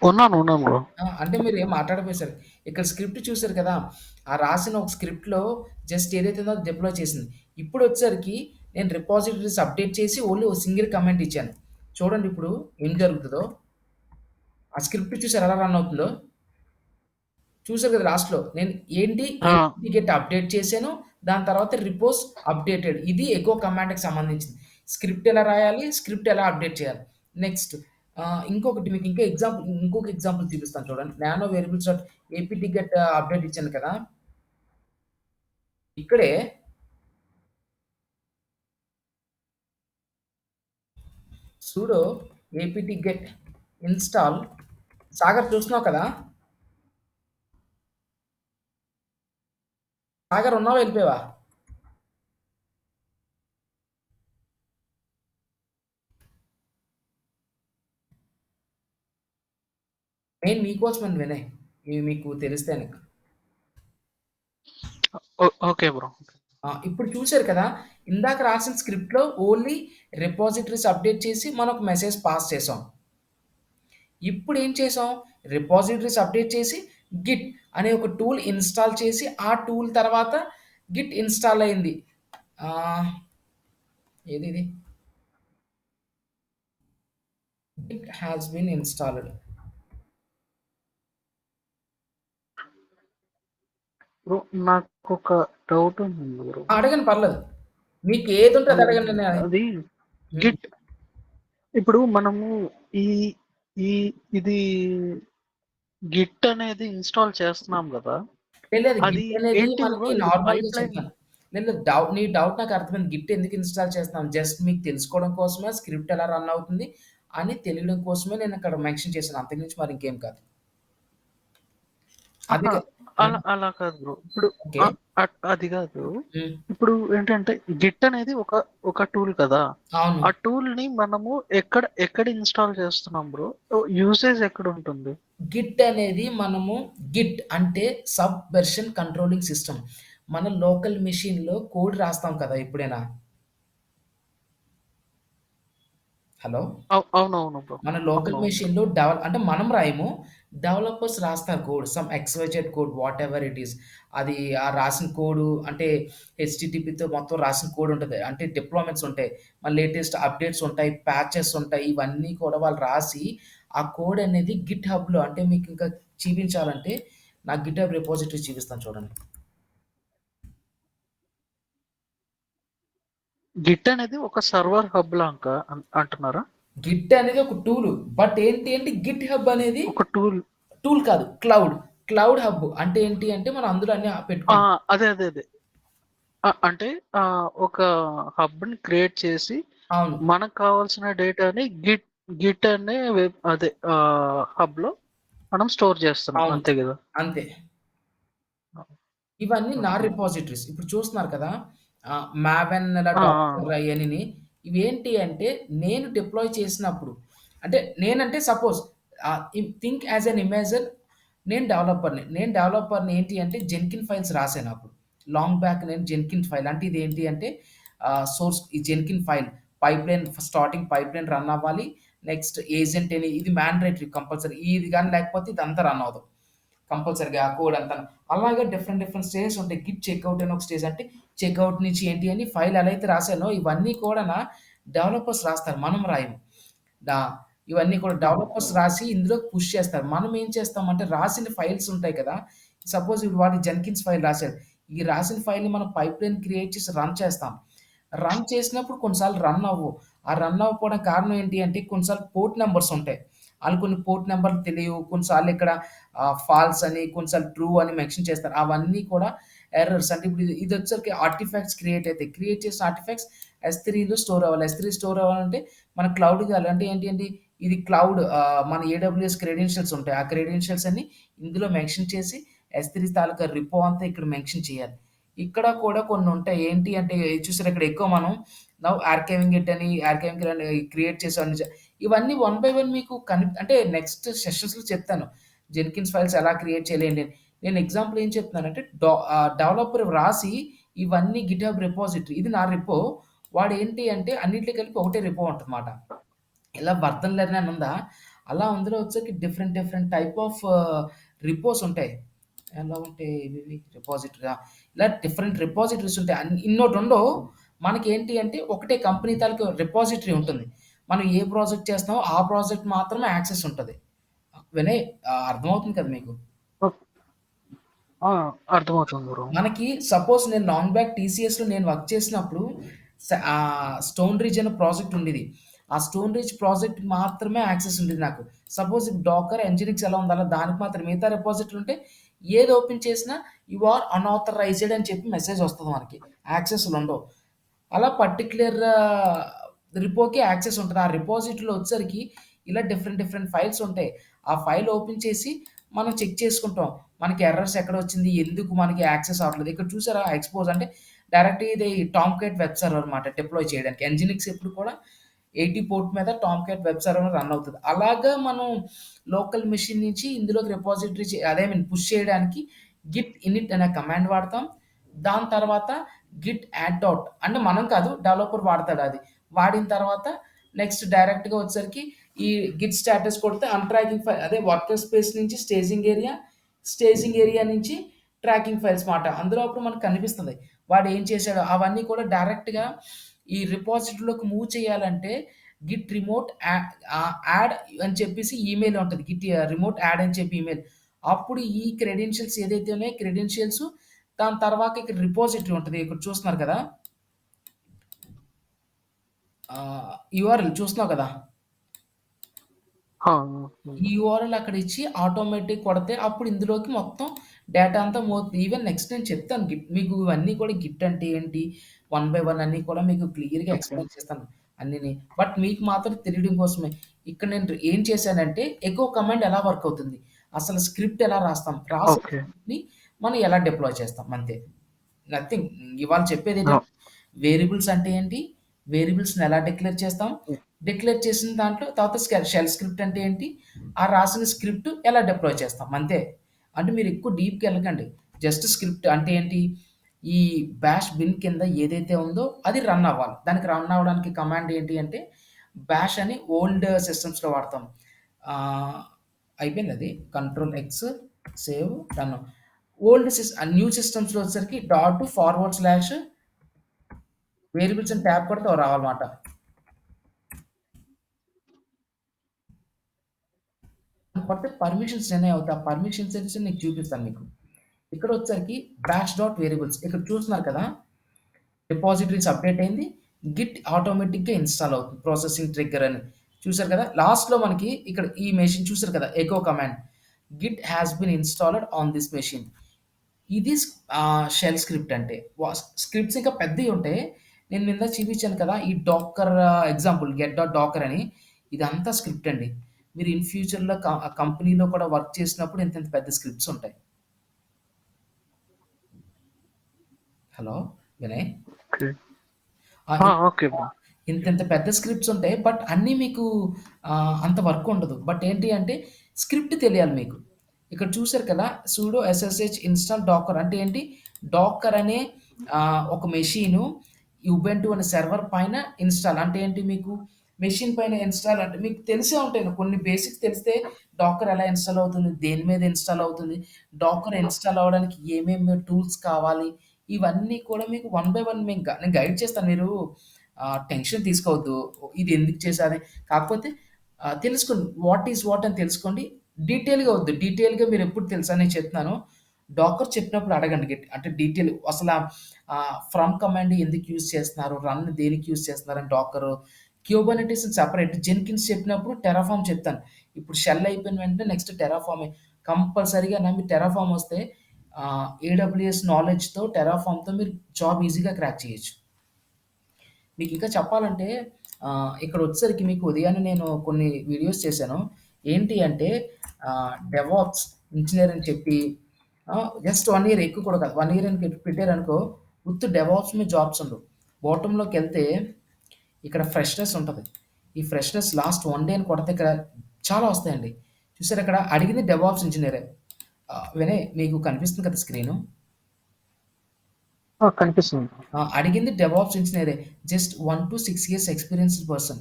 ఉన్నాను బ్రో. అంటే మీరేం మాట్లాడకపోయేసరికి. ఇక్కడ స్క్రిప్ట్ చూసారు కదా! ఆ రాసిన ఒక స్క్రిప్ట్‌లో జస్ట్ ఏదైతే ఉందో అది డిప్లాయ్ చేసింది. ఇప్పుడొచ్చేసరికి నేను రిపాజిటరీస్ అప్డేట్ చేసి ఓన్లీ ఓ సింగిల్ కమాండ్ ఇచ్చాను. చూడండి ఇప్పుడు ఏం జరుగుతదో. ఆ స్క్రిప్ట్ చూసారా ఎలా రన్ అవుతుందో? చూసారు కదా లాస్ట్‌లో. నేను ఏంటి ఆ! ఏపీటీ గెట్ అప్డేట్ చేశాను. దాని తర్వాత రిపోజ్ అప్డేటెడ్. ఇది ఎకో కమాండ్‌కి సంబంధించింది. స్క్రిప్ట్ ఎలా రాయాలి? స్క్రిప్ట్ ఎలా అప్డేట్ చేయాలి? నెక్స్ట్ ఇంకొకటి మీకు ఇంకొక ఎగ్జాంపుల్ చూపిస్తాను చూడండి. Nano variables dot APT get update ఇచ్చాను కదా! ఇక్కడే sudo APT get install Sagar చూస్తున్నావు కదా! సాగర్ ఉన్నావా? ఎళ్ళిపోయావా? నేను మీకోసమని వినయ్. ఇవి మీకు తెలిస్తేనే. Okay bro. ఇప్పుడు చూసారు కదా! ఇందాక రాసిన స్క్రిప్ట్‌లో ఓన్లీ రిపాజిటరీస్ అప్డేట్ చేసి మనం ఒక మెసేజ్ పాస్ చేసాం. ఇప్పుడేం చేసాం? రిపాజిటరీస్ అప్డేట్ చేసి గిట్ అనే ఒక టూల్ ఇన్‌స్టాల్ చేసి, ఆ టూల్ తర్వాత గిట్ ఇన్‌స్టాల్ అయింది. ఆహ్, ఏదిది? Git has been installed. Bro నాకొక డౌట్ ఉంది బ్రో. అడగండి పర్లేదు. మీకు ఏదుంటే అది అడగండి. అది హ్మ్. గిట్ ఇప్పుడు మనము ఈ ఈ ఇది గిట్ అనేది ఇన్‌స్టాల్ చేస్తున్నాం గదా! లేదు. అది గిట్ అనేది ఏంటిది బ్రో? మనకి ఇది నార్మల్‌గా పైప్‌లైన్. చెప్తాను. లేదు నీ డౌట్ నాకు అర్థమైంది. గిట్ ఎందుకు ఇన్‌స్టాల్ చేస్తున్నాం? జస్ట్ మీకు తెలుసుకోవడం కోసమే స్క్రిప్ట్ ఎలా రన్ అవుతుంది అని తెలియడం కోసమే నేను అక్కడ మెన్షన్ చేశాను. అంతకు మించి మరి ఇంకేం కాదు. అది అహా! క హ్మ్. అలా కాదు బ్రో. ఇప్పుడు ఓకే. అది కాదు. హ్మ్. ఇప్పుడు ఏంటంటే గిట్ అనేది ఒక టూల్ కదా! అవును. ఆ టూల్‌ని మనము ఎక్కడ ఇన్‌స్టాల్ చేస్తున్నాం బ్రో? యూసేజ్ ఎక్కడుంటుంది? గిట్ అనేది గిట్ అంటే సబ్ వెర్షన్ కంట్రోలింగ్ సిస్టమ్. మన లోకల్ మెషిన్‌లో కోడ్ రాస్తాం కదా! ఎప్పుడైనా. హలో! అవునవును బ్రో. మన లోకల్ అవునవును. మెషిన్‌లో అంటే మనం రాయము. డెవలపర్స్ రాస్తారు code. Some XYZ code whatever it is. అది ఆ రాసిన కోడు అంటే హెచ్‌టిటిపితో మొత్తం రాసిన కోడ్ ఉంటది. అంటే డిప్లాయ్‌మెంట్స్ ఉంటాయి. లేటెస్ట్ అప్‌డేట్స్ ఉంటాయి. ప్యాచెస్ ఉంటాయి. ఇవన్నీ కూడా వాళ్ళు రాసి ఆ కోడ్ అనేది గిట్ హబ్‌లో అంటే మీకు ఇంకా చూపించాలంటే నా గిట్ హబ్ రిపోజిటరీ చూపిస్తాను చూడండి. గిట్ అనేది ఒక సర్వర్ హబ్ లాగా అంటున్నారా? గిట్ అనేది ఒక టూల్. బట్ ఏంటి అంటే గిట్ హబ్ అనేది ఒక టూల్. టూల్ కాదు. క్లౌడ్ హబ్ అంటే ఏంటి అంటే మనం అందులో అన్ని ఆ! పెట్టుకుంటాం. అదే. అంటే ఒక హబ్‌ని క్రియేట్ చేసి అవును. మనకు కావాల్సిన డేటాని గిట్ అనే హబ్‌లో మనం స్టోర్ చేస్తున్నాం. అవును. అంతే గదా! అంతే. ఇవన్నీ నా ఓకే. రిపాజిటరీస్. ఇప్పుడు చూస్తున్నారు కదా! మావెన్ ఇలా ఆ! డాక్టర్ అయనిని ఇవేంటి అంటే నేను డిప్లాయ్ చేసినప్పుడు అంటే నేనంటే suppose think as an imagine నేను డెవలపర్‌ని. నేను డెవలపర్‌ని ఏంటి అంటే జెన్కిన్ ఫైల్స్ రాసాను అప్పుడు. లాంగ్ బ్యాక్ నేను జెన్కిన్ ఫైల్ అంటే ఇదేంటి అంటే సోర్స్ ఈ Jenkins file pipeline starting pipeline run అవ్వాలి. నెక్స్ట్ ఏజెంట్ అని ఇది మ్యాండేటరీ కంపల్సరీ. ఇది గాని లేకపోతే ఇదంతా రన్ అవ్వదు. కంపల్సరీగా ఆ కోడ్ అంతాను. అలాగే డిఫరెంట్ స్టేజెస్ ఉంటాయి. గిట్ చెక్‌ఔట్ అని ఒక స్టేజ్ అంటే చెక్‌ఔట్ నుంచి ఏంటి అని ఫైల్ ఎలా అయితే రాసానో ఇవన్నీ కూడాన డెవలపర్స్ రాస్తారు. మనం రాయము. డా ఇవన్నీ కూడా ఆహా! డెవలపర్స్ రాసి ఇందులోకి పుష్ చేస్తారు. మనం ఏం చేస్తామంటే రాసిన ఫైల్స్ ఉంటాయి కదా! సపోజ్ ఇప్పుడు వాడు జెన్కిన్స్ ఫైల్ రాసాడు. ఈ రాసిన ఫైల్‌ని మనం పైప్‌లైన్ క్రియేట్ చేసి రన్ చేస్తాం. రన్ చేసినప్పుడు కొన్నిసార్లు రన్ అవ్వవు. ఆ రన్ అవ్వకపోవడానికి కారణం ఏంటి అంటే కొన్నిసార్లు పోర్ట్ నంబర్స్ ఉంటాయి. ఆళ్ళు కొన్ని పోర్ట్ నంబర్‌లు తెలియవు. కొన్నిసార్లు ఇక్కడ ఫాల్స్ అని, కొన్నిసార్లు ట్రూ అని మెన్షన్ చేస్తారు. అవన్నీ కూడా ఎర్రర్స్. అంటే ఇప్పుడు ఇదొచ్చేసరికి ఆర్టిఫాక్ట్స్ క్రియేట్ అయితాయి. క్రియేట్ చేసిన ఆర్టిఫాక్ట్స్ ఎస్3లో స్టోర్ అవ్వాలి. ఎస్3 స్టోర్ అవ్వాలంటే మన క్లౌడ్‌కి అంటే ఏంటి ఇది క్లౌడ్ మన ఏడబ్ల్యూఎస్ క్రెడెన్షియల్స్ ఉంటాయి. ఆ క్రెడెన్షియల్స్ అన్ని ఇందులో మెన్షన్ చేసి ఎస్3 తాలూకా రిపో అంతా ఇక్కడ మెన్షన్ చేయాలి. ఇక్కడ కూడా కొన్నుంటాయి. ఏంటి అంటే చూసారా ఇక్కడ ఎక్కువ మనం ఆర్కైవింగ్ ఇట్ అని ఆర్కైవింగ్ అని క్రియేట్ చేసాం. ఇవన్నీ వన్ బై వన్ మీకు అంటే నెక్స్ట్ సెషన్స్‌లో చెప్తాను. జెన్కిన్స్ ఫైల్స్ ఎలా క్రియేట్ చేయాలి ఏంటి అని. నేను ఎగ్జాంపుల్ ఏం చెప్తున్నానంటే డెవలపర్ రాసి ఇవన్నీ గిట్‌హబ్ రిపాజిటరీ ఇది నా రిపో. వాడేంటి అంటే అన్నిట్లో కలిపి ఒకటే రిపో ఉంటదన్నమాట. ఇలా వర్ధన్ లెర్న్ అని ఉందా? అలా అందులో వచ్చేసరికి డిఫరెంట్ టైప్ ఆఫ్ రిపోస్ ఉంటాయి. ఎలా ఉంటాయి ఇవి రిపాజిటరీ ఇలా డిఫరెంట్ రిపాజిటరీస్ ఉంటాయి. ఇన్నోటుండవు. మనకేంటి అంటే ఒకటే కంపెనీ తాలూకు రిపాజిటరీ ఉంటుంది. మనం ఏ ప్రాజెక్ట్ చేస్తున్నామో ఆ ప్రాజెక్ట్ మాత్రమే యాక్సెస్ ఉంటది. వినయ్ అర్థమవుతుంది కదా మీకు? ఓక్ ఆ! అర్థమవుతుంది బ్రో. మనకి సపోజ్ నేను లాంగ్ బ్యాక్ టీసీఎస్‌లో నేను వర్క్ చేసినప్పుడు స్టోన్ రిడ్జ్ అనే ప్రాజెక్ట్ ఉండేది. ఆ స్టోన్ రిడ్జ్ ప్రాజెక్ట్‌కి మాత్రమే యాక్సెస్ ఉండేది నాకు. సపోజ్ డాకర్, ఎంజినిక్స్ ఎలా ఉందో అలా దానికి మాత్రం మిగతా రిపాజిటరీ ఉంటే ఏది ఓపెన్ చేసినా యూ ఆర్ అన్‌ఆథరైజ్డ్ అని చెప్పి మెసేజ్ వస్తది మనకి. యాక్సెస్‌లుండవు. అలా పర్టిక్యులర్ రిపోకి యాక్సెస్ ఉంటది. ఆ రిపాజిటరీలో వచ్చేసరికి ఇలా డిఫరెంట్ ఫైల్స్ ఉంటాయి. ఆ ఫైల్ ఓపెన్ చేసి మనం చెక్ చేసుకుంటాం. మనకి ఎర్రర్స్ ఎక్కడొచ్చింది? ఎందుకు మనకి యాక్సెస్ అవ్వట్లేదు? ఇక్కడ చూసారా ఎక్స్‌పోజ్ అంటే డైరెక్ట్‌గా ఇది టామ్‌క్యాట్ వెబ్ సర్వర్ అన్నమాట డిప్లాయ్ చేయడానికి. ఎంజినిక్స్ ఎప్పుడు కూడా 80 పోర్ట్ మీద టామ్‌క్యాట్ వెబ్ సర్వర్ రన్ అవుతది. అలాగా మనం లోకల్ మెషిన్ నుంచి ఇందులోకి రిపాజిటరీ అదే ఐ మీన్ పుష్ చేయడానికి గిట్ ఇనిట్ అనే కమాండ్ వాడతాం. దాని తర్వాత గిట్ యాడ్ డాట్ అంటే మనం కాదు డెవలపర్ వాడతాడు అది. వాడిన తర్వాత నెక్స్ట్ డైరెక్ట్‌గా వచ్చేసరికి ఈ గిట్ స్టేటస్ కొడితే అన్‌ట్రాకింగ్ ఫైల్ అదే వర్కర్ స్పేస్ నుంచి స్టేజింగ్ ఏరియా నుంచి ట్రాకింగ్ ఫైల్స్ మాట. అందులో అప్పుడు మనకు కనిపిస్తది. వాడు ఏం చేశాడో అవన్నీ కూడా డైరెక్ట్‌గా ఈ రిపాజిటరీలోకి మూవ్ చేయాలంటే గిట్ రిమోట్ యాడ్ అని చెప్పేసి ఈమెయిల్ ఉంటది. గిట్ రిమోట్ యాడ్ అని చెప్పి ఈమెయిల్. అప్పుడు ఈ క్రెడెన్షియల్స్ ఏదైతే ఉన్నాయో క్రెడెన్షియల్స్ దాని తర్వాత ఇక్కడ రిపాజిటరీ ఉంటది. ఇక్కడ చూస్తున్నారు కదా! యూఆర్ఎల్ చూస్తున్నావు కదా! ఆ! ఈ యూఆర్ఎల్ అక్కడ ఇచ్చి ఆటోమేటిక్ కొడితే అప్పుడు ఇందులోకి మొత్తం డేటా అంతా ఈవెన్ నెక్స్ట్ నేను చెప్తాను మీకు ఇవన్నీ కూడా గిట్ అంటే ఏంటి? వన్ బై వన్ అన్నీ కూడా మీకు క్లియర్‌గా ఓకే. ఎక్స్‌ప్లెయిన్ చేస్తాను అన్నీని. బట్ మీకు మాత్రం తెలియడం కోసమే. ఇక్కడ నేను ఏం చేశానంటే ఎకో కమాండ్ ఎలా వర్క్ అవుతుంది? అసలు స్క్రిప్ట్ ఎలా రాస్తాం? రాసిన ఓకే. స్క్రిప్ట్‌ని మనం ఎలా డిప్లాయ్ చేస్తాం అంతే. నథింగ్. ఇవాళ ఆ! చెప్పేదేంటంటే వేరియబుల్స్ అంటే ఏంటి? వేరియబుల్స్‌ని ఎలా డిక్లేర్ చేస్తాం? డిక్లేర్ చేసిన దాంట్లో తర్వాత షెల్ స్క్రిప్ట్ అంటే ఏంటి? ఆ రాసిన స్క్రిప్ట్ ఎలా డిప్లాయ్ చేస్తాం అంతే. అంటే మీరు ఎక్కువ డీప్‌గా ఎళ్ళకండి. జస్ట్ స్క్రిప్ట్ అంటే ఏంటి? ఈ బాష్ బిన్ కింద ఏదైతే ఉందో అది రన్ అవ్వాలి. దానికి రన్ అవ్వడానికి కమాండ్ ఏంటి అంటే బ్యాష్ అని ఓల్డ్ సిస్టమ్స్‌లో వాడతాం. ఆహ్, అయిపోయింది అది. Control X save done. New సిస్టమ్స్‌లో వచ్చేసరికి డాట్ ఫార్వర్డ్ స్లాష్ వేరియబుల్స్ అని ట్యాబ్ కొడితే రావాలన్నమాట. కొడితే పర్మిషన్స్ జనరేట్ అవుతాయి. ఆ పర్మిషన్స్ అనేసి నీకు చూపిస్తాను మీకు. ఇక్కడ వచ్చేసరికి బ్యాష్ డాట్ వేరియబుల్స్ ఇక్కడ చూస్తున్నారు కదా! డిపాజిటరీస్ అప్డేట్ అయింది. గిట్ ఆటోమేటిక్‌గా ఇన్‌స్టాల్ అవుతుంది. ప్రాసెసింగ్ ట్రిగ్గర్ అని. చూసారు కదా! లాస్ట్‌లో మనకి ఇక్కడ ఈ మెషిన్ చూసారు కదా! Echo command. Git has been installed on this machine. ఇది షెల్ స్క్రిప్ట్ అంటే. స్క్రిప్ట్స్ ఇంకా పెద్దయి ఉంటాయి. నేను ఇందాక చూపించాను కదా! ఈ Docker example get dot Docker అని. ఇదంతా స్క్రిప్ట్ అండి. మీరు ఇన్ ఫ్యూచర్‌లో కంపెనీలో కూడా వర్క్ చేసినప్పుడు ఇంత ఇంత పెద్ద స్క్రిప్ట్స్ ఉంటాయి. హలో! వినయ్. ఓకే. ఆ! Okay bro. ఇంతింత పెద్ద స్క్రిప్ట్స్ ఉంటాయి. బట్ అన్నీ మీకు అంత వర్క్ ఉండదు. బట్ ఏంటి అంటే స్క్రిప్ట్ తెలియాలి మీకు. ఇక్కడ చూసారు కదా! సూడో ఎస్ఎస్‌హెచ్ ఇన్‌స్టాల్ డాకర్ అంటే ఏంటి? డాకర్ అనే ఒక మెషీను ఉబుంటూ అనే సర్వర్ పైన ఇన్‌స్టాల్ అంటే ఏంటి మీకు? మెషిన్ పైన ఇన్‌స్టాల్ అంటే మీకు తెలిసే ఉంటాయి. కొన్ని బేసిక్స్ తెలిస్తే డాకర్ ఎలా ఇన్‌స్టాల్ అవుతుంది? దేని మీద ఇన్‌స్టాల్ అవుతుంది? డాకర్ ఇన్‌స్టాల్ అవ్వడానికి ఏమేమి టూల్స్ కావాలి? ఇవన్నీ కూడా మీకు వన్ బై వన్ నేను గైడ్ చేస్తాను. మీరు టెన్షన్ తీసుకోవద్దు. ఇది ఎందుకు చేశారు? కాకపోతే తెలుసుకోండి. వాట్ ఈస్ వాట్ అని తెలుసుకోండి. డీటెయిల్‌గా వద్దు. డీటెయిల్‌గా మీరెప్పుడు తెలుసా నేను చెప్తున్నాను. డాకర్ చెప్పినప్పుడు అడగండి అంటే డీటెయిల్ అసల ఫ్రమ్ కమాండ్ ఎందుకు యూజ్ చేస్తున్నారు? రన్ దేనికి యూజ్ చేస్తున్నారని డాకరు. Kubernetes separate. జెన్కిన్స్ చెప్పినప్పుడు టెరాఫార్మ్ చెప్తాను. ఇప్పుడు షెల్ అయిపోయిన వెంటనే నెక్స్ట్ టెరాఫార్మే. కంపల్సరీగా మీరు టెరాఫార్మ్ వస్తే ఏడబ్ల్యూఎస్ నాలెడ్జ్‌తో టెరాఫార్మ్‌తో మీరు జాబ్ ఈజీగా క్రాక్ చేయొచ్చు. మీకింకా చెప్పాలంటే ఇక్కడొచ్చేసరికి మీకు ఉదయాన్నే నేను కొన్ని వీడియోస్ చేశాను. ఏంటి అంటే డెవాప్స్ ఇంజినీర్ అని చెప్పి జస్ట్ 1 ఇయర్ ఎక్కువ కూడా కాదు. 1 ఇయర్ అని పెట్టారనుకో ఉత్తి డెవాప్స్ మీద జాబ్స్ ఉండవు. బాటమ్‌లోకెళ్తే ఇక్కడ ఫ్రెష్‌నెస్ ఉంటది. ఈ ఫ్రెష్‌నెస్ లాస్ట్ 1 డే అని కొడితే ఇక్కడ చాలా వస్తాయండి. చూసారా ఇక్కడ అడిగింది డెవాప్స్ ఇంజినీరే. వినయ్ మీకు కనిపిస్తుంది కదా స్క్రీను? కనిపిస్తుంది. అడిగింది డెవాప్స్ ఇంజినీరే. Just 1-6 years experienced person.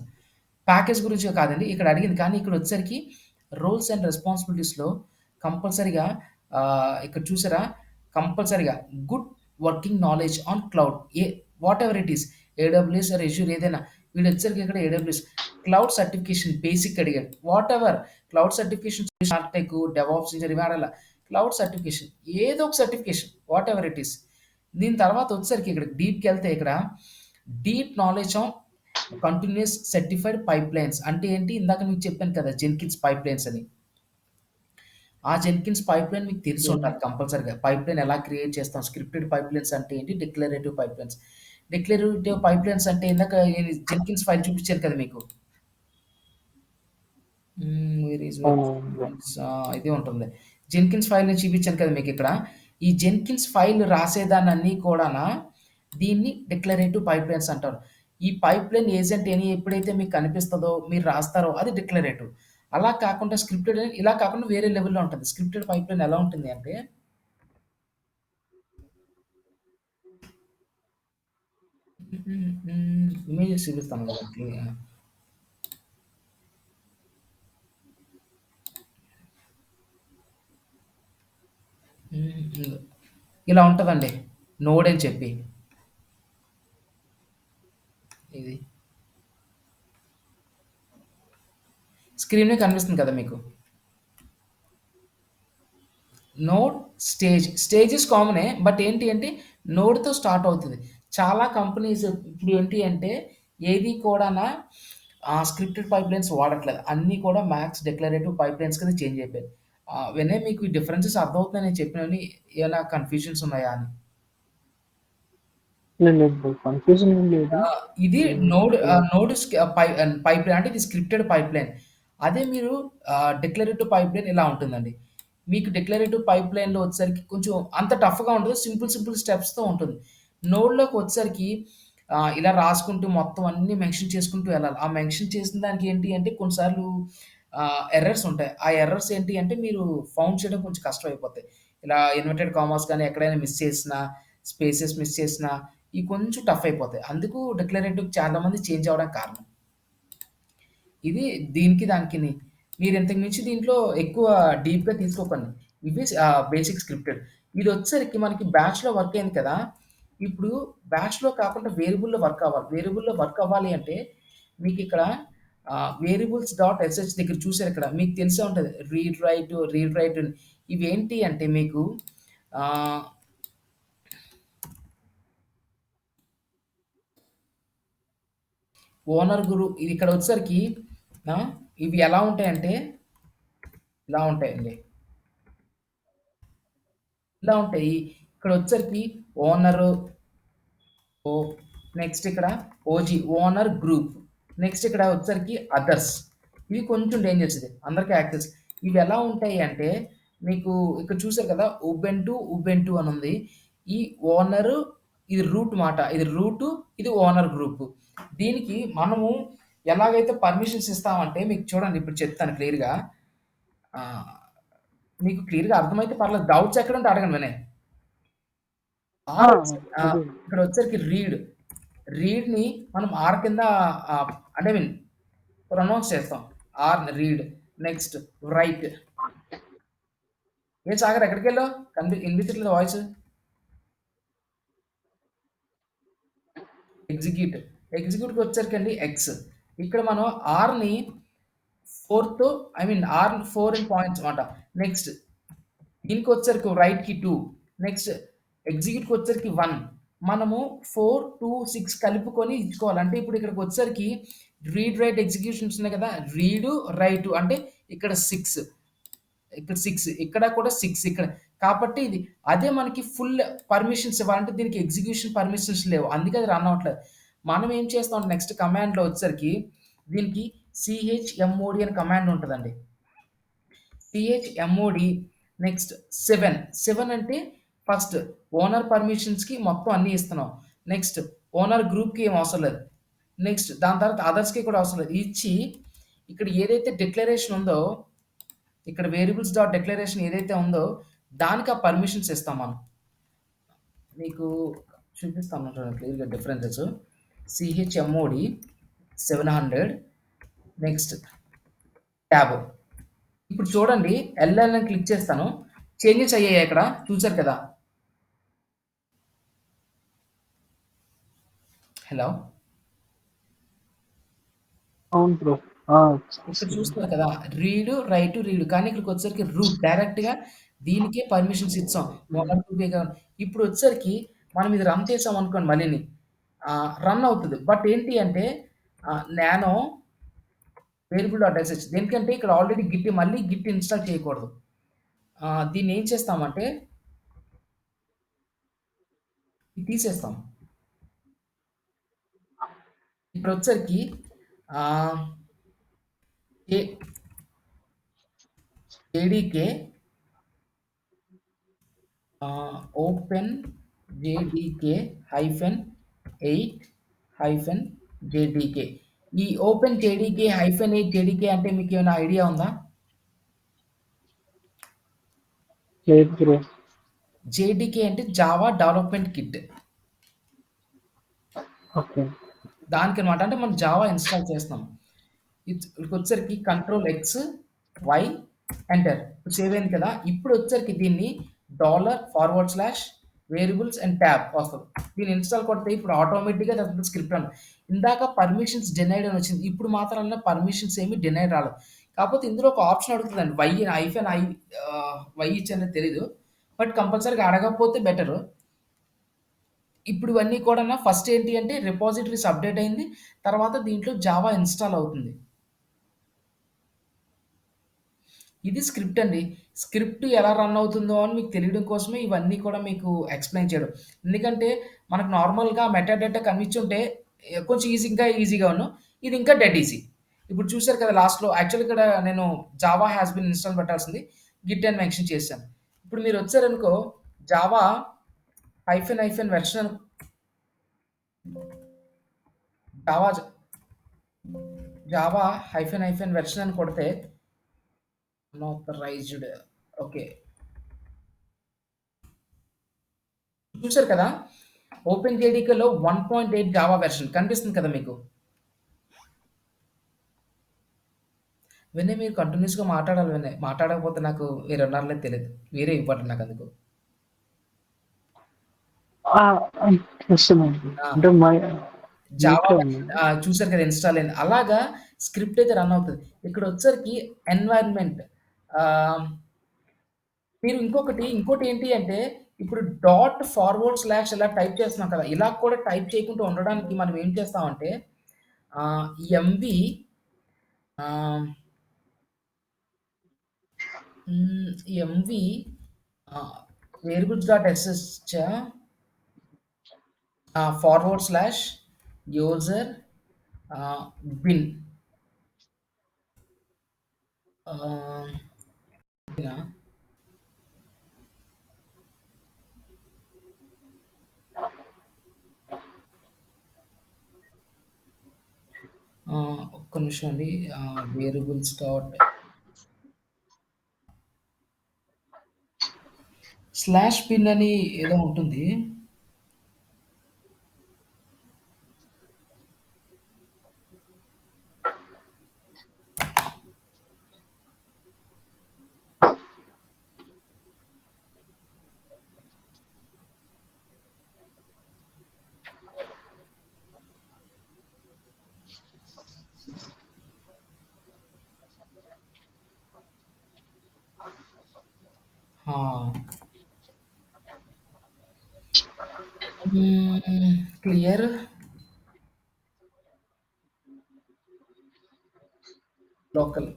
Package గురించి కాదండి. ఇక్కడ అడిగింది. కానీ ఇక్కడొచ్చేసరికి రోల్స్ అండ్ రెస్పాన్సిబిలిటీస్‌లో కంపల్సరీగా ఇక్కడ చూసారా? కంపల్సరీగా good working knowledge on cloud. Whatever it is. AWS or Azure ఏదైనా. వీడొచ్చేసరికి ఇక్కడ ఏడబ్ల్యూఎస్. క్లౌడ్ సర్టిఫికేషన్ బేసిక్ అడిగాడు. Whatever cloud certification architect, DevOps engineer ఇవి అడగల. క్లౌడ్ సర్టిఫికేషన్ ఏదో ఒక సర్టిఫికేషన్ వాటెవర్ ఇట్ ఈస్. దీని తర్వాత వచ్చేసరికి ఇక్కడ డీప్‌కెళ్తే ఇక్కడ deep knowledge on continuous certified pipelines అంటే ఏంటి? ఇందాక మీకు చెప్పాను కదా! జెన్కిన్స్ పైప్‌లైన్స్ అని. ఆ జెన్కిన్స్ పైప్‌లైన్ మీకు తెలిసి ఉండాలి కంపల్సరీగా. పైప్‌లైన్ ఎలా క్రియేట్ చేస్తాం? స్క్రిప్టెడ్ పైప్‌లైన్స్ అంటే ఏంటి? Declarative pipelines. డిక్లరేటివ్ పైప్‌లైన్స్ అంటే ఇందాక నేను జెన్కిన్స్ ఫైల్ చూపించాను కదా మీకు. వేర్ ఈస్ అవును. ఇది ఉంటుంది. జెన్కిన్స్ ఫైల్‌ని చూపించాను కదా మీకిక్కడ. ఈ జెన్కిన్స్ ఫైల్ రాసేదాన్నన్నీ కూడానా దీన్ని డిక్లరేటివ్ పైప్‌లైన్స్ అంటారు. ఈ పైప్‌లైన్ ఏజెంట్ అని ఎప్పుడైతే మీకు కనిపిస్తదో, మీరు రాస్తారో అది డిక్లరేటివ్. అలా కాకుండా స్క్రిప్టెడ్ ఇలా కాకుండా వేరే లెవెల్‌లో ఉంటది. స్క్రిప్టెడ్ పైప్‌లైన్ ఎలా ఉంటుంది అంటే ఇమేజెస్ చూపిస్తాను దానికి. ఇలా ఉంటదండి. నోడ్ అని చెప్పి. ఇది. స్క్రీన్ మీద కనిపిస్తుంది కదా మీకు. నోడ్, స్టేజెస్ కామనే. బట్ ఏంటి అంటే నోడ్‌తో స్టార్ట్ అవుతది. చాలా కంపెనీస్ ఇప్పుడు ఏంటి అంటే ఏది కూడానా స్క్రిప్టెడ్ పైప్‌లైన్స్ వాడట్లేదు. అన్నీ కూడా మ్యాక్స్ డిక్లరేటివ్ పైప్‌లైన్స్ కింద చేంజ్ అయిపోయాయి. వినయ్ మీకు ఈ డిఫరెన్సెస్ అర్థమవుతున్నాయి నేను చెప్పినవన్నీ ఏమైనా కన్‌ఫ్యూజన్స్ ఉన్నాయా అని? లేదు లేదు బ్రో. కన్‌ఫ్యూజన్ ఏం లేదు. ఇది హ్మ్. Node yeah! నోడ్ పైప్‌లైన్ అంటే ఇది స్క్రిప్టెడ్ పైప్‌లైన్. అదే మీరు డిక్లరేటివ్ పైప్‌లైన్ ఇలా ఉంటుందండి. మీకు డిక్లరేటివ్ పైప్‌లైన్‌లో వచ్చేసరికి కొంచెం అంత టఫ్‌గా ఉండదు. సింపుల్ స్టెప్స్‌తో ఉంటుంది. నోడ్‌లోకి వచ్చేసరికి ఇలా రాసుకుంటూ మొత్తం అన్నీ మెన్షన్ చేసుకుంటూ వెళ్ళాలి. ఆ మెన్షన్ చేసిన దానికి ఏంటి అంటే కొన్నిసార్లు ఎర్రర్స్ ఉంటాయి. ఆ ఎర్రర్స్ ఏంటి అంటే మీరు ఫౌండ్ చేయడం కొంచెం కష్టం అయిపోతాయి. ఇలా ఇన్వర్టెడ్ కామాస్ గాని ఎక్కడైనా మిస్ చేసినా, స్పేసెస్ మిస్ చేసినా ఇవి కొంచెం టఫ్ అయిపోతాయి. అందుకు డిక్లరేటివ్ చాలా మంది చేంజ్ అవ్వడానికి కారణం. ఇది దీనికి దానికిని. మీరు ఇంతకు మించి దీంట్లో ఎక్కువ డీప్‌గా తీసుకోకండి. ఇవి బేసిక్ స్క్రిప్టెడ్. ఇదొచ్చేసరికి మనకి బ్యాచ్‌లో వర్క్ అయింది కదా! ఇప్పుడు బ్యాచ్‌లో కాకుండా వేరియబుల్‌లో వర్క్ అవ్వాలి. వేరియబుల్‌లో వర్క్ అవ్వాలి అంటే మీకిక్కడ వేరియబుల్స్ డాట్ ఎస్‌హెచ్ దగ్గర చూసారు ఇక్కడ. మీకు తెలిసే ఉంటది. రీడ్ రైట్ ఇవేంటి అంటే మీకు ఆహ్, ఓనర్ ఇది ఇక్కడ వచ్చేసరికి ఆ! ఇవి ఎలా ఉంటాయంటే ఇలా ఉంటాయండి. ఇలా ఉంటాయి. ఇక్కడ వచ్చేసరికి ఓనరు ఓ నెక్స్ట్ ఇక్కడ ఓజీ ఓనర్ గ్రూప్. నెక్స్ట్ ఇక్కడ వచ్చేసరికి అదర్స్. ఇవి కొంచెం డేంజర్స్ ఇది. అందరికి యాక్సెస్. ఇవి ఎలా ఉంటాయి అంటే మీకు ఇక్కడ చూసారు కదా! ఉబెంటు అని ఉంది. ఈ ఓనరు ఇది రూట్ మాట. ఇది రూటు, ఇది ఓనర్ గ్రూప్. దీనికి మనము ఎలాగైతే పర్మిషన్స్ ఇస్తామంటే మీకు చూడండి ఇప్పుడు చెప్తాను క్లియర్‌గా. ఆహ్, మీకు క్లియర్‌గా అర్థమైతే పర్లేదు. డౌట్స్ ఎక్కడుంటే అడగండి వినయ్. ఆ! ఆర్ అదే. ఇక్కడ వచ్చేసరికి రీడ్‌ని మనం ఆర్ కింద అంటే ఐ మీన్ ప్రొనౌన్స్ చేస్తాం. ఆర్‌ని రీడ్. Next right. ఏ సాగర్ ఎక్కడికెళ్ళావు? ఇనిపించట్లేదు వాయిస్. ఎగ్జిక్యూట్. ఎగ్జిక్యూట్‌కి వచ్చేసరికండి ఎక్స్. ఇక్కడ మనం ఆర్‌ని 4తో I mean R 4 in points మాట. నెక్స్ట్ దీనికొచ్చేసరికి రైట్‌కి 2. నెక్స్ట్ ఎగ్జిక్యూట్‌కి వచ్చేసరికి 1. మనము 4, 2, 6 కలుపుకొని ఇచ్చుకోవాలి. అంటే ఇప్పుడు ఇక్కడికొచ్చేసరికి రీడ్, రైట్ ఎగ్జిక్యూషన్స్ ఉన్నాయి కదా! రీడు, రైటు అంటే ఇక్కడ 6. ఇక్కడ 6 ఇక్కడ కూడా 6 ఇక్కడ. కాబట్టి ఇది అదే మనకి ఫుల్ పర్మిషన్స్ ఇవ్వాలంటే దీనికి ఎగ్జిక్యూషన్ పర్మిషన్స్ లేవు. అందుకే అది రన్ అవ్వట్లేదు. మనం ఏం చేస్తాం నెక్స్ట్ కమాండ్‌లో వచ్చేసరికి దీనికి చమోడ్ అని కమాండ్ ఉంటదండి. చమోడ్ నెక్స్ట్ 7 అంటే ఫస్ట్ ఓనర్ పర్మిషన్స్‌కి మొత్తం అన్నీ ఇస్తున్నాం. నెక్స్ట్ ఓనర్ గ్రూప్‌కి ఏం అవసరం లేదు. నెక్స్ట్ దాని తర్వాత అదర్స్‌కి కూడా అవసరం లేదు. ఇచ్చి ఇక్కడ ఏదైతే డిక్లరేషన్ ఉందో ఇక్కడ వేరియబుల్స్ డాట్ డిక్లరేషన్ ఏదైతే ఉందో దానికి ఆ పర్మిషన్స్ ఇస్తాం మనం. మీకు చూపిస్తాను చూడండి క్లియర్‌గా డిఫరెన్సెస్. చమోడ్ 700 next tab. ఇప్పుడు చూడండి ఎల్ఎల్ అని క్లిక్ చేస్తాను. చేంజెస్ అయ్యాయి ఇక్కడ చూసారు కదా! హలో! అవును బ్రో. ఆ! ఇక్కడ చూస్తున్నారు కదా! రీడ్ కానీ ఇక్కడికొచ్చేసరికి రూట్ డైరెక్ట్‌గా దీనికే పర్మిషన్స్ ఇచ్చాం. ఓనర్ గ్రూపే కాదు. ఇప్పుడు వచ్చేసరికి మనం ఇది రన్ చేసామనుకోండి మళ్ళీని రన్ అవుతది. బట్ ఏంటి అంటే నానో వేరియబుల్ డాట్ ఎస్‌హెచ్ దేనికంటే ఇక్కడ ఆల్రెడీ మళ్ళీ గిట్ ఇన్‌స్టాల్ చేయకూడదు. దీన్ని ఏం చేస్తామంటే ఇది తీసేస్తాం. ఇప్పుడొచ్చేసరికి ఆహ్, ఏ JDK open JDK hyphen 8 hyphen JDK. ఈ ఓపెన్ జేడీకే హైఫెన్ 8 జేడీకే అంటే మీకేమైనా ఐడియా ఉందా? లేదు బ్రో. జేడీకే అంటే జావా డెవలప్‌మెంట్ కిట్. ఓకే. దానికనమాట. అంటే మనం జావా ఇన్‌స్టాల్ చేస్తున్నాం. ఇక్కడికొచ్చేసరికి కంట్రోల్ ఎక్స్, వై, ఎంటర్. ఇప్పుడు సేవ్ అయింది కదా! ఇప్పుడొచ్చేసరికి దీన్ని $/ వేరియబుల్స్ అండ్ ట్యాబ్ వస్తది. దీన్ని ఇన్‌స్టాల్ కొడితే ఇప్పుడు ఆటోమేటిక్‌గా అదంతా స్క్రిప్ట్ రన్. ఇందాక పర్మిషన్స్ డినైడ్ అని వచ్చింది. ఇప్పుడు మాత్రం పర్మిషన్స్ ఏమి డినైడ్ రాలేదు. కాకపోతే ఇందులో ఒక ఆప్షన్ అడుగుతదండి. వై ఇచ్చానో తెలీదు. బట్ కంపల్సరీగా అడగకపోతే బెటరు. ఇప్పుడు ఇవన్నీ కూడాను ఫస్ట్ ఏంటి అంటే రిపాజిటరీస్ అప్‌డేట్ అయింది. తర్వాత దీంట్లో జావా ఇన్‌స్టాల్ అవుతుంది. ఇది స్క్రిప్ట్ అండి. స్క్రిప్ట్ ఎలా రన్ అవుతుందో అని మీకు తెలియడం కోసమే ఇవన్నీ కూడా మీకు ఎక్స్‌ప్లెయిన్ చేయడం. ఎందుకంటే మనకు నార్మల్‌గా మెటాడేటా కనిపించుంటే కొంచెం ఇంకా ఈజీగాను. ఇది ఇంకా డెడ్ ఈజీ. ఇప్పుడు చూసారు కదా లాస్ట్‌లో యాక్చువల్లీ ఇక్కడ నేను జావా హాస్ బీన్ ఇన్‌స్టాల్ పెట్టాల్సింది గిట్ అని మెన్షన్ చేశాను. ఇప్పుడు మీరు వచ్చారనుకో Java hyphen version Java Java hyphen version అని కొడితే అన్‌ఆథరైజ్డ్ ఓకే. చూసారు కదా! ఓపెన్ జేడీకేలో 1.8 జావా వెర్షన్ కనిపిస్తుంది కదా మీకు. వినయ్ మీరు కంటిన్యూస్‌గా మాట్లాడాలి వినయ్. మాట్లాడకపోతే నాకు మీరున్నారో లేదో తెలీదు. మీరే ఇంపార్టెంట్ నాకందుకు. ఆ! వస్తుందండి. ఆ! అంటే జావా మ్యూట్‌లో ఉంది. చూసారు కదా! ఇన్‌స్టాల్ అయింది. అలాగా స్క్రిప్ట్ అయితే రన్ అవుతది. ఇక్కడొచ్చేసరికి ఎన్వైర్న్‌మెంట్ ఆహ్, మీరు ఇంకోటేంటి అంటే ఇప్పుడు డాట్ ఫార్వర్డ్ స్లాష్ ఇలా టైప్ చేస్తున్నాం కదా! ఇలా కూడా టైప్ చేయకుండా ఉండడానికి మనం ఏం చేస్తామంటే MV ah, MV variables dot SSH forward slash user bin ah, బినా ఒక్క నిమిషం అండి. వేరియబుల్స్ డాట్ స్లాష్ బిన్ అని ఏదో ఉంటుంది. ఆ! క్లియర్ లోకల్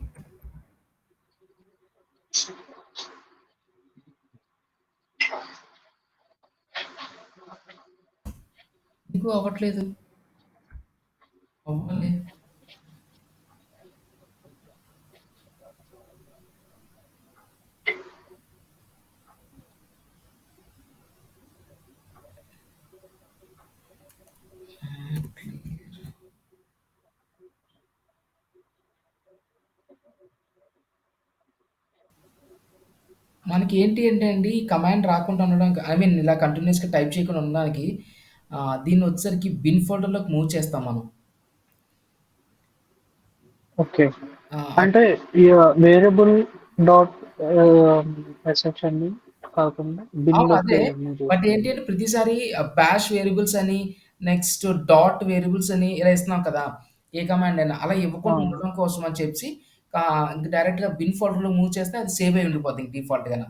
ఎందుకు అవ్వట్లేదు? అవ్వాలి. మనకి ఏంటి అంటే అండి, ఈ కమాండ్ రాకుండా ఉండడానికి ఐ మీన్ ఇలా కంటిన్యూయస్‌గా టైప్ చేయకుండా ఉండడానికి దీన్నొచ్చేసరికి బిన్ ఫోల్డర్‌లోకి మూవ్ చేస్తాం మనం. ఓకే. అప్ అంటే ఈ వేరియబుల్ డాట్ ఎస్హెచ్ అని కాకుండా అవును. బిన్‌లోకి అదే. మూవ్ బట్ చేస్తాం. ఏంటి అంటే ప్రతిసారి బాష్ వేరియబుల్స్ అని, నెక్స్ట్ డాట్ వేరియబుల్స్ అని ఇలా ఇస్తున్నాం కదా! ఏ కమాండ్ అయినా. అలా ఆ! ఇవ్వకుండా ఉండడం కోసం అని చెప్పి ఇంక డైరెక్ట్‌గా బిన్ ఫోల్డర్‌లో మూవ్ చేస్తే అది సేవ్ అయ్యి ఉండిపోద్ది ఇంక డిఫాల్ట్‌గాన.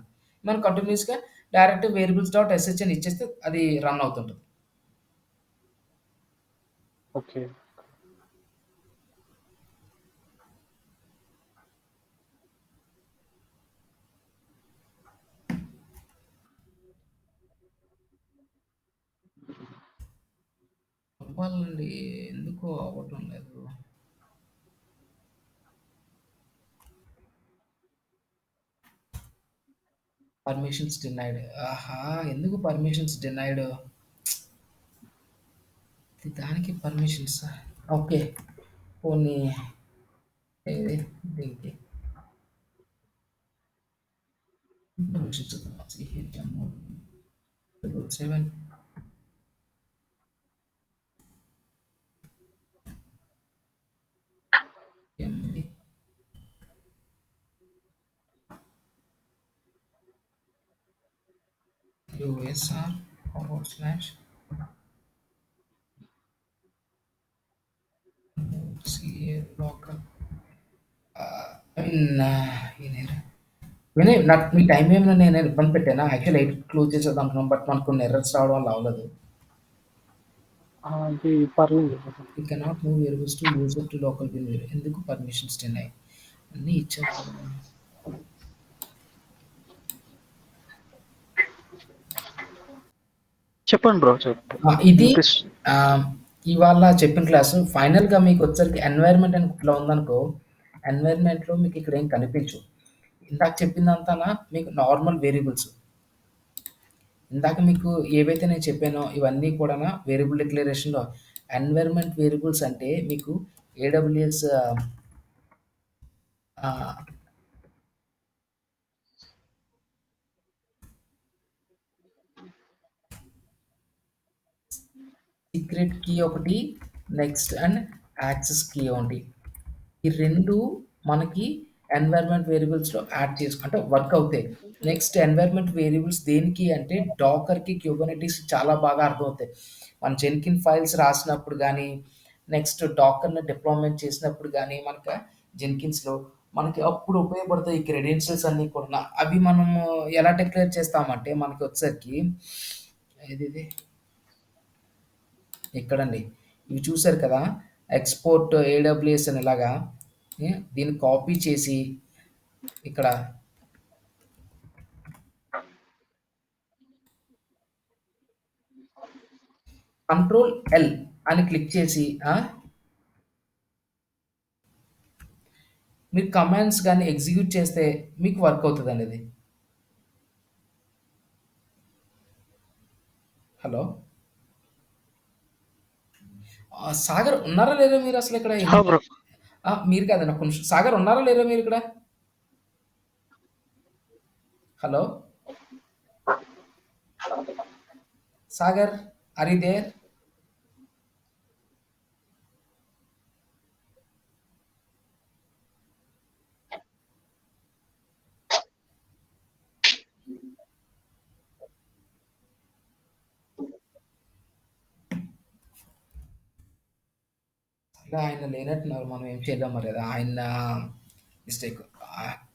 మనం కంటిన్యూయస్‌గా డైరెక్ట్ వేరియబుల్స్ డాట్ ఎస్హెచ్ అని ఇచ్చేస్తే అది రన్ అవుతుంటది. ఓకే. అవ్వాలండి. ఎందుకో అవ్వటం లేదు. Permissions denied. ఆహా! ఎందుకు పర్మిషన్స్ డినైడ్? దానికి పర్మిషన్సా? ఓకే. పోనీ ఏది దీనికి పర్మిషన్స్ ఇద్దాం. CHMOD 7 MD USR forward slash CA local. I mean ఈనేరా వినయ్ నాకు మీ టైం ఏమైనా నేను ఇబ్బంది పెట్టానా? యాక్చువల్లీ 8 క్లోజ్ చేసేద్దాం అనుకున్నాం. బట్ మనకు కొన్ని ఎర్రర్స్ రావడం వల్ల అవ్వలేదు. అది పర్లేదు. You cannot move variables to user to local bin ఎందుకు పర్మిషన్స్ డినై అన్నీ ఇచ్చాం కదా. చెప్పండి బ్రో. ఇది వినిపిస్తుంది. ఇవాళ చెప్పిన క్లాసు ఫైనల్‌గా మీకొచ్చేసరికి ఎన్వైర్న్‌మెంట్ అని ఇట్లా ఉందనుకో, ఎన్వైర్న్‌మెంట్‌లో మీకు ఇక్కడ ఏం కనిపించవు. ఇందాక చెప్పిందంతాన మీకు నార్మల్ వేరియబుల్స్. ఇందాక మీకు ఏవైతే నేను చెప్పానో ఇవన్నీ కూడాన వేరియబుల్ డిక్లరేషన్‌లో ఎన్వైర్న్‌మెంట్ వేరియబుల్స్ అంటే మీకు ఏడబ్ల్యూఎస్ ఆహ్, సీక్రెట్ కీ ఒకటి, నెక్స్ట్ అండ్ యాక్సెస్ కీ ఒకటి. ఈ 2 మనకి ఎన్వైర్న్మెంట్ వేరియబుల్స్‌లో యాడ్ అంటే వర్క్ అవుతాయి. నెక్స్ట్ ఎన్వైర్న్మెంట్ వేరియబుల్స్ దేనికి అంటే డాకర్‌కి, క్యూబర్నెటిస్‌కి చాలా బాగా అర్థమవుతాయి. మన జెన్కిన్ ఫైల్స్ రాసినప్పుడు గానీ, నెక్స్ట్ డాకర్‌ని డిప్లాయ్‌మెంట్ చేసినప్పుడు గానీ, జెన్కిన్స్‌లో మనకి అప్పుడు ఉపయోగపడతాయి ఈ క్రెడెన్షియల్స్ అన్నీ కూడాను. అవి మనము ఎలా డిక్లేర్ చేస్తామంటే మనకొచ్చేసరికి ఏదిది ఇక్కడండి. ఇవి చూసారు కదా! ఎక్స్‌పోర్ట్ ఏడబ్ల్యూఎస్ అని ఇలాగా దీన్ని కాపీ చేసి ఇక్కడ కంట్రోల్ ఎల్ అని క్లిక్ చేసి మీరు కమాండ్స్ గాని ఎగ్జిక్యూట్ చేస్తే మీకు వర్క్ అవుతదండి ఇది. హలో! సాగర్ ఉన్నారా లేరా మీరసలు ఇక్కడ? బ్రో. మీరు కాదండి. ఒక్క నిమిషం. సాగర్ ఉన్నారా లేరా మీరిక్కడ? Hello! Sagar are you there? ఇలా ఆయన లేనట్టున్నారు. మనం ఏం చేయలేం మరి అది ఆయన మిస్టేక్.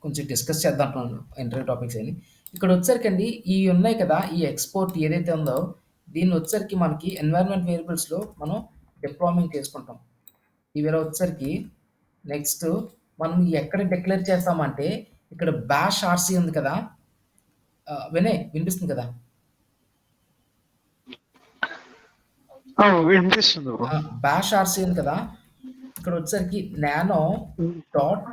కొంచెం డిస్కస్ చేద్దాం అంటున్నాను ఇంటర్వ్యూ టాపిక్స్ అని. ఇక్కడొచ్చేసరికండి ఇయి ఉన్నాయి కదా! ఈ ఎక్స్‌పోర్ట్ ఏదైతే ఉందో దీన్నొచ్చేసరికి మనకి ఎన్వైర్న్మెంట్ వేరియబుల్స్‌లో మనం డిప్లాయ్‌మెంట్ చేసుకుంటాం. ఇవిలా వచ్చేసరికి నెక్స్ట్ మనం ఎక్కడ డిక్లేర్ చేస్తామంటే ఇక్కడ బాష్ ఆర్‌సి ఉంది కదా! వినయ్ వినిపిస్తుంది కదా? వినిపిస్తుంది బ్రో. బాష్ ఆర్‌సి ఉంది కదా! ఇక్కడొచ్చేసరికి nano dot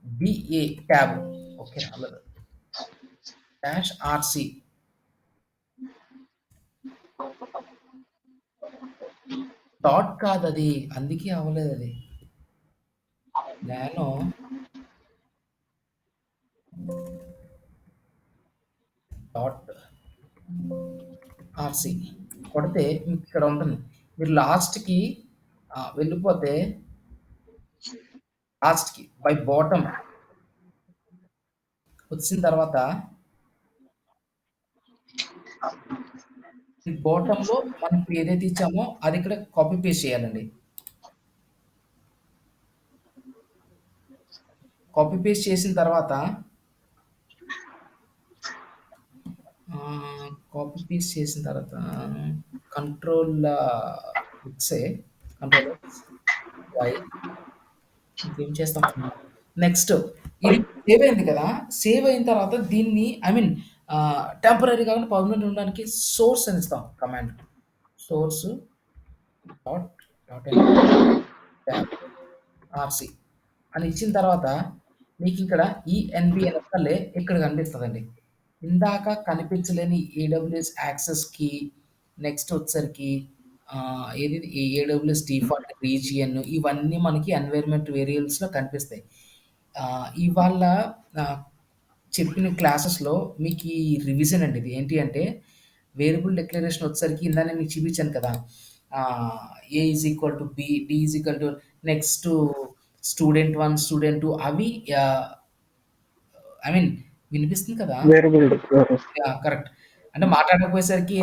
BA tab okay రాలేదు. డాష్ ఆర్‌సి డాట్ కాదది. అందుకే అవ్వలేదది. నానో డాట్ ఆర్‌సి కొడితే మీకిక్కడ ఉంటుంది. మీరు లాస్ట్‌కి వెళ్ళిపోతే లాస్ట్‌కి బై బాటమ్ వచ్చిన తర్వాత ఈ బాటమ్‌లో మనం ఇప్పుడు ఏదైతే ఇచ్చామో అది ఇక్కడ కాపీ పేస్ట్ చేయాలండి. కాపీ పేస్ట్ చేసిన తర్వాత కాపీ పేస్ట్ చేసిన తర్వాత control x control X why ఇంకేం చేస్తాం నెక్స్ట్ ఇది సేవ్ అయింది కదా! సేవ్ అయిన తర్వాత దీన్ని ఐ మీన్ టెంపరరీ కాకుండా పర్మనెంట్ ఉండడానికి సోర్స్ అని ఇస్తాం command. Source dot dot tab RC అని ఇచ్చిన తర్వాత మీకిక్కడ ఈఎన్‌బి అని ఒక్కలే ఇక్కడ కనిపిస్తదండి. ఇందాక కనిపించలేని ఏడబ్ల్యూఎస్ యాక్సెస్ కీ నెక్స్ట్ వచ్చేసరికి ఏది ఈ ఏడబ్ల్యూఎస్ డిఫాల్ట్ రీజియన్ ఇవన్నీ మనకి ఎన్వైర్న్మెంట్ వేరియబుల్స్‌లో కనిపిస్తాయి. ఇవాళ ఆహ్, చెప్పిన క్లాసెస్‌లో మీకీ రివిజన్ అండి ఇది. ఏంటి అంటే వేరియబుల్ డిక్లరేషన్ వచ్చేసరికి ఇందాక నేను మీకు చూపించాను కదా! A is equal to B, D is equal to next student 1, student 2 అవి ఐ మీన్ వినిపిస్తుంది కదా! Variable correct. అంటే మాట్లాడకపోయేసరికి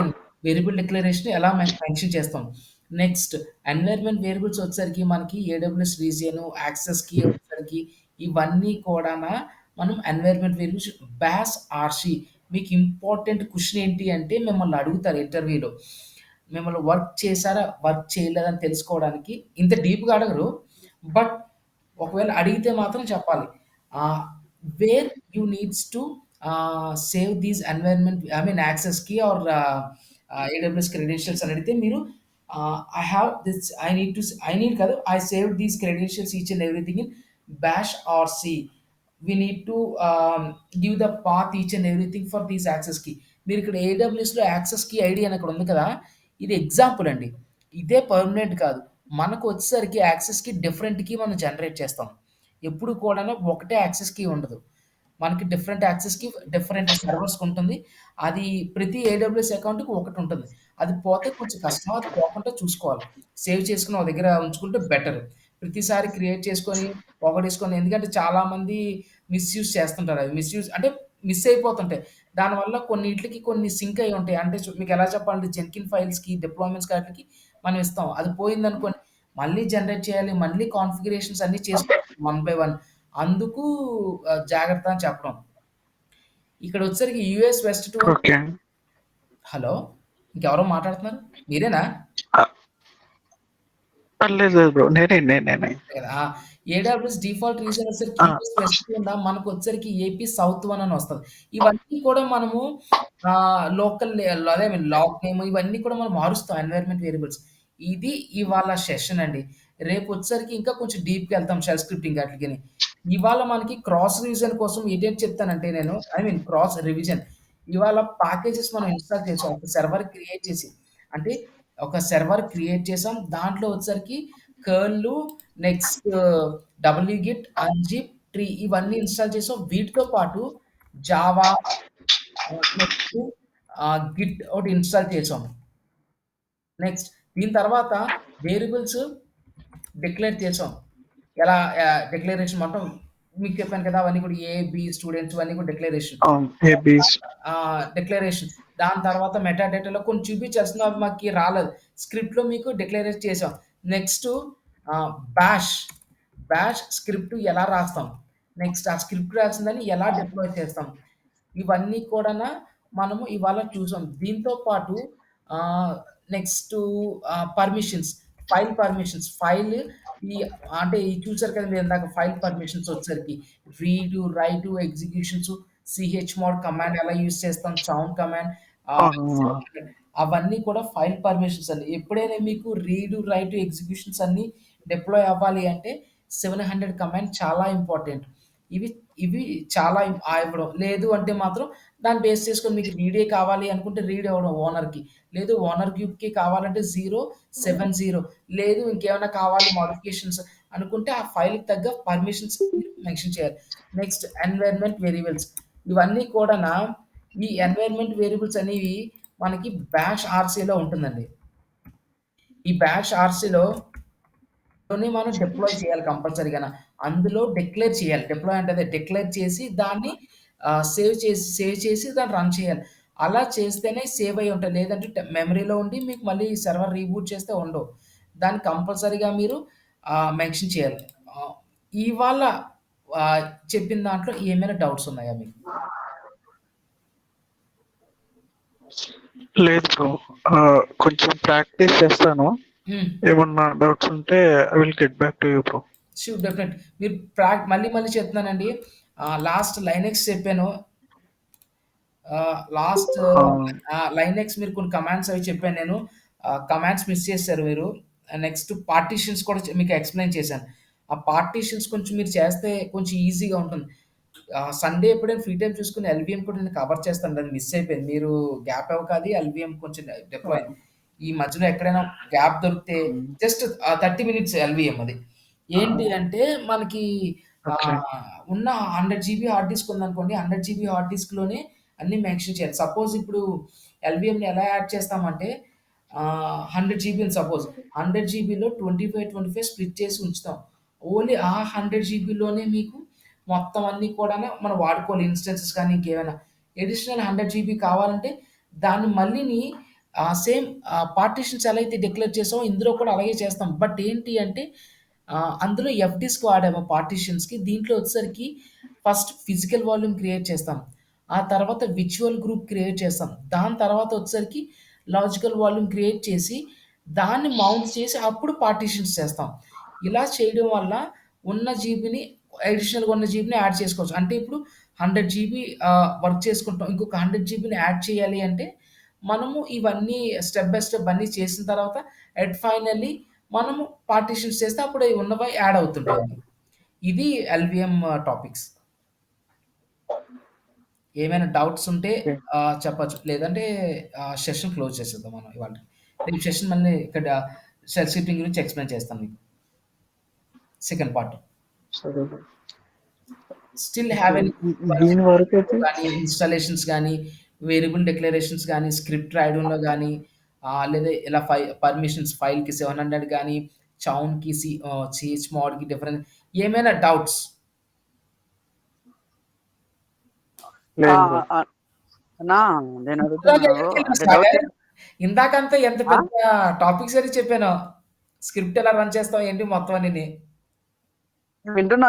వేరియబుల్ డిక్లరేషన్ ఎలా మెన్షన్ చేస్తాం. నెక్స్ట్ ఎన్వైర్న్మెంట్ వేరియబుల్స్ వచ్చేసరికి మనకి ఏడబ్ల్యూఎస్ రీజియన్, యాక్సెస్ కీ వచ్చేసరికి ఇవన్నీ కూడాన మనం ఎన్వైర్న్మెంట్ వేరియబుల్స్ బాష్ ఆర్‌సి మీకు ఇంపార్టెంట్ క్వెషన్ ఏంటి అంటే మిమ్మల్ని అడుగుతారు ఇంటర్వ్యూలో. మిమ్మల్ని వర్క్ చేశారా? వర్క్ చేయలేదా? అని తెలుసుకోవడానికి ఇంత డీప్‌గా అడగరు. బట్ ఒకవేళ అడిగితే మాత్రం చెప్పాలి. Ah, where you needs to save these environment I mean access key or AWS credentials అని అడిగితే మీరు I have this I need కాదు. I saved these credentials each and everything in bash RC. We need to give the path each and everything for these access key. మీరిక్కడ ఏడబ్ల్యూఎస్‌లో access key ID అని అక్కడ ఉంది కదా! ఇది example అండి. ఇదే పర్మనెంట్ కాదు. మనకు వచ్చేసరికి యాక్సెస్ కీ డిఫరెంట్ కీ మనం జనరేట్ చేస్తాం. ఎప్పుడు కూడాను ఒకటే యాక్సెస్ కీ ఉండదు. మనకి డిఫరెంట్ యాక్సెస్‌కి డిఫరెంట్ సర్వర్స్‌కి ఉంటుంది. అది ప్రతి ఏడబ్ల్యూఎస్ అకౌంట్‌కి ఒకటుంటుంది. అది పోతే కొంచెం కష్టం. అది పోకుండా చూసుకోవాలి. సేవ్ చేసుకొని ఒక దగ్గర ఉంచుకుంటే బెటర్. ప్రతిసారి క్రియేట్ చేసుకొని, పోగొట్టేసుకొని ఎందుకంటే చాలామంది మిస్‌యూజ్ చేస్తుంటారు. అవి మిస్‌యూజ్ అంటే మిస్ అయిపోతుంటాయి. దానివల్ల కొన్నిట్లికి కొన్ని సింక్ అయ్యి ఉంటాయి. అంటే మీకెలా చెప్పాలంటే జెన్కిన్ ఫైల్స్‌కి, డిప్లాయ్‌మెంట్స్‌కి ఆటిలకి మనం ఇస్తాం. అది పోయిందనుకోండి మళ్ళీ జనరేట్ చేయాలి. మళ్ళీ కాన్ఫిగరేషన్స్ అన్నీ చేసుకోవాలి వన్ బై వన్. అందుకు జాగ్రత్త అని చెప్పడం. ఇక్కడొచ్చేసరికి US west two okay. Hello! ఇంకెవరో మాట్లాడుతున్నారు? మీరేనా? లేదు లేదు బ్రో. నేనే. అంతే కదా! ఏడబ్ల్యూఎస్ డిఫాల్ట్ రీజియన్ వచ్చేసరికి ఆ! యూఎస్ వెస్ట్ కింద మనకొచ్చేసరికి ఏపీ సౌత్ 1 అని వస్తది. ఇవన్నీ కూడా మనము లోకల్ అదే లాగ్ నేమ్ ఇవన్నీ కూడా మనం మారుస్తాం ఎన్వైర్న్మెంట్ వేరియబుల్స్. ఇది ఇవాళ సెషన్ అండి. రేపొచ్చేసరికి ఇంకా కొంచెం డీప్‌గా షెల్ స్క్రిప్టింగ్ ఆటిలకిని. ఇవాళ మనకి క్రాస్ రివిజన్ కోసం ఏటేటి చెప్తానంటే నేను క్రాస్ రివిజన్. ఇవాళ ప్యాకేజెస్ మనం ఇన్‌స్టాల్ చేసాం. ఒక సర్వర్ క్రియేట్ చేసి. అంటే ఒక సర్వర్ క్రియేట్ చేసాం. దాంట్లో వచ్చేసరికి కర్లు, నెక్స్ట్ డబ్ల్యూగిట్, అన్‌జిప్, ట్రీ ఇవన్నీ ఇన్‌స్టాల్ చేసాం. వీటితో పాటు జావా నెక్స్ట్ గిట్ ఒకటి ఇన్‌స్టాల్ చేసాం. నెక్స్ట్ దీని తర్వాత వేరియబుల్స్ డిక్లేర్ చేసాం. ఎలా డిక్లరేషన్ మొత్తం మీకు చెప్పాను కదా! అవన్నీ కూడా ఏ, బి స్టూడెంట్స్ ఇవన్నీ కూడా డిక్లరేషన్. అవును. ఏబీస్. డిక్లరేషన్. దాని తర్వాత మెటా డేటాలో కొన్ని చూపించాల్సింది అవి మాకి రాలేదు. స్క్రిప్ట్‌లో మీకు డిక్లరేట్ చేసాం. Next Bosch. బాష్ స్క్రిప్ట్ ఎలా రాస్తాం? నెక్స్ట్ ఆ స్క్రిప్ట్ రాసిందాన్ని ఎలా డిప్లాయ్ చేస్తాం? ఇవన్నీ కూడాన మనము ఇవాళ చూసాం. దీంతో పాటు ఆహ్, next permissions, file permissions. File ఈ అంటే ఇది చూసారు కదా! మీరిందాక ఫైల్ పర్మిషన్స్ వచ్చేసరికి రీడు, రైటు, ఎగ్జిక్యూషన్స్, చమోడ్ కమాండ్ ఎలా యూజ్ చేస్తాం, చౌన్ కమాండ్ అవును. అవన్నీ కూడా ఫైల్ పర్మిషన్స్ అండి. ఎప్పుడైనా మీకు రీడు, రైటు, ఎగ్జిక్యూషన్స్ అన్నీ డిప్లాయ్ అవ్వాలి అంటే 700 కమాండ్ చాలా ఇంపార్టెంట్. ఇవి ఇవి చాలా ఇవ్వడం. లేదు అంటే మాత్రం దాన్ని బేస్ చేసుకొని మీకు రీడే కావాలి అనుకుంటే రీడ్ ఇవ్వడం ఓనర్‌కి. లేదు ఓనర్ గ్రూప్‌కి కావాలంటే 070 లేదు ఇంకేమైనా కావాలి మోడిఫికేషన్స్ అనుకుంటే ఆ ఫైల్‌కి తగ్గ పర్మిషన్స్ మీరు మెన్షన్ చేయాలి. నెక్స్ట్ ఎన్వైర్న్మెంట్ వేరియబుల్స్ ఇవన్నీ కూడాన ఈ ఎన్వైర్న్మెంట్ వేరియబుల్స్ అనేవి మనకి బాష్ ఆర్‌సీలో ఉంటుందండి. ఈ బాష్ ఆర్‌సీలో లోనే మనం డిప్లాయ్ చేయాలి కంపల్సరీగాన. అందులో డిక్లేర్ చేయాలి. డిప్లాయ్ అంటే అదే డిక్లేర్ చేసి దాన్ని సేవ్ చేసి దాన్ని రన్ చేయాలి. అలా చేస్తేనే సేవ్ అయ్యి ఉంటాయి. లేదంటే మెమరీలో ఉండి మీకు మళ్ళీ సర్వర్ రీబూట్ చేస్తే ఉండవు. దాన్ని కంపల్సరీగా మీరు మెన్షన్ చేయాలి. ఆహ్, ఇవాళ ఆహ్, చెప్పిన దాంట్లో ఏమైనా డౌట్స్ ఉన్నాయా మీకు? లేదు బ్రో. కొంచెం ప్రాక్టీస్ చేస్తాను. హ్మ్. ఏమన్నా డౌట్స్ ఉంటే I will get back to you bro. Sure definite. మీరు మళ్ళీ చెప్తున్నానండి. లాస్ట్ లైనెక్స్ చెప్పాను. లాస్ట్ అవును. లైనెక్స్ మీరు కొన్ని కమాండ్స్ అవి చెప్పాను నేను. కమాండ్స్ మిస్ చేశారు మీరు. నెక్స్ట్ పార్టిషన్స్ కూడా మీకు ఎక్స్‌ప్లెయిన్ చేశాను. ఆ పార్టిషన్స్ కొంచెం మీరు చేస్తే కొంచెం ఈజీగా ఉంటుంది. సండే ఎప్పుడైనా ఫ్రీ టైమ్ చూసుకొని ఎల్‌వీఎం కూడా నేను కవర్ చేస్తాను. అది మిస్ అయిపోయింది. మీరు గ్యాప్ ఇవ్వక అది ఎల్‌వీఎం కొంచెం డిప్లాయ్ అయింది. ఈ మధ్యలో ఎక్కడైనా గ్యాప్ దొరికితే జస్ట్ 30 మినిట్స్ ఎల్‌వీఎం అది. ఏంటి అంటే మనకి ఓకే. ఉన్న 100 జీబీ హార్డ్ డిస్క్ ఉందనుకోండి. 100 జీబీ హార్డ్ డిస్క్‌లోనే అన్నీ మెన్షన్ చేయాలి. సపోజ్ ఇప్పుడు ఎల్‌వీఎంని ఎలా యాడ్ చేస్తామంటే 100 జీబీ ఉంది సపోజ్. 100 జీబీలో 25 స్ప్లిట్ చేసి ఉంచుతాం. ఓన్లీ ఆ 100 జీబీలోనే మీకు మొత్తం అన్నీ కూడాను మనం వాడుకోవాలి. ఇన్‌స్టెన్సెస్ కానీ ఇంకేమైనా. అడిషనల్ 100 జీబీ కావాలంటే దాన్ని మళ్ళీని సేమ్ పార్టిషన్స్ ఎలా అయితే డిక్లేర్ చేసామో ఇందులో కూడా అలాగే చేస్తాం. బట్ ఏంటి అంటే అందులో ఎఫ్‌డిస్క్ వాడాము పార్టిషన్స్‌కి. దీంట్లో వచ్చేసరికి ఫస్ట్ ఫిజికల్ వాల్యూమ్ క్రియేట్ చేస్తాం. ఆ తర్వాత విర్చువల్ గ్రూప్ క్రియేట్ చేస్తాం. దాని తర్వాత వచ్చేసరికి లాజికల్ వాల్యూమ్ క్రియేట్ చేసి దాన్ని మౌంట్ చేసి అప్పుడు పార్టిషన్స్ చేస్తాం. ఇలా చేయడం వల్ల ఉన్న జీబీని అడిషనల్‌గా ఉన్న జీబీని యాడ్ చేసుకోవచ్చు. అంటే ఇప్పుడు 100 జీబీ వర్క్ చేసుకుంటాం. ఇంకొక 100 జీబీని యాడ్ చేయాలి అంటే మనము ఇవన్నీ స్టెప్ బై స్టెప్ అన్నీ చేసిన తర్వాత ఫైనల్లీ మనము పార్టిషన్స్ చేస్తే అప్పుడు అయి ఉన్నవి యాడ్ అవుతుంటాయండి. ఇది ఎల్‌వీఎం టాపిక్స్. ఏమైనా డౌట్స్ ఉంటే ఓకే. చెప్పొచ్చు. లేదంటే సెషన్ క్లోజ్ చేసేద్దాం మనం ఇవాల్టికి. రేపు సెషన్ మళ్ళీ ఇక్కడ షెల్ స్క్రిప్టింగ్ గురించి ఎక్స్‌ప్లెయిన్ చేస్తాను మీకు. Second part. సరే bro. Still okay. Have any దీని వరకైతే గానీ, ఇన్‌స్టాలేషన్స్ గానీ, వేరియబుల్ డిక్లరేషన్స్ గానీ, స్క్రిప్ట్ రాయడంలో గానీ, లేదా ఇలా పర్మిషన్స్ ఫైల్‌కి 700 గానీ, చౌన్‌కి, సిహెచ్ మోడ్‌కి డిఫరెన్స్ ఏమైనా డౌట్స్? ఆ, లేదు బ్రో. ఆ, అన్నా నేను ఇందాక అడుగుతున్నాను ఎక్కడికెళ్ళావు అంటే డౌట్. సాగర్? ఇందాకంతా ఎంత పెద్ద టాపిక్స్ అని చెప్పానో. స్క్రిప్ట్ ఎలా రన్ చేస్తావు ఏంటి మొత్తం అన్నిని. వింటున్నా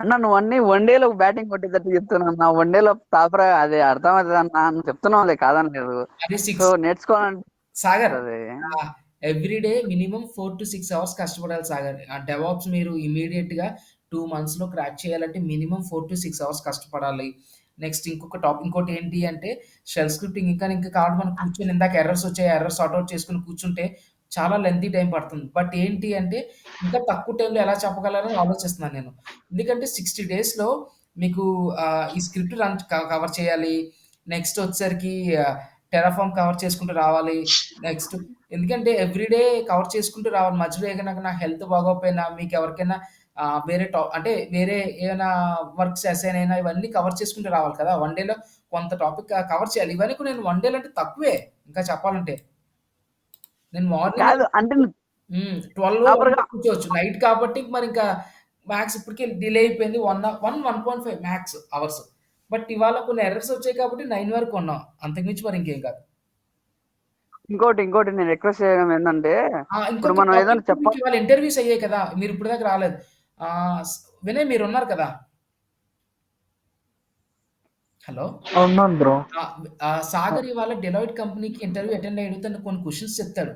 అన్న, నువ్వు అన్ని వన్ డేలో బ్యాటింగ్ కొట్టేటట్టు చెప్తున్నావు. నా వన్ డేలో తాపరా అది అర్థమవుతుంది అన్న, నువ్వు చెప్తున్నావు కాదని లేదు. అది సో 6 నేర్చుకోవాలంటే సాగర్ అది. ఎవ్రీ డే మినిమమ్ 4-6 అవర్స్ కష్టపడాలి సాగర్. ఆ డెవాప్స్ మీరు ఇమ్మీడియేట్‌గా 2 మంత్స్‌లో క్రాక్ చేయాలంటే మినిమమ్ 4-6 అవర్స్ కష్టపడాలి. నెక్స్ట్ ఇంకోటి ఏంటి అంటే షెల్ స్క్రిప్టింగ్ ఇంకా కావాలి మనం కూర్చొని ఇందాక ఎర్రర్స్ వచ్చాయి. ఎర్రర్స్ సార్ట్ ఔట్ చేసుకొని కూర్చుంటే చాలా లెంతీ టైం పడుతుంది. బట్ ఏంటి అంటే ఇంకా తక్కువ టైంలో ఎలా చెప్పగలరని ఆలోచిస్తున్నాను నేను. ఎందుకంటే 60 డేస్‌లో మీకు ఈ స్క్రిప్ట్ కవర్ చేయాలి. నెక్స్ట్ వచ్చేసరికి టెరాఫార్మ్ కవర్ చేసుకుంటూ రావాలి. నెక్స్ట్ ఎందుకంటే ఎవ్రీడే కవర్ చేసుకుంటూ రావాలి. మధ్యలో ఏదైనా నా హెల్త్ బాగోకపోయినా, మీకెవరికైనా వేరే అంటే వేరే ఏమైనా వర్క్స్ అసైన్ అయినా ఇవన్నీ కవర్ చేసుకుంటూ రావాలి కదా! వన్ డేలో కొంత టాపిక్ కవర్ చేయాలి. ఇవన్నీ కూడా నేను వన్ డేలో అంటే తక్కువే ఇంకా చెప్పాలంటే. నేను మార్నింగ్ కాదు అంటే 12 ప్రాపర్గా కూర్చోవచ్చు. నైట్ కాబట్టి మరింకా మాక్స్ ఇప్పటికే డిలే అయిపోయింది. 1.5 మాక్స్ అవర్స్. బట్ ఇవాళ కొన్ని ఎర్రర్స్ వచ్చాయి కాబట్టి 9 వరకు ఉన్నాం. అంతకు మించి మరి ఇంకేం కాదు. ఇంకోటి నేను రిక్వెస్ట్ చేయడం ఏంటంటే, ఇప్పుడు ఇంకొక మనం టాపిక్ ఏదైనా మీకు చెప్పాలి. ఇవాళ ఇంటర్వ్యూస్ అయ్యాయి కదా! మీరు ఇప్పటిదాకా రాలేదు. ఆహ్, స్ వినయ్ మీరున్నారు కదా! హలో! ఉన్నాను బ్రో. సాగర్ ఇవాళ డెలాయిట్ కంపెనీకి ఇంటర్వ్యూ అటెండ్ అయ్యాడు. తను కొన్ని క్వెషన్స్ చెప్తాడు.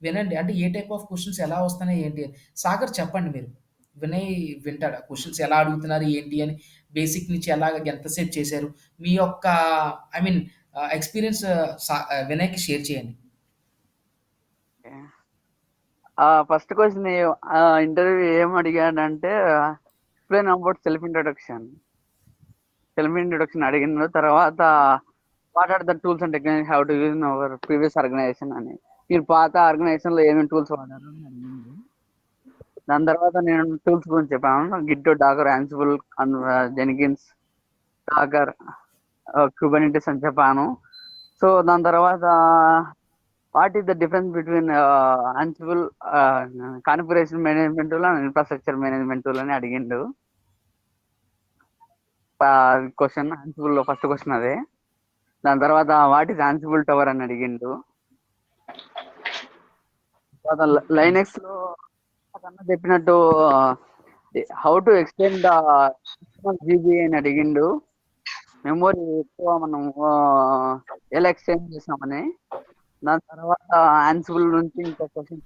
వినండి. అంటే ఏ టైప్ ఆఫ్ క్వెషన్స్ ఎలా వస్తున్నాయి ఏంటి అని. సాగర్ చెప్పండి మీరు. వినయ్ వింటాడు. ఆ క్వెషన్స్ ఎలా అడుగుతున్నారు ఏంటి అని బేసిక్ నుంచి ఎలాగ ఎంతసేపు చేశారు? మీ యొక్క ఐ మీన్ ఎక్స్‌పీరియన్స్ వినయ్‌కి షేర్ చేయండి. ఫస్ట్ క్వశ్చన్ ఇంటర్వ్యూ ఏం అడిగాడంటే, ఎక్స్ప్లెయిన్ అబౌట్ సెల్ఫ్ ఇంట్రొడక్షన్ అడిగిన తర్వాత, what are the tools and technology how to use in our previous organization అని. మీరు పాత ఆర్గనైజేషన్ లో ఏమేమి టూల్స్ వాడారు అని అడిగింది. దాని తర్వాత నేను టూల్స్ గురించి చెప్పాను. Git, Docker, Ansible, Jenkins, Docker, Kubernetes అని చెప్పాను. సో దాని తర్వాత what is the difference between Ansible configuration management tool and infrastructure management tool అని అడిగిండు. క్వశ్చన్ యాన్సిబుల్ లో ఫస్ట్ క్వశ్చన్ అదే. దాని తర్వాత వాట్ ఈస్ యాన్సిబుల్ టవర్ అని అడిగిండు. తర్వాత లైనెక్స్ లో అన్న చెప్పినట్టు హౌ టు ఎక్స్టెండ్ జీబీ అని అడిగిండు. మెమొరీ ఎక్కువ మనం ఎలా ఎక్స్టెండ్ చేసామని. దాని తర్వాత యాన్సిబుల్ నుంచి ఇంకో question,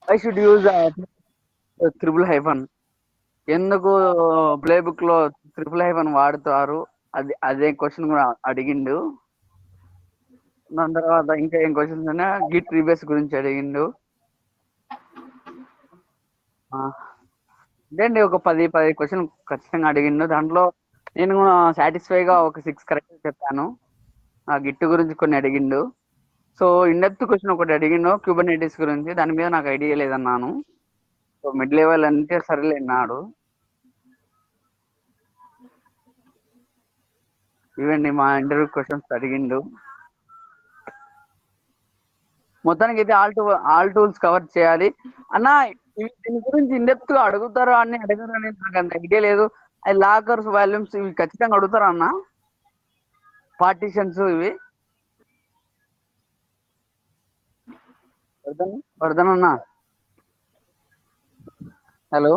I should use triple hyphen. ఎందుకు ప్లే బుక్ లో ట్రిపుల్ హైఫన్ వాడుతారు, అదే క్వశ్చన్ కూడా అడిగిండు. దాని తర్వాత ఇంకా ఏం క్వశ్చన్స్ ఉన్నా, గిట్ రీబేస్ గురించి అడిగిండు. ఇదండి ఒక 10 క్వశ్చన్ ఖచ్చితంగా అడిగిండు. దాంట్లో నేను కూడా సాటిస్ఫైగా ఒక 6 కరెక్ట్ చెప్పాను. ఆ గిట్ గురించి కొన్ని అడిగిండు. సో ఇన్డెప్త్ క్వశ్చన్ ఒకటి అడిగిండు క్యూబర్నెటిస్ గురించి. దాని మీద నాకు ఐడియా లేదన్నాను. సో మిడ్ లెవెల్ అంటే సరేలే అన్నాడు. ఇవండి మా ఇంటర్వ్యూ క్వశ్చన్స్ అడిగిండు. మొత్తానికి అయితే ఆల్ టూల్స్ కవర్ చేయాలి అన్న. దీని గురించి ఇన్డెప్త్ గా అడుగుతారా అని అడగరు అని నాకు అంత ఐడియా లేదు. అది లాకర్స్, వాల్యూమ్స్ ఇవి ఖచ్చితంగా అడుగుతారా అన్న? పార్టీషన్స్ ఇవి వర్ధన్ అన్న, హలో.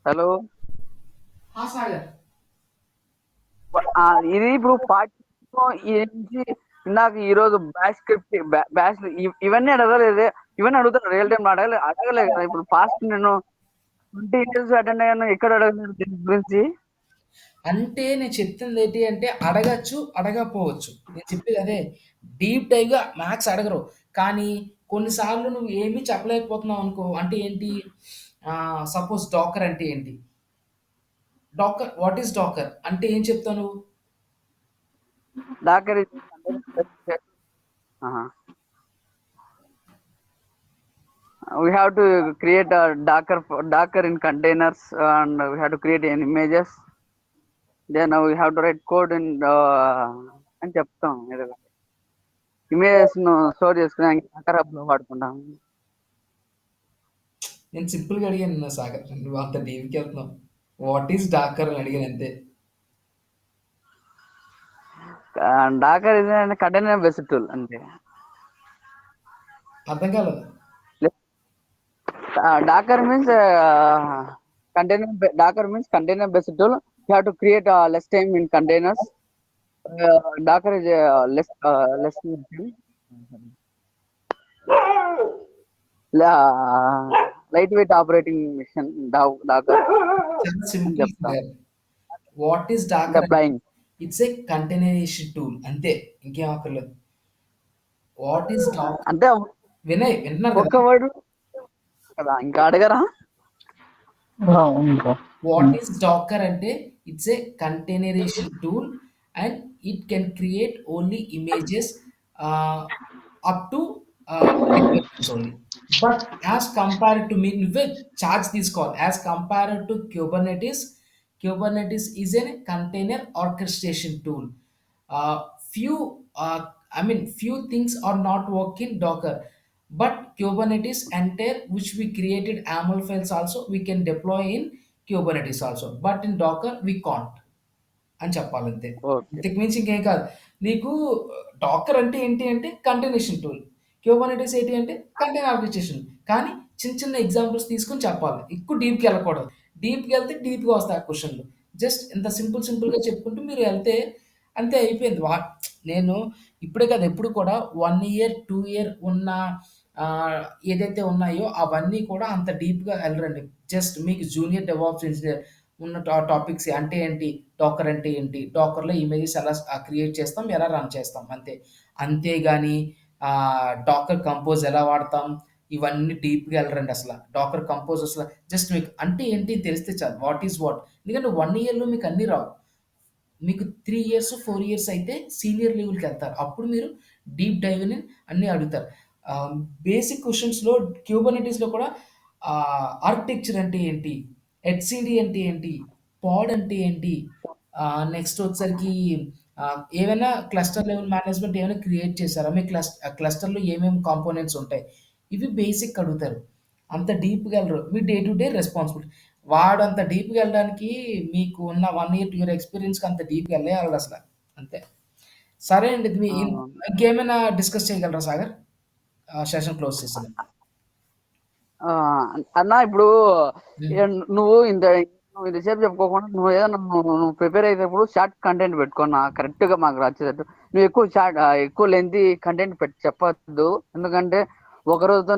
హలో. సాగర్. ఇది ఇప్పుడు పార్టీ నుంచి ఇందాక ఈ రోజు బ్యాచ్ స్క్రిప్ట్, బ్యాచ్ ఇవన్నీ అడగలేదు. ఇవన్నీ అడుగుతారు రియల్ టైం అడగలేదు కదా. ఇప్పుడు ఫాస్ట్ నేను 20 ఇంటర్వ్యూస్ అటెండ్ అయ్యాను, ఎక్కడ అడగలేదు దీని గురించి. అంటే నేను చెప్తుంది ఏంటి అంటే అడగచ్చు, అడగకపోవచ్చు. నేను చెప్పేది అదే. డీప్ డైవ్‌గా మ్యాథ్స్ అడగరు. కానీ కొన్నిసార్లు నువ్వు ఏమీ చెప్పలేకపోతున్నావు అనుకో అంటే ఏంటి సపోజ్ డాకర్ అంటే ఏంటి? What is Docker? అంటే ఏం చెప్తావు నువ్వు? Docker we have to create a docker in containers, and we have to create an images. Then we have to write code in అని చెప్తాం. ఏదో ఇమేజెస్ స్టోర్ చేసుకుని లో వాడుకుంటాం. నేను సింపుల్గా అడిగాను సాగర్, నువ్వు అంత డీప్కి వెళ్తున్నావు. వాట్ ఈస్ డాకర్ అని అడిగాను అంతే. డాకర్ ఇది కంటైనర్ బేస్డ్ టూల్ అంతే. అర్థం కాలేదు. Docker means container based tool. You have to create less time in containers. Docker is less lightweight operating machine. Docker చాలా simple Sagar. What is Docker? deploying. It's a containerisation tool అంతే, ఇంకేం అక్కర్లేదు. What is Docker? అంటే వింటున్నారు ఒక్క కదా? Word కదా, ఇంకా అడగరా? వాట్ ఈస్ డాకర్ అంటే it's a containerisation tool and it can create only images up to only. But as compared to మీ నువ్వే ఛార్జ్ తీసుకోవాలి. As compared to Kubernetes is an container orchestration tool. Few few things are not work in Docker, but Kubernetes entire which we created YAML files also we can deploy in Kubernetes also, but in Docker we can't అని చెప్పాలంతే. Okay. ఇంతకు మించి ఇంకేం కాదు. నీకు Dakar అంటే ఏంటి అంటే కంటైనేషన్ tool, Kubernetes ఏంటి అంటే కంటైనర్ ఆర్కెస్ట్రేషన్. కానీ చిన్న చిన్న ఎగ్జాంపుల్స్ తీసుకొని చెప్పాలి, ఎక్కువ డీప్కి వెళ్ళకూడదు. డీప్కి వెళ్తే డీప్గా వస్తాయి ఆ క్వశ్చన్లు. జస్ట్ ఇంత సింపుల్గా చెప్పుకుంటూ మీరు వెళ్తే అంతే అయిపోయింది. నేను ఇప్పుడే కాదు, ఎప్పుడు కూడా 1 ఇయర్ 2 ఇయర్ ఉన్న ఏదైతే ఉన్నాయో అవన్నీ కూడా అంత డీప్గా వెళ్ళరండి. జస్ట్ మీకు జూనియర్ డెవాప్స్ ఇంజనీర్ ఉన్న టాపిక్స్ అంటే ఏంటి, డాకర్ అంటే ఏంటి, డాకర్లో ఇమేజెస్ ఎలా క్రియేట్ చేస్తాం, ఎలా రన్ చేస్తాం అంతే. అంతేగాని డాకర్ కంపోజ్ ఎలా వాడతాం ఇవన్నీ డీప్గా వెళ్ళరండి అసలు. డాకర్ కంపోజ్ అసలు జస్ట్ మీకు అంటే ఏంటి తెలిస్తే చాలు, వాట్ ఈజ్ వాట్. ఎందుకంటే 1 ఇయర్లో మీకు అన్నీ రావు. మీకు 3 ఇయర్స్ 4 ఇయర్స్ అయితే సీనియర్ లెవెల్కి వెళ్తారు. అప్పుడు మీరు డీప్ డైవ్ అని అన్నీ అడుగుతారు. బేసిక్ క్వశ్చన్స్లో క్యూబర్నెటిస్లో కూడా ఆర్కిటెక్చర్ అంటే ఏంటి, హెచ్సిడి అంటే ఏంటి, పాడ్ అంటే ఏంటి, నెక్స్ట్ వచ్చేసరికి ఏమైనా క్లస్టర్ లెవెల్ మేనేజ్మెంట్ ఏమైనా క్రియేట్ చేశారా, మీ క్లస్టర్లో ఏమేమి కాంపోనెంట్స్ ఉంటాయి, ఇవి బేసిక్ అడుగుతారు. అంత డీప్గా వెళ్ళరు. మీ డే టు డే రెస్పాన్సిబిలిటీ. వాడు అంత డీప్గా వెళ్ళడానికి మీకు ఉన్న 1 ఇయర్ 2 ఇయర్ ఎక్స్పీరియన్స్కి అంత డీప్గా వెళ్ళాలి అసలు అంతే. సరే అండి, ఇది ఇంకేమైనా డిస్కస్ చేయగలరా సాగర్? సెషన్ క్లోజ్ చేసాను. అన్న ఇప్పుడు నువ్వు ఇంతసేపు చెప్పుకోకుండా నువ్వు ఏదైనా నువ్వు ప్రిపేర్ అయ్యేటప్పుడు షార్ట్ కంటెంట్ పెట్టుకున్నా కరెక్ట్ గా మాకు వచ్చేటట్టు. నువ్వు ఎక్కువ లెంతీ కంటెంట్ చెప్పద్దు, ఎందుకంటే ఒక రోజుతో